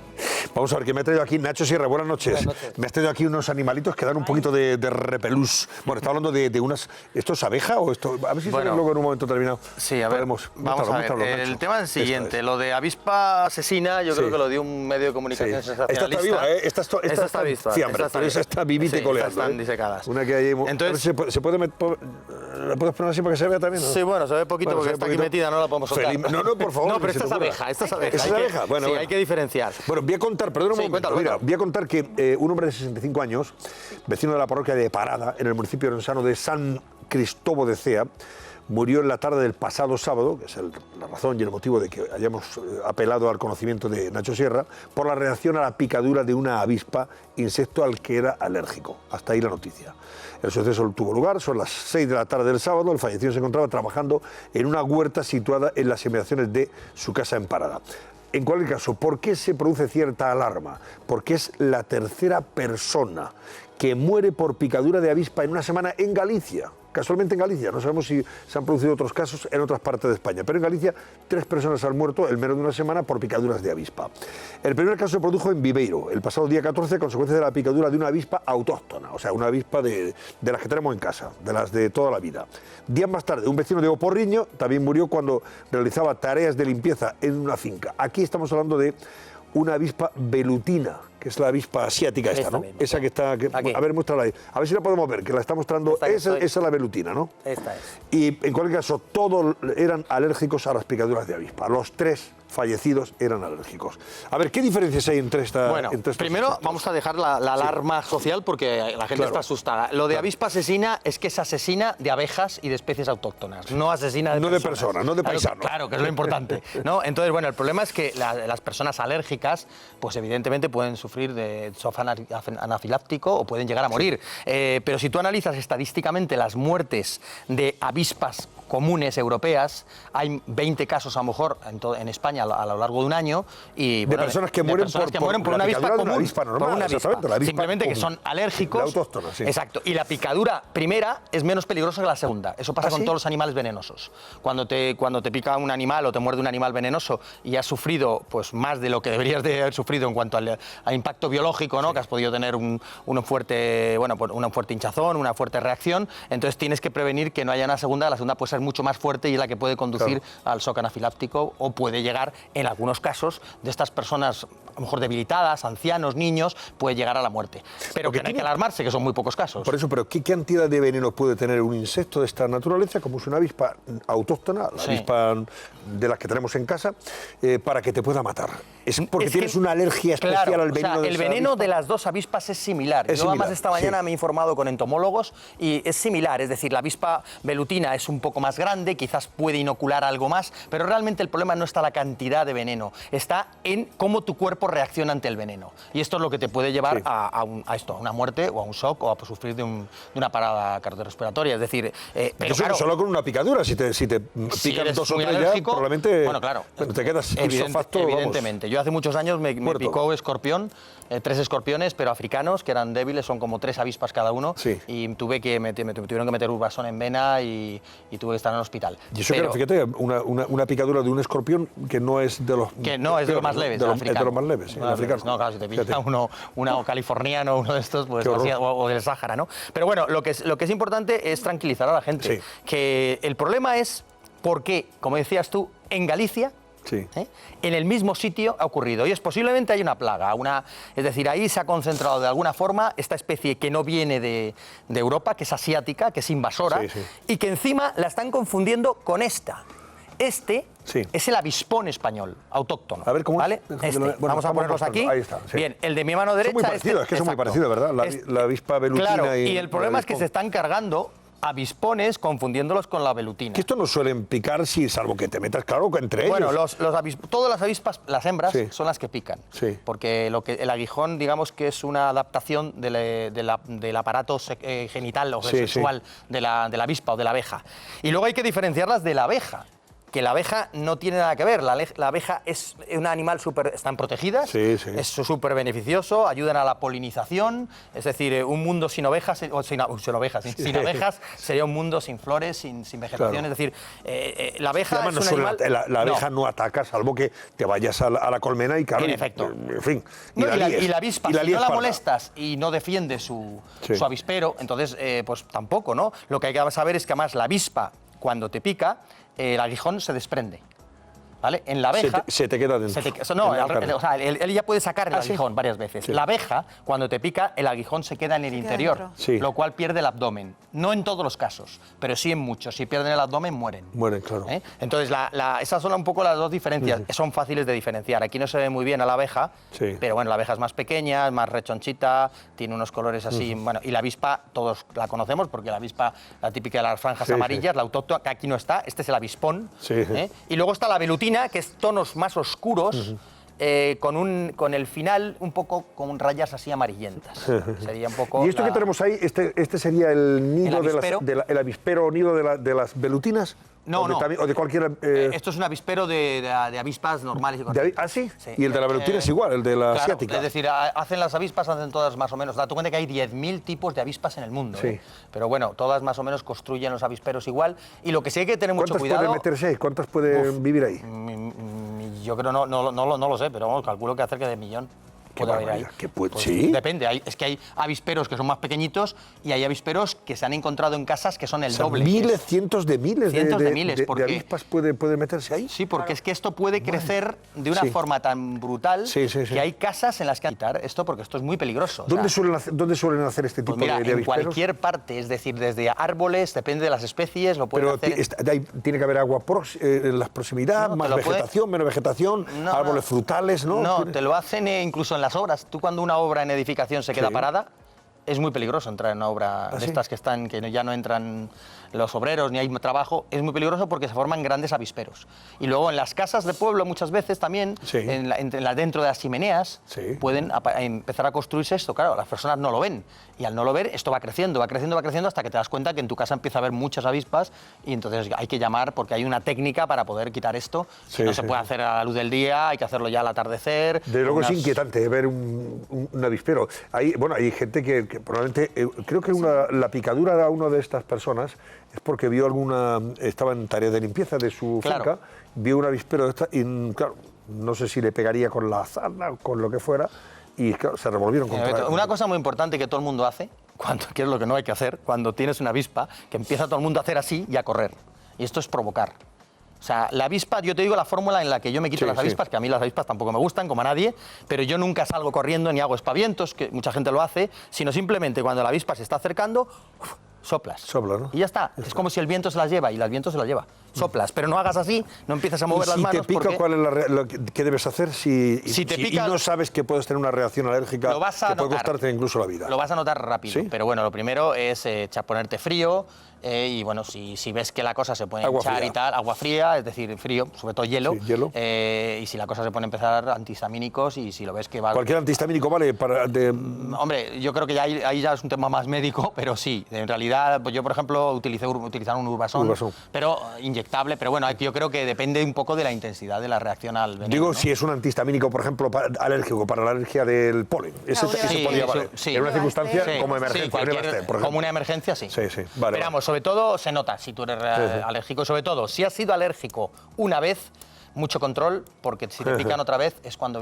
Vamos a ver, que me ha traído aquí Nacho Sierra. Buenas noches. Me has traído aquí unos animalitos que dan un poquito de repelús. Bueno, está hablando de unas... ¿Esto es abeja o esto...? A ver si Bueno, luego en un momento terminado. Sí, a ver, podemos... vamos a ver. Muéstralo, El Nacho. tema es el Esto siguiente. Lo de avispa asesina, yo Sí. creo que lo dio un medio de comunicación Sí. sensacionalista. Esta está viva, ¿eh? Esta está viva. fiambre, pero esa está vivita y coleando. Están ¿eh? disecadas. Una que hay... Entonces- ¿Se puede ¿La puedes poner así para que se vea también? ¿no? Sí, bueno, se ve poquito Bueno, porque se ve está aquí poquito. metida, no la podemos soltar. No, por favor. No, pero si esta es se te ocurra. abeja, esta es abeja. ¿Esta es Hay que- abeja? Bueno, sí, bueno. hay que diferenciar. Bueno, voy a contar, perdón un Sí, momento, cuéntalo, mira, cuéntalo. voy a contar que un hombre de 65 años, vecino de la parroquia de Parada, en el municipio orensano de San Cristóbal de Cea, murió en la tarde del pasado sábado, que es la razón y el motivo de que hayamos apelado al conocimiento de Nacho Sierra, por la reacción a la picadura de una avispa, insecto al que era alérgico. Hasta ahí la noticia. El suceso tuvo lugar, son las 6 de la tarde del sábado, el fallecido se encontraba trabajando en una huerta situada en las inmediaciones de su casa en Parada. En cualquier caso, ¿por qué se produce cierta alarma? Porque es la tercera persona que muere por picadura de avispa en una semana en Galicia. Casualmente en Galicia, no sabemos si se han producido otros casos en otras partes de España, pero en Galicia 3 personas han muerto en menos de una semana por picaduras de avispa. El primer caso se produjo en Viveiro, el pasado día 14, a consecuencia de la picadura de una avispa autóctona, o sea, una avispa de las que tenemos en casa, de las de toda la vida. Días más tarde, un vecino de Oporriño también murió cuando realizaba tareas de limpieza en una finca. Aquí estamos hablando de una avispa velutina, que es la avispa asiática esta, ¿no? misma, Esa que está... a ver, muéstrala ahí. A ver si la podemos ver, que la está mostrando. Esa es la velutina, ¿no? Esta es. Y en cualquier caso, todos eran alérgicos a las picaduras de avispa. Los 3 fallecidos eran alérgicos. A ver, ¿qué diferencias hay entre esta... Bueno, entre estos primero insectos? vamos a dejar la alarma social porque la gente Claro. está asustada. Lo de avispa asesina es que es asesina de abejas y de especies autóctonas, no asesina de No de personas. personas, no de Claro, paisanos. Claro, que es lo importante, ¿no? Entonces, bueno, el problema es que las personas alérgicas, pues evidentemente pueden sufrir de shock anafiláctico o pueden llegar a morir. Pero si tú analizas estadísticamente las muertes de avispas comunes europeas, hay 20 casos a lo mejor en España a lo largo de un año y De personas que mueren por una la avispa picadura de una común, avispa normal, por una avispa. exactamente, la avispa Simplemente que común. son alérgicos. La autóctona, sí. Exacto. Y la picadura primera es menos peligrosa que la segunda. Eso pasa ¿Ah, con sí? todos los animales venenosos. Cuando te pica un animal o te muerde un animal venenoso y has sufrido pues más de lo que deberías de haber sufrido en cuanto al impacto biológico, ¿no? Que has podido tener un fuerte hinchazón, una fuerte reacción, entonces tienes que prevenir que no haya una segunda. La segunda puede ser mucho más fuerte y es la que puede conducir al shock anafiláctico o puede llegar, en algunos casos, de estas personas a lo mejor debilitadas, ancianos, niños, puede llegar a la muerte. Pero que no hay que alarmarse, que son muy pocos casos. Por eso, pero ¿qué cantidad de veneno puede tener un insecto de esta naturaleza, como es una avispa autóctona, la avispa de las que tenemos en casa, para que te pueda matar? ¿Es porque tienes una alergia especial al veneno de el esa veneno avispa? De las dos avispas es similar. Yo además esta mañana me he informado con entomólogos y es similar, es decir, la avispa velutina es un poco más grande, quizás puede inocular algo más, pero realmente el problema no está en la cantidad de veneno, está en cómo tu cuerpo reacciona ante el veneno. Y esto es lo que te puede llevar a una muerte o a un shock o a sufrir de una parada cardiorrespiratoria. Es decir, pero eso solo con una picadura, si te pican dos o tres ya, probablemente te quedas isofacto. Evidentemente. Yo hace muchos años me picó escorpión, 3 escorpiones, pero africanos, que eran débiles, son como 3 avispas cada uno, y me tuvieron que meter urbasón en vena y tuve que estar en el hospital. Y eso que, fíjate, una picadura de un escorpión que no es de los... Que no, es de los más leves, es de los más leves, sí, africanos. No, claro, si te pica uno californiano, uno de estos, pues o del Sáhara, ¿no? Pero bueno, lo que es importante es tranquilizar a la gente, que el problema es por qué, como decías tú, en Galicia, en el mismo sitio ha ocurrido. Y es posiblemente hay una plaga, es decir, ahí se ha concentrado de alguna forma esta especie que no viene de Europa, que es asiática, que es invasora, y que encima la están confundiendo con esta. Es el avispón español, autóctono. A ver, ¿cómo ¿vale? Vamos a ponerlos aquí. Ahí está. Bien, el de mi mano derecha... Es muy parecido, es que son muy parecidos, ¿verdad? La avispa velutina claro, y el problema es que se están cargando avispones confundiéndolos con la velutina. Que esto no suelen picar, salvo que te metas, claro, entre ellos. Bueno, todas las avispas, las hembras, son las que pican. Porque el aguijón, digamos que es una adaptación del aparato genital o sexual de la avispa o de la abeja. Y luego hay que diferenciarlas de la abeja. Que la abeja no tiene nada que ver, la abeja es un animal están protegidas, es súper beneficioso, ayudan a la polinización, es decir, un mundo sin ovejas, sin abejas sería un mundo sin flores, sin vegetación, es decir, la abeja es un animal... La abeja no ataca, salvo que te vayas a la colmena y claro, en efecto. En fin, y la avispa, si no la molestas y no defiende su avispero, entonces pues tampoco, ¿no? Lo que hay que saber es que además la avispa, cuando te pica, el aguijón se desprende. ¿Vale? En la abeja... Se te queda dentro. Él ya puede sacar el aguijón varias veces. La abeja, cuando te pica, el aguijón se queda en el interior, lo cual pierde el abdomen. No en todos los casos, pero sí en muchos. Si pierden el abdomen, mueren. Mueren, claro. Entonces, esas son un poco las dos diferencias. Son fáciles de diferenciar. Aquí no se ve muy bien a la abeja, pero bueno, la abeja es más pequeña, es más rechonchita, tiene unos colores así... Bueno, y la avispa, todos la conocemos, porque la avispa, la típica de las franjas amarillas, la autóctona, que aquí no está, este es el avispón. Y luego está la velutina, que es tonos más oscuros, con el final un poco con rayas así amarillentas. Sería un poco... ¿Y esto que tenemos ahí, este sería el nido el avispero nido de las velutinas? No, o de cualquier... Esto es un avispero de avispas normales y corrientes. ¿Ah, sí? Y el de la velutina es igual, el de la asiática. Es decir, las avispas hacen todas más o menos... Date cuenta que hay 10.000 tipos de avispas en el mundo. Pero bueno, todas más o menos construyen los avisperos igual. Y lo que sí hay que tener mucho cuidado... ¿Cuántas pueden meterse ahí? ¿Cuántas pueden vivir ahí? Yo creo, no lo sé, pero vamos, calculo que cerca de 1 millón. ¿Sí? Depende, es que hay avisperos que son más pequeñitos y hay avisperos que se han encontrado en casas que son el doble. Miles, cientos de miles de avispas pueden meterse ahí. Sí, porque es que esto puede crecer de una forma tan brutal que hay casas en las que quitar esto, porque esto es muy peligroso. ¿Dónde suelen hacer este tipo de avisperos? En cualquier parte, es decir, desde árboles, depende de las especies, lo pueden hacer. Pero tiene que haber agua en la proximidad, más vegetación, menos vegetación, árboles frutales, ¿no? No, te lo hacen incluso en las obras. Tú cuando una obra en edificación se queda parada, es muy peligroso entrar en una obra de estas que ya no entran los obreros ni hay trabajo, es muy peligroso porque se forman grandes avisperos. Y luego en las casas de pueblo muchas veces también, dentro de las chimeneas, pueden empezar a construirse esto. Claro, las personas no lo ven. Y al no lo ver, esto va creciendo hasta que te das cuenta que en tu casa empieza a haber muchas avispas y entonces hay que llamar porque hay una técnica para poder quitar esto. No se puede hacer a la luz del día, hay que hacerlo ya al atardecer. De luego es inquietante ver un avispero. Hay gente que probablemente, creo que la picadura de una de estas personas es porque estaba en tarea de limpieza de su finca, vio un avispero de esta y claro, no sé si le pegaría con la azada o con lo que fuera y claro, se revolvieron contra él. Una cosa muy importante que todo el mundo hace, que es lo que no hay que hacer, cuando tienes una avispa, que empieza todo el mundo a hacer así y a correr. Y esto es provocar. O sea, la avispa, yo te digo la fórmula en la que yo me quito las avispas, que a mí las avispas tampoco me gustan, como a nadie, pero yo nunca salgo corriendo ni hago espavientos, que mucha gente lo hace, sino simplemente cuando la avispa se está acercando, soplas. Sopla, ¿no? Y ya está. Es como si el viento se las lleva, y el viento se las lleva. Soplas, pero no hagas así, no empieces a mover las manos. Si te pica, porque... ¿cuál es qué debes hacer si te pica, y no sabes que puedes tener una reacción alérgica lo vas a que puede notar. costarte incluso la vida? Lo vas a notar rápido, pero bueno, lo primero es ponerte frío y bueno, si ves que la cosa se puede hinchar y tal, agua fría, es decir, frío, sobre todo hielo, y si la cosa se pone a empezar, antihistamínicos, y si lo ves que va... ¿Cualquier antihistamínico vale para...? Hombre, yo creo que ahí ya es un tema más médico, pero sí, en realidad, pues yo por ejemplo utilizar un Urbasón, pero inyectable, pero bueno, yo creo que depende un poco de la intensidad de la reacción al veneno. Digo, si es un antihistamínico, por ejemplo, alérgico, para la alergia del polen. Ese podría valer. En una circunstancia como emergencia. Como una emergencia, sí. Vale, pero vamos, sobre todo se nota si tú eres alérgico, sobre todo si has sido alérgico una vez, mucho control, porque si te pican otra vez es cuando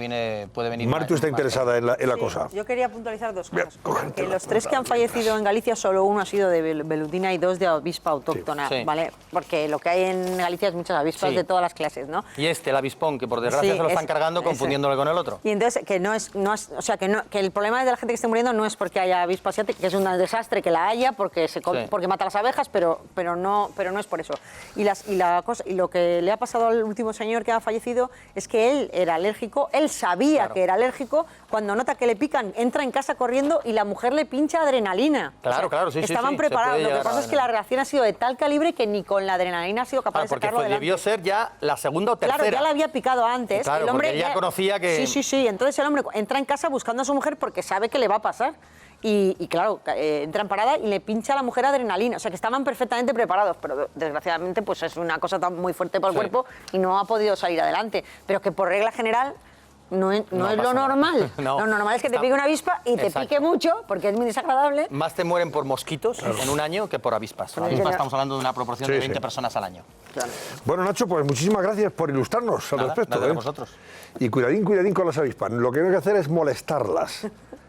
puede venir... Martu está interesada en la cosa. Yo quería puntualizar dos cosas. Que los 3 que han fallecido en Galicia, solo uno ha sido de velutina y 2 de avispa autóctona, ¿vale? Porque lo que hay en Galicia es muchas avispas de todas las clases, ¿no? Y el avispón, que por desgracia se lo están cargando confundiéndole con el otro. Y entonces, que el problema de la gente que esté muriendo no es porque haya avispa asiática, que es un desastre que la haya, porque mata a las abejas, pero no es por eso. Y lo que le ha pasado al último señor que ha fallecido es que él era alérgico, él sabía que era alérgico, cuando nota que le pican, entra en casa corriendo y la mujer le pincha adrenalina. Claro, sí. Estaban preparados, lo que pasa es que la reacción ha sido de tal calibre que ni con la adrenalina ha sido capaz de sacarlo adelante. Porque debió ser ya la segunda o tercera. Claro, ya la había picado antes. Claro, el hombre porque ella conocía que... Sí, entonces el hombre entra en casa buscando a su mujer porque sabe que le va a pasar. Y claro, entra en parada y le pincha a la mujer adrenalina. O sea, que estaban perfectamente preparados, pero desgraciadamente pues es una cosa tan muy fuerte para el cuerpo y no ha podido salir adelante. Pero que por regla general no es lo normal. Lo normal es que te pique una avispa y te pique mucho, porque es muy desagradable. Más te mueren por mosquitos en un año que por avispas. Por avispas estamos hablando de una proporción de 20 personas al año. Claro. Bueno, Nacho, pues muchísimas gracias por ilustrarnos al respecto. Nada, a vosotros. Y cuidadín con las avispas. Lo que hay que hacer es molestarlas.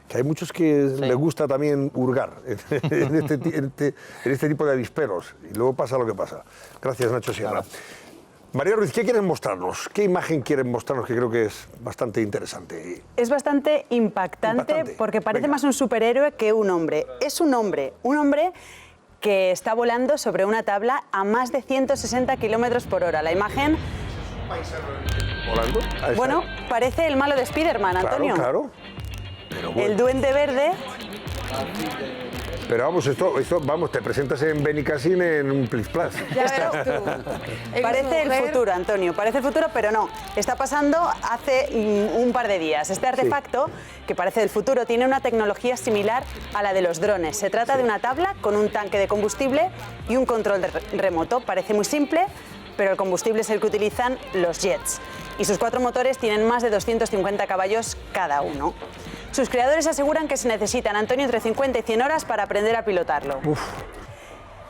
Que hay muchos que les gusta también hurgar en este tipo de avisperos. Y luego pasa lo que pasa. Gracias, Nacho Sierra. María Ruiz, ¿qué quieren mostrarnos? ¿Qué imagen quieren mostrarnos? Que creo que es bastante interesante. Es bastante impactante porque parece más un superhéroe que un hombre. Es un hombre que está volando sobre una tabla a más de 160 kilómetros por hora. La imagen... ¿Volando? Bueno, parece el malo de Spiderman, Antonio. Claro. Bueno. El Duende Verde. Pero vamos, esto vamos, te presentas en Benicassim en un Plus Plus. Parece el futuro, Antonio, parece el futuro, pero no. Está pasando hace un par de días. Este artefacto, que parece del futuro, tiene una tecnología similar a la de los drones. Se trata de una tabla con un tanque de combustible y un control remoto. Parece muy simple, pero el combustible es el que utilizan los jets. Y sus 4 motores tienen más de 250 caballos cada uno. Sus creadores aseguran que se necesitan, Antonio, entre 50 y 100 horas para aprender a pilotarlo.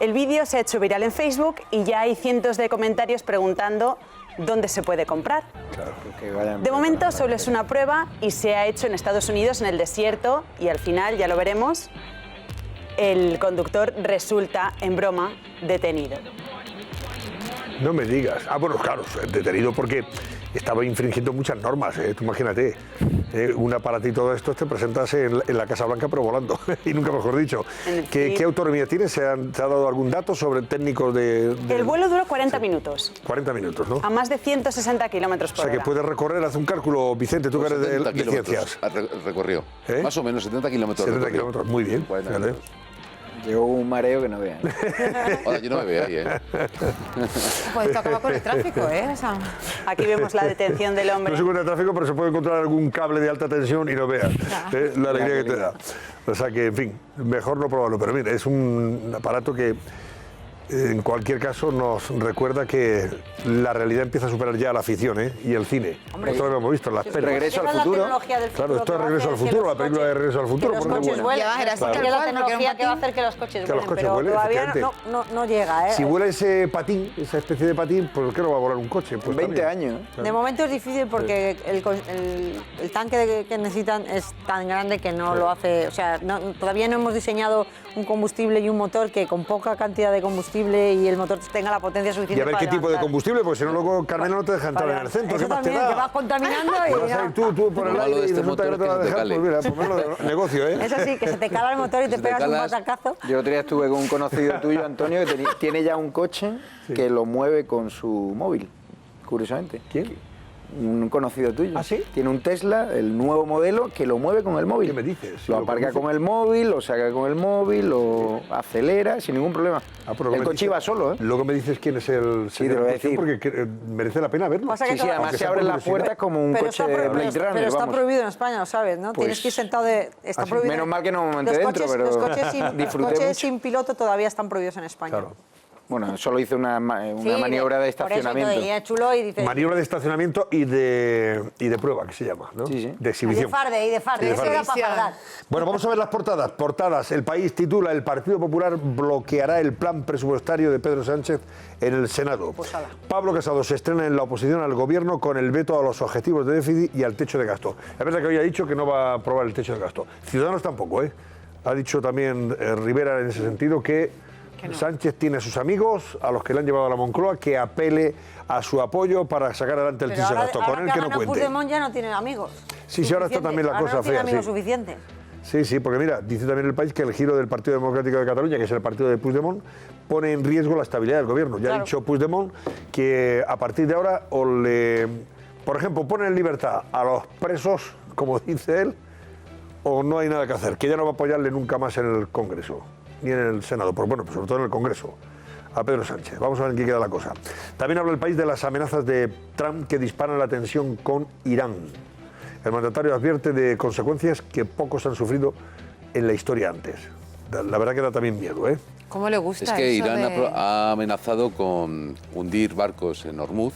El vídeo se ha hecho viral en Facebook y ya hay cientos de comentarios preguntando dónde se puede comprar. De momento solo es una prueba y se ha hecho en Estados Unidos, en el desierto, y al final, ya lo veremos, el conductor resulta, en broma, detenido. No me digas. Bueno, claro, detenido porque estaba infringiendo muchas normas. Tú imagínate, un aparatito de estos te presentas en la Casa Blanca pero volando, y nunca mejor dicho. ¿Qué autonomía tiene? ¿Se ha dado algún dato sobre técnicos de...? El vuelo duró 40 minutos. 40 minutos, ¿no? A más de 160 kilómetros por hora. O sea, que puedes recorrer, haz un cálculo, Vicente, tú que eres de ciencias. Recorrió. Más o menos 70 kilómetros. 70 kilómetros, muy bien. Llegó un mareo que no vean. Hola, yo no me veo ahí, Pues esto acaba con el tráfico, O sea, aquí vemos la detención del hombre. No se encuentra tráfico, pero se puede encontrar algún cable de alta tensión y no veas la alegría que te da. O sea que, en fin, mejor no probarlo. Pero mira, es un aparato que en cualquier caso nos recuerda que la realidad empieza a superar ya la ficción y el cine. Nosotros lo hemos visto, las pelis. Regreso al futuro. Claro, esto es Regreso al Futuro, la película de Regreso al Futuro. Que los coches vuelen. Es la tecnología que va a hacer que los coches vuelen, pero todavía no llega. Si vuela ese patín, esa especie de patín, pues ¿qué no va a volar un coche? Pues 20 años. De momento es difícil porque el tanque que necesitan es tan grande que no lo hace. O sea, todavía no hemos diseñado un combustible y un motor que con poca cantidad de combustible combustible y el motor tenga la potencia suficiente. Y a ver qué tipo de combustible, porque si no luego Carmena no te deja entrar en el centro. Eso también, que vas contaminando y vas a ir tú por el aire y resulta que no te va a dejar, pues mira, ponerlo de negocio, ¿eh? Eso sí, que se te cala el motor y te pegas un batacazo. Yo otro día estuve con un conocido tuyo, Antonio, que tiene ya un coche que lo mueve con su móvil, curiosamente. ¿Quién? Un conocido tuyo. ¿Ah, sí? Tiene un Tesla, el nuevo modelo, que lo mueve con el móvil. ¿Qué me dices? Lo aparca con el móvil, lo saca con el móvil, lo acelera sin ningún problema. El coche iba solo, ¿eh? Luego me dices quién es el Sí, te lo voy a decir. porque merece la pena verlo. Sí, además se abren las puertas como un coche Blade Runner. Pero está prohibido en España, lo sabes, ¿no? Tienes que ir sentado de... Está prohibido. Menos mal que no me monté dentro, pero los coches sin piloto todavía están prohibidos en España. Claro. Bueno, solo hice una maniobra de estacionamiento. Por eso te chulo y dices... Maniobra de estacionamiento y de prueba, que se llama, ¿no? Sí. De exhibición. Y de farde. Eso era para fardar. Bueno, vamos a ver las portadas. Portadas. El País titula: el Partido Popular bloqueará el plan presupuestario de Pedro Sánchez en el Senado. Pablo Casado se estrena en la oposición al gobierno con el veto a los objetivos de déficit y al techo de gasto. Es verdad que hoy ha dicho que no va a aprobar el techo de gasto. Ciudadanos tampoco, ¿eh? Ha dicho también Rivera en ese sentido que Sánchez tiene a sus amigos, a los que le han llevado a la Moncloa, que apele a su apoyo para sacar adelante el techo de gasto. Con él que no cuente. Puigdemont ya no tiene amigos. Sí, ahora está también la cosa no tiene fea. amigos suficientes. Sí, porque mira, dice también el País que el giro del Partido Democrático de Cataluña, que es el partido de Puigdemont, pone en riesgo la estabilidad del gobierno. Ya ha dicho Puigdemont que a partir de ahora, por ejemplo, pone en libertad a los presos, como dice él, o no hay nada que hacer, que ya no va a apoyarle nunca más en el Congreso, ni en el Senado, pero bueno, pues sobre todo en el Congreso, a Pedro Sánchez. Vamos a ver en qué queda la cosa. También habla el País de las amenazas de Trump que disparan la tensión con Irán. El mandatario advierte de consecuencias que pocos han sufrido en la historia antes. La verdad que da también miedo, ¿eh? ¿Cómo le gusta Es que eso Irán de... ha amenazado con hundir barcos en Hormuz,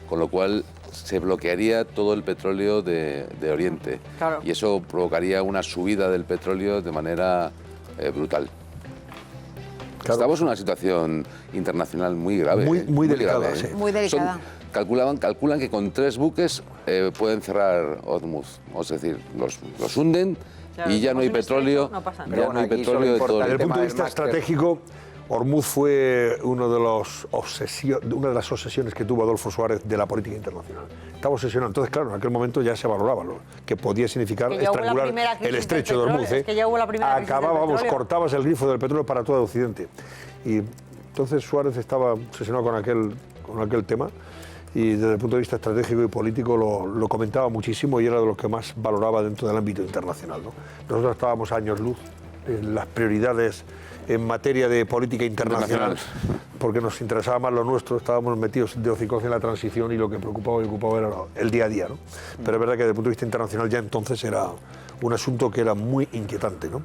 con lo cual se bloquearía todo el petróleo de Oriente. Claro. Y eso provocaría una subida del petróleo de manera brutal. Claro. Estamos en una situación internacional muy grave. Muy delicada, grave, sí. Muy delicada. Calculan que con 3 buques pueden cerrar Hormuz. Es decir, los hunden y ya no hay petróleo. Ya no hay petróleo de todo. Desde el punto de vista estratégico, Hormuz fue una de las obsesiones que tuvo Adolfo Suárez de la política internacional. Estaba obsesionado. Entonces, claro, en aquel momento ya se valoraba lo que podía significar estrangular el estrecho de Hormuz. Acabábamos, cortabas el grifo del petróleo para todo Occidente. Y entonces Suárez estaba obsesionado con aquel tema y desde el punto de vista estratégico y político lo comentaba muchísimo y era de lo que más valoraba dentro del ámbito internacional, ¿no? Nosotros estábamos a años luz en las prioridades en materia de política internacional, porque nos interesaba más lo nuestro, estábamos metidos de hocicos en la transición y lo que preocupaba y ocupaba era el día a día, ¿no? Pero es verdad que desde el punto de vista internacional ya entonces era un asunto que era muy inquietante, ¿no?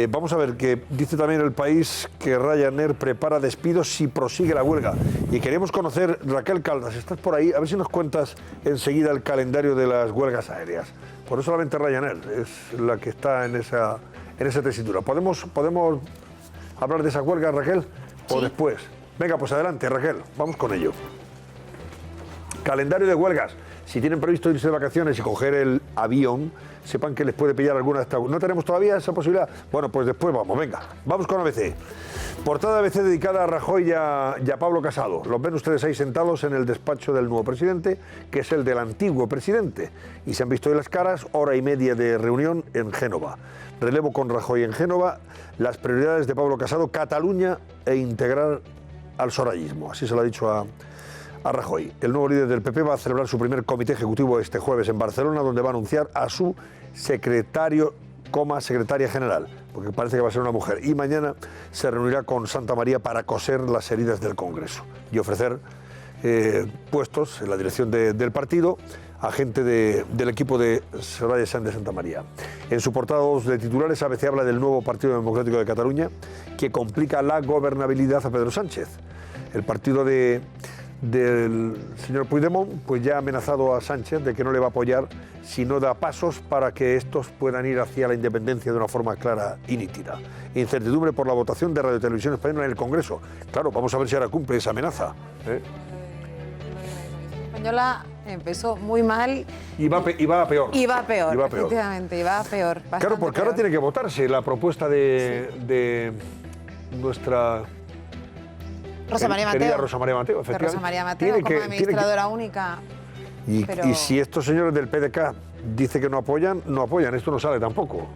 Vamos a ver, que dice también el País que Ryanair prepara despidos si prosigue la huelga. Y queremos conocer, Raquel Caldas, estás por ahí, a ver si nos cuentas enseguida el calendario de las huelgas aéreas. Por no solamente Ryanair, es la que está en esa tesitura. ¿Podemos hablar de esa huelga, Raquel? ¿O después? Venga, pues adelante, Raquel, vamos con ello. Calendario de huelgas. Si tienen previsto irse de vacaciones y coger el avión, sepan que les puede pillar alguna de estas. ¿No tenemos todavía esa posibilidad? Bueno, pues después vamos con ABC. Portada ABC dedicada a Rajoy y a Pablo Casado. Los ven ustedes ahí sentados en el despacho del nuevo presidente, que es el del antiguo presidente. Y se han visto hoy las caras, hora y media de reunión en Génova. Relevo con Rajoy en Génova, las prioridades de Pablo Casado, Cataluña e integrar al sorayismo. Así se lo ha dicho a Rajoy. El nuevo líder del PP va a celebrar su primer comité ejecutivo este jueves en Barcelona, donde va a anunciar a su secretaria general, porque parece que va a ser una mujer. Y mañana se reunirá con Santa María para coser las heridas del Congreso y ofrecer puestos en la dirección del partido a gente del equipo de Soraya Sáenz de Santa María. En su portada 2 de titulares, ABC habla del nuevo Partido Democrático de Cataluña, que complica la gobernabilidad a Pedro Sánchez. El partido del señor Puigdemont pues ya ha amenazado a Sánchez de que no le va a apoyar si no da pasos para que estos puedan ir hacia la independencia de una forma clara y nítida. Incertidumbre por la votación de Radio y Televisión Española en el Congreso. Claro, vamos a ver si ahora cumple esa amenaza. Española empezó muy mal. Y va a peor. Efectivamente, iba a peor. Claro, porque ahora tiene que votarse la propuesta de nuestra Rosa María querida Mateo. Rosa María Mateo, Pero efectivamente. Rosa María Mateo como administradora única. Y si estos señores del PDK dicen que no apoyan, esto no sale tampoco.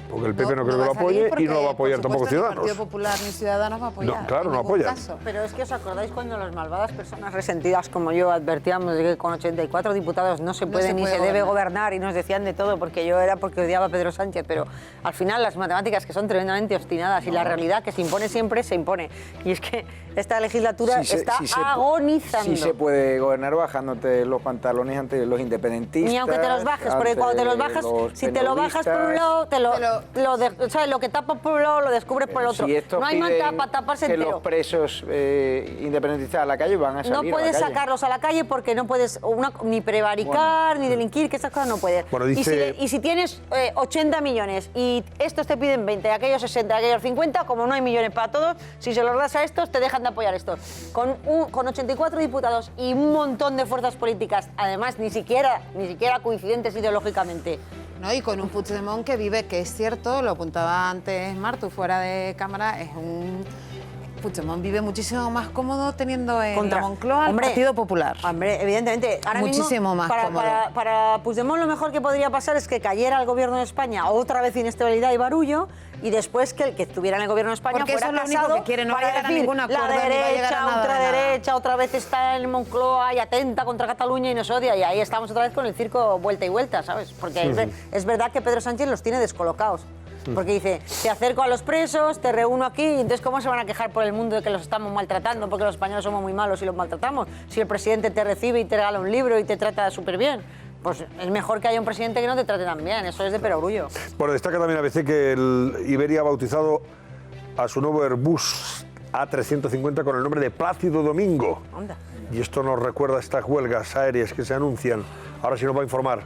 Porque el PP no creo que lo apoye y no lo va a apoyar tampoco Ciudadanos. El Partido Popular ni Ciudadanos va a apoyar. No, claro, no apoya. Pero es que os acordáis cuando las malvadas personas resentidas como yo advertíamos de que con 84 diputados no se puede ni se debe gobernar y nos decían de todo porque yo era porque odiaba a Pedro Sánchez, pero al final las matemáticas que son tremendamente obstinadas y la realidad que se impone siempre se impone. Y es que esta legislatura está agonizando. Sí se puede gobernar bajándote los pantalones ante los independentistas. Ni aunque te los bajes, porque cuando te los bajas, si te lo bajas por un lado, lo que tapas por un lado lo descubres por el otro. Si esto no hay manta para taparse que entero. Los presos independentistas a la calle van a salir. No puedes a la calle. sacarlos a la calle porque no puedes ni prevaricar, ni delinquir, que esas cosas no puedes. Bueno, dice... y si tienes 80 millones y estos te piden 20, aquellos 60, aquellos 50, como no hay millones para todos, si se los das a estos, te dejan de apoyar estos. Con 84 diputados y un montón de fuerzas políticas, además ni siquiera coincidentes ideológicamente. No, y con un Puigdemont que vive, que es cierto, lo apuntaba antes Martu fuera de cámara, es un... Puigdemont vive muchísimo más cómodo teniendo en la Moncloa al Partido Popular. Hombre, evidentemente. Ahora muchísimo mismo, más cómodo. Para Puigdemont lo mejor que podría pasar es que cayera el gobierno de España otra vez inestabilidad y barullo y después que el que estuviera en el gobierno de España porque fuera eso es lo Casado único que quiere, no va a llegar a ningún acuerdo, la derecha, ultraderecha, otra vez está en Moncloa y atenta contra Cataluña y nos odia y ahí estamos otra vez con el circo vuelta y vuelta, ¿sabes? Porque es verdad que Pedro Sánchez los tiene descolocados. Porque dice, te acerco a los presos, te reúno aquí, y entonces ¿cómo se van a quejar por el mundo de que los estamos maltratando? Porque los españoles somos muy malos y los maltratamos. Si el presidente te recibe y te regala un libro y te trata súper bien, pues es mejor que haya un presidente que no te trate tan bien, eso es de perogrullo. Bueno, destaca también ABC que el Iberia ha bautizado a su nuevo Airbus A350 con el nombre de Plácido Domingo. Anda. Y esto nos recuerda a estas huelgas aéreas que se anuncian. Ahora sí nos va a informar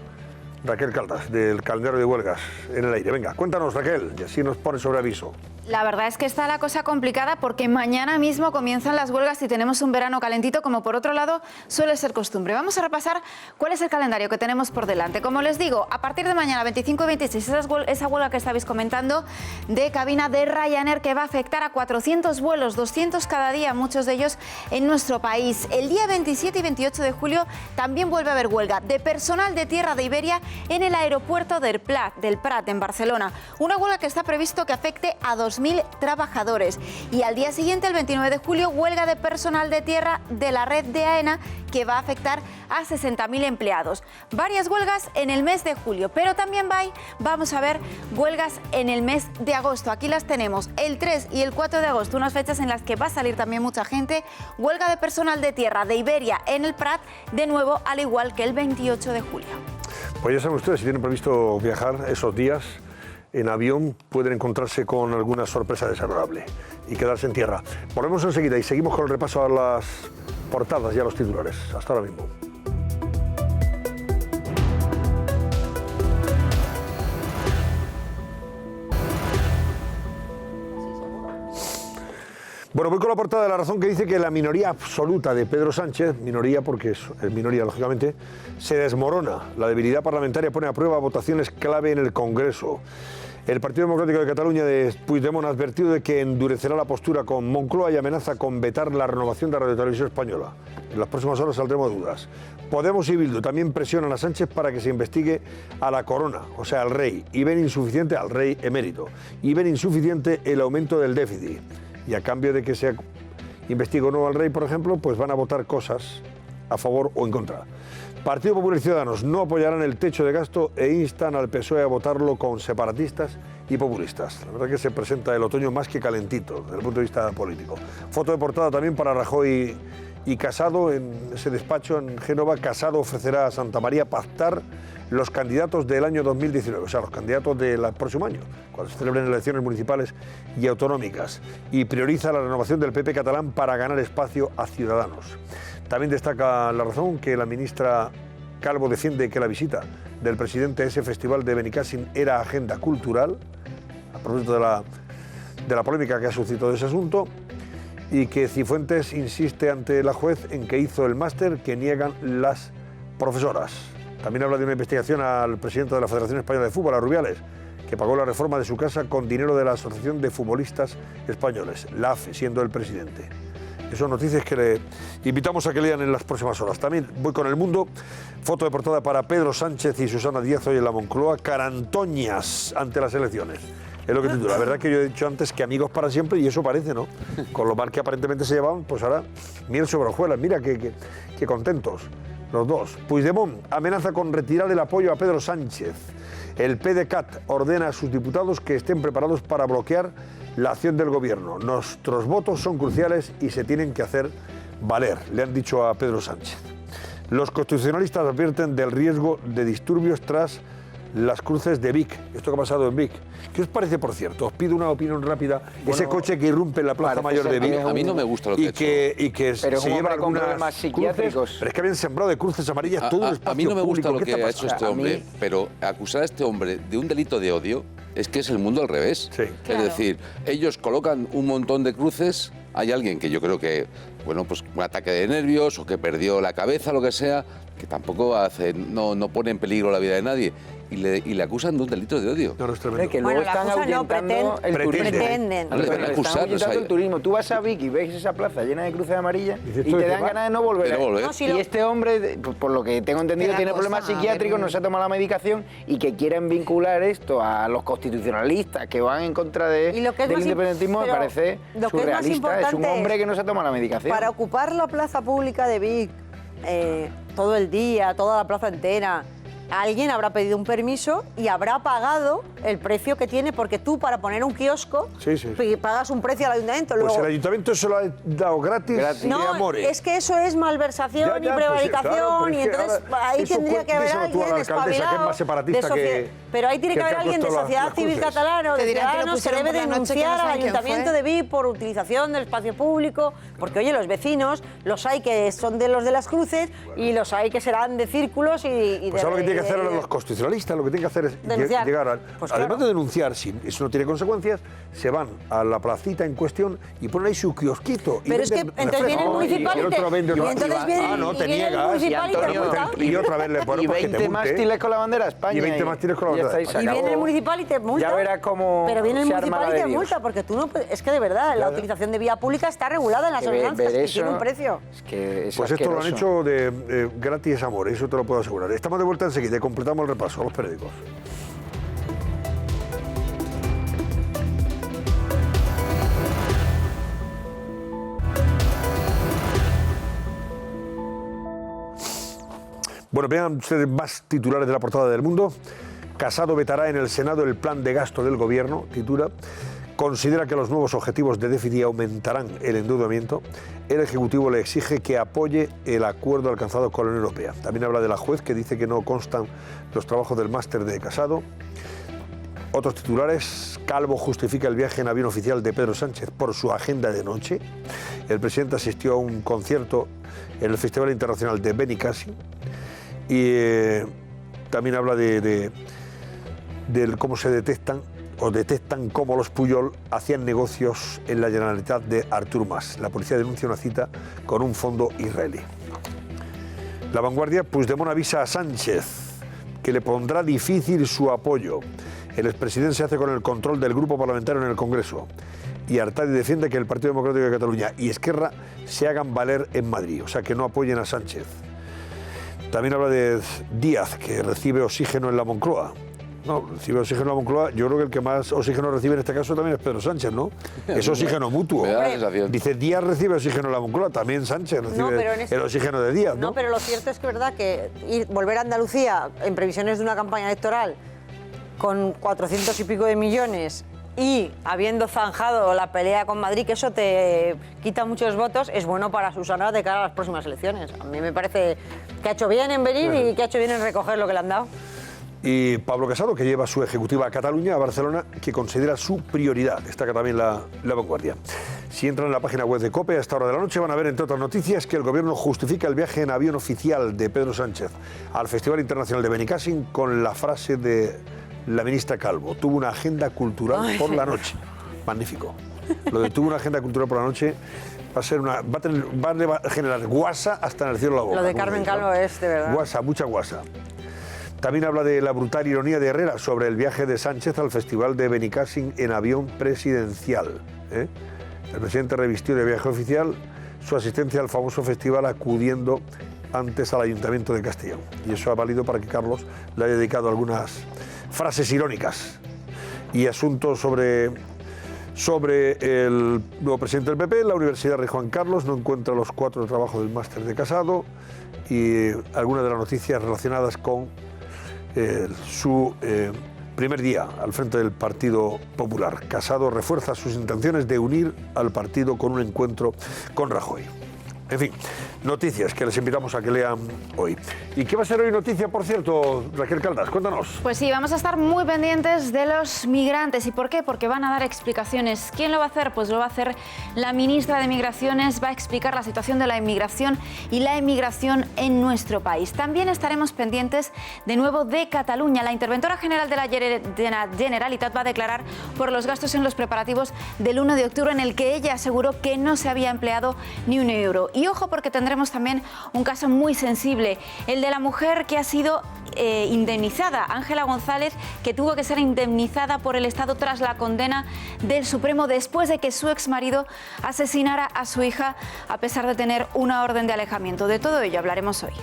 Raquel Caldas, del calendario de huelgas en el aire. Venga, cuéntanos, Raquel, y así nos pone sobre aviso. La verdad es que está la cosa complicada porque mañana mismo comienzan las huelgas y tenemos un verano calentito, como por otro lado suele ser costumbre. Vamos a repasar cuál es el calendario que tenemos por delante. Como les digo, a partir de mañana, 25 y 26, esa huelga que estabais comentando de cabina de Ryanair, que va a afectar a 400 vuelos, 200 cada día, muchos de ellos en nuestro país. El día 27 y 28 de julio también vuelve a haber huelga de personal de tierra de Iberia en el aeropuerto del Prat, en Barcelona. Una huelga que está previsto que afecte a 2.000 trabajadores. Y al día siguiente, el 29 de julio, huelga de personal de tierra de la red de AENA, que va a afectar a 60.000 empleados. Varias huelgas en el mes de julio, pero también vamos a ver huelgas en el mes de agosto. Aquí las tenemos, el 3 y el 4 de agosto, unas fechas en las que va a salir también mucha gente. Huelga de personal de tierra de Iberia en el Prat, de nuevo, al igual que el 28 de julio. Pues ya saben ustedes, si tienen previsto viajar esos días en avión, pueden encontrarse con alguna sorpresa desagradable y quedarse en tierra. Volvemos enseguida y seguimos con el repaso a las portadas y a los titulares. Hasta ahora mismo. Bueno, voy con la portada de La Razón, que dice que la minoría absoluta de Pedro Sánchez, minoría porque es minoría lógicamente, se desmorona. La debilidad parlamentaria pone a prueba votaciones clave en el Congreso. El Partido Democrático de Cataluña de Puigdemont ha advertido de que endurecerá la postura con Moncloa y amenaza con vetar la renovación de Radio Televisión Española. En las próximas horas saldremos dudas. Podemos y Bildu también presionan a Sánchez para que se investigue a la corona, o sea, al rey, y ven insuficiente al rey emérito, y ven insuficiente el aumento del déficit. Y a cambio de que se investigue o no al rey, por ejemplo, pues van a votar cosas a favor o en contra. Partido Popular y Ciudadanos no apoyarán el techo de gasto e instan al PSOE a votarlo con separatistas y populistas. La verdad que se presenta el otoño más que calentito desde el punto de vista político. Foto de portada también para Rajoy y Casado en ese despacho en Génova. Casado ofrecerá a Santa María pactar los candidatos del año 2019, o sea, los candidatos del próximo año, cuando se celebren elecciones municipales y autonómicas, y prioriza la renovación del PP catalán para ganar espacio a Ciudadanos. También destaca La Razón que la ministra Calvo defiende que la visita del presidente a ese festival de Benicàssim era agenda cultural, a propósito de la polémica que ha suscitado ese asunto, y que Cifuentes insiste ante la juez en que hizo el máster que niegan las profesoras. También habla de una investigación al presidente de la Federación Española de Fútbol, a Rubiales, que pagó la reforma de su casa con dinero de la Asociación de Futbolistas Españoles, la AFE, siendo el presidente. que son noticias que le invitamos a que lean en las próximas horas. También voy con El Mundo, foto de portada para Pedro Sánchez y Susana Díaz hoy en la Moncloa, carantoñas ante las elecciones. Es lo que titula. La verdad que yo he dicho antes que amigos para siempre y eso parece, ¿no? Con lo mal que aparentemente se llevaban, pues ahora miel sobre hojuelas. Mira qué contentos los dos. Puigdemont amenaza con retirar el apoyo a Pedro Sánchez. El PDeCAT ordena a sus diputados que estén preparados para bloquear la acción del gobierno. Nuestros votos son cruciales y se tienen que hacer valer, le han dicho a Pedro Sánchez. Los constitucionalistas advierten del riesgo de disturbios tras las cruces de Vic. Esto que ha pasado en Vic. ¿Qué os parece, por cierto? Os pido una opinión rápida. Ese coche que irrumpe en la Plaza Mayor de Vic. A mí no me gusta lo que ha hecho. Y que pero se lleva algunas problemas psiquiátricos. Cruces, pero es que habían sembrado de cruces amarillas todo el espacio A mí no me gusta público. lo que ha hecho este hombre, pero acusar a este hombre de un delito de odio es que es el mundo al revés. Sí. Es decir, ellos colocan un montón de cruces, hay alguien que yo creo que, bueno, pues un ataque de nervios o que perdió la cabeza, lo que sea, que tampoco no pone en peligro la vida de nadie. Y le acusan de un delito de odio. No, no es tremendo. Que luego están ahuyentando el turismo. Pretenden. Están ahuyentando el turismo. Tú vas a Vic y ves esa plaza llena de cruces amarillas y te dan ganas de no volver. Y este hombre, por lo que tengo entendido, tiene problemas psiquiátricos, no se ha tomado la medicación y que quieren vincular esto a los constitucionalistas que van en contra del independentismo me parece surrealista. Es un hombre que no se toma la medicación. Para ocupar la plaza pública de Vic todo el día, toda la plaza entera, alguien habrá pedido un permiso y habrá pagado el precio que tiene, porque tú para poner un kiosco pagas un precio al ayuntamiento. Pues el ayuntamiento se lo ha dado gratis. No, de amores. es que eso es malversación y prevaricación, y entonces ahí tendría que haber alguien espabilado pero ahí tiene que haber alguien de sociedad civil catalana o de ciudadanos que debe denunciar al ayuntamiento de Vic por utilización del espacio público, porque oye, los vecinos, los hay que son de los de las cruces y los hay que serán de círculos y pues ahora lo que tiene que hacer ahora los constitucionalistas, lo que tienen que hacer es denunciar. llegar a... Pues además de denunciar, si eso no tiene consecuencias, se van a la placita en cuestión y ponen ahí su kiosquito. Pero es que entonces viene el municipalite y otra vez le ponen 20 mástiles con la bandera de España. Y 20 mástiles con la bandera de España. Y viene el municipalite multa. Ya verás cómo pero viene el se arma municipalite la de Dios. multa, porque tú no... Es que de verdad, la utilización de vía pública está regulada en las ordenanzas y tiene un precio. Pues esto lo han hecho de gratis amor, eso te lo puedo asegurar. Estamos de vuelta enseguida y completamos el repaso a los periódicos. Bueno, vean ustedes más titulares de la portada del Mundo. Casado vetará en el Senado el plan de gasto del gobierno, titula. Considera que los nuevos objetivos de déficit aumentarán el endeudamiento. El Ejecutivo le exige que apoye el acuerdo alcanzado con la Unión Europea. También habla de la juez que dice que no constan los trabajos del máster de Casado. Otros titulares: Calvo justifica el viaje en avión oficial de Pedro Sánchez por su agenda de noche. El presidente asistió a un concierto en el Festival Internacional de Benicàssim. Y también habla de cómo se detectan cómo los Pujol hacían negocios en la Generalitat de Artur Mas. La policía denuncia una cita con un fondo israelí. La Vanguardia: Puigdemont avisa a Sánchez que le pondrá difícil su apoyo. El expresidente se hace con el control del grupo parlamentario en el Congreso. Y Artadi defiende que el Partido Democrático de Cataluña y Esquerra se hagan valer en Madrid, o sea, que no apoyen a Sánchez. También habla de Díaz, que recibe oxígeno en la Moncloa. No, recibe oxígeno en la Moncloa. Yo creo que el que más oxígeno recibe en este caso también es Pedro Sánchez, ¿no? Es oxígeno mutuo. Dice, Díaz recibe oxígeno en la Moncloa, también Sánchez recibe el oxígeno de Díaz, ¿no? No, pero lo cierto es que es verdad que volver a Andalucía en previsiones de una campaña electoral con 400 y pico de millones y habiendo zanjado la pelea con Madrid, que eso te quita muchos votos, es bueno para Susana de cara a las próximas elecciones. A mí me parece que ha hecho bien en venir y que ha hecho bien en recoger lo que le han dado. Y Pablo Casado, que lleva su ejecutiva a Cataluña, a Barcelona, que considera su prioridad. Destaca también la Vanguardia. Si entran en la página web de COPE a esta hora de la noche, van a ver, entre otras noticias, que el gobierno justifica el viaje en avión oficial de Pedro Sánchez al Festival Internacional de Benicàssim con la frase de la ministra Calvo: tuvo una agenda cultural por la noche. Magnífico. Lo de tuvo una agenda cultural por la noche va a generar guasa hasta en el cielo de la boca. Lo de Carmen Calvo es de verdad. Guasa, mucha guasa. También habla de la brutal ironía de Herrera sobre el viaje de Sánchez al Festival de Benicàssim en avión presidencial. El presidente revistió de viaje oficial, su asistencia al famoso festival acudiendo antes al Ayuntamiento de Castellón. Y eso ha valido para que Carlos le haya dedicado algunas frases irónicas y asuntos sobre el nuevo presidente del PP. La Universidad Rey Juan Carlos no encuentra los 4 trabajos del máster de Casado y algunas de las noticias relacionadas con su primer día al frente del Partido Popular. Casado refuerza sus intenciones de unir al partido con un encuentro con Rajoy. En fin, noticias que les invitamos a que lean hoy. ¿Y qué va a ser hoy noticia, por cierto, Raquel Caldas? Cuéntanos. Pues sí, vamos a estar muy pendientes de los migrantes. ¿Y por qué? Porque van a dar explicaciones. ¿Quién lo va a hacer? Pues lo va a hacer la ministra de Migraciones. Va a explicar la situación de la inmigración y la emigración en nuestro país. También estaremos pendientes de nuevo de Cataluña. La interventora general de la Generalitat va a declarar por los gastos en los preparativos del 1 de octubre, en el que ella aseguró que no se había empleado ni un euro. Y ojo, porque tendremos también un caso muy sensible, el de la mujer que ha sido indemnizada, Ángela González, que tuvo que ser indemnizada por el Estado tras la condena del Supremo después de que su exmarido asesinara a su hija a pesar de tener una orden de alejamiento. De todo ello hablaremos hoy.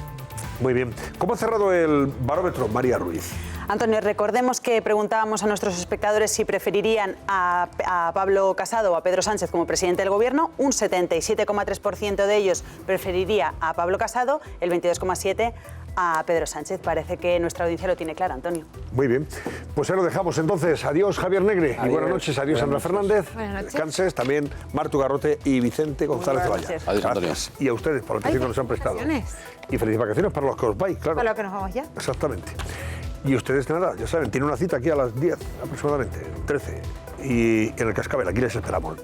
Muy bien. ¿Cómo ha cerrado el barómetro, María Ruiz? Antonio, recordemos que preguntábamos a nuestros espectadores si preferirían a Pablo Casado o a Pedro Sánchez como presidente del Gobierno. Un 77,3% de ellos preferiría a Pablo Casado, el 22,7% a Pedro Sánchez. Parece que nuestra audiencia lo tiene claro, Antonio. Muy bien. Pues ahí lo dejamos entonces. Adiós, Javier Negre. Adiós. Y buenas noches. Adiós, Sandra Fernández. Buenas noches. Descanses. También Martu Garrote y Vicente González Buenas Zavalla. noches. Adiós, Antonio. Gracias. Y a ustedes por la atención que nos han prestado. vacaciones. Y felices vacaciones para los que os vais, claro. Para lo que nos vamos ya. Exactamente. Y ustedes nada, ya saben, tienen una cita aquí a las 10 aproximadamente, 13. Y en el Cascabel, aquí les esperamos.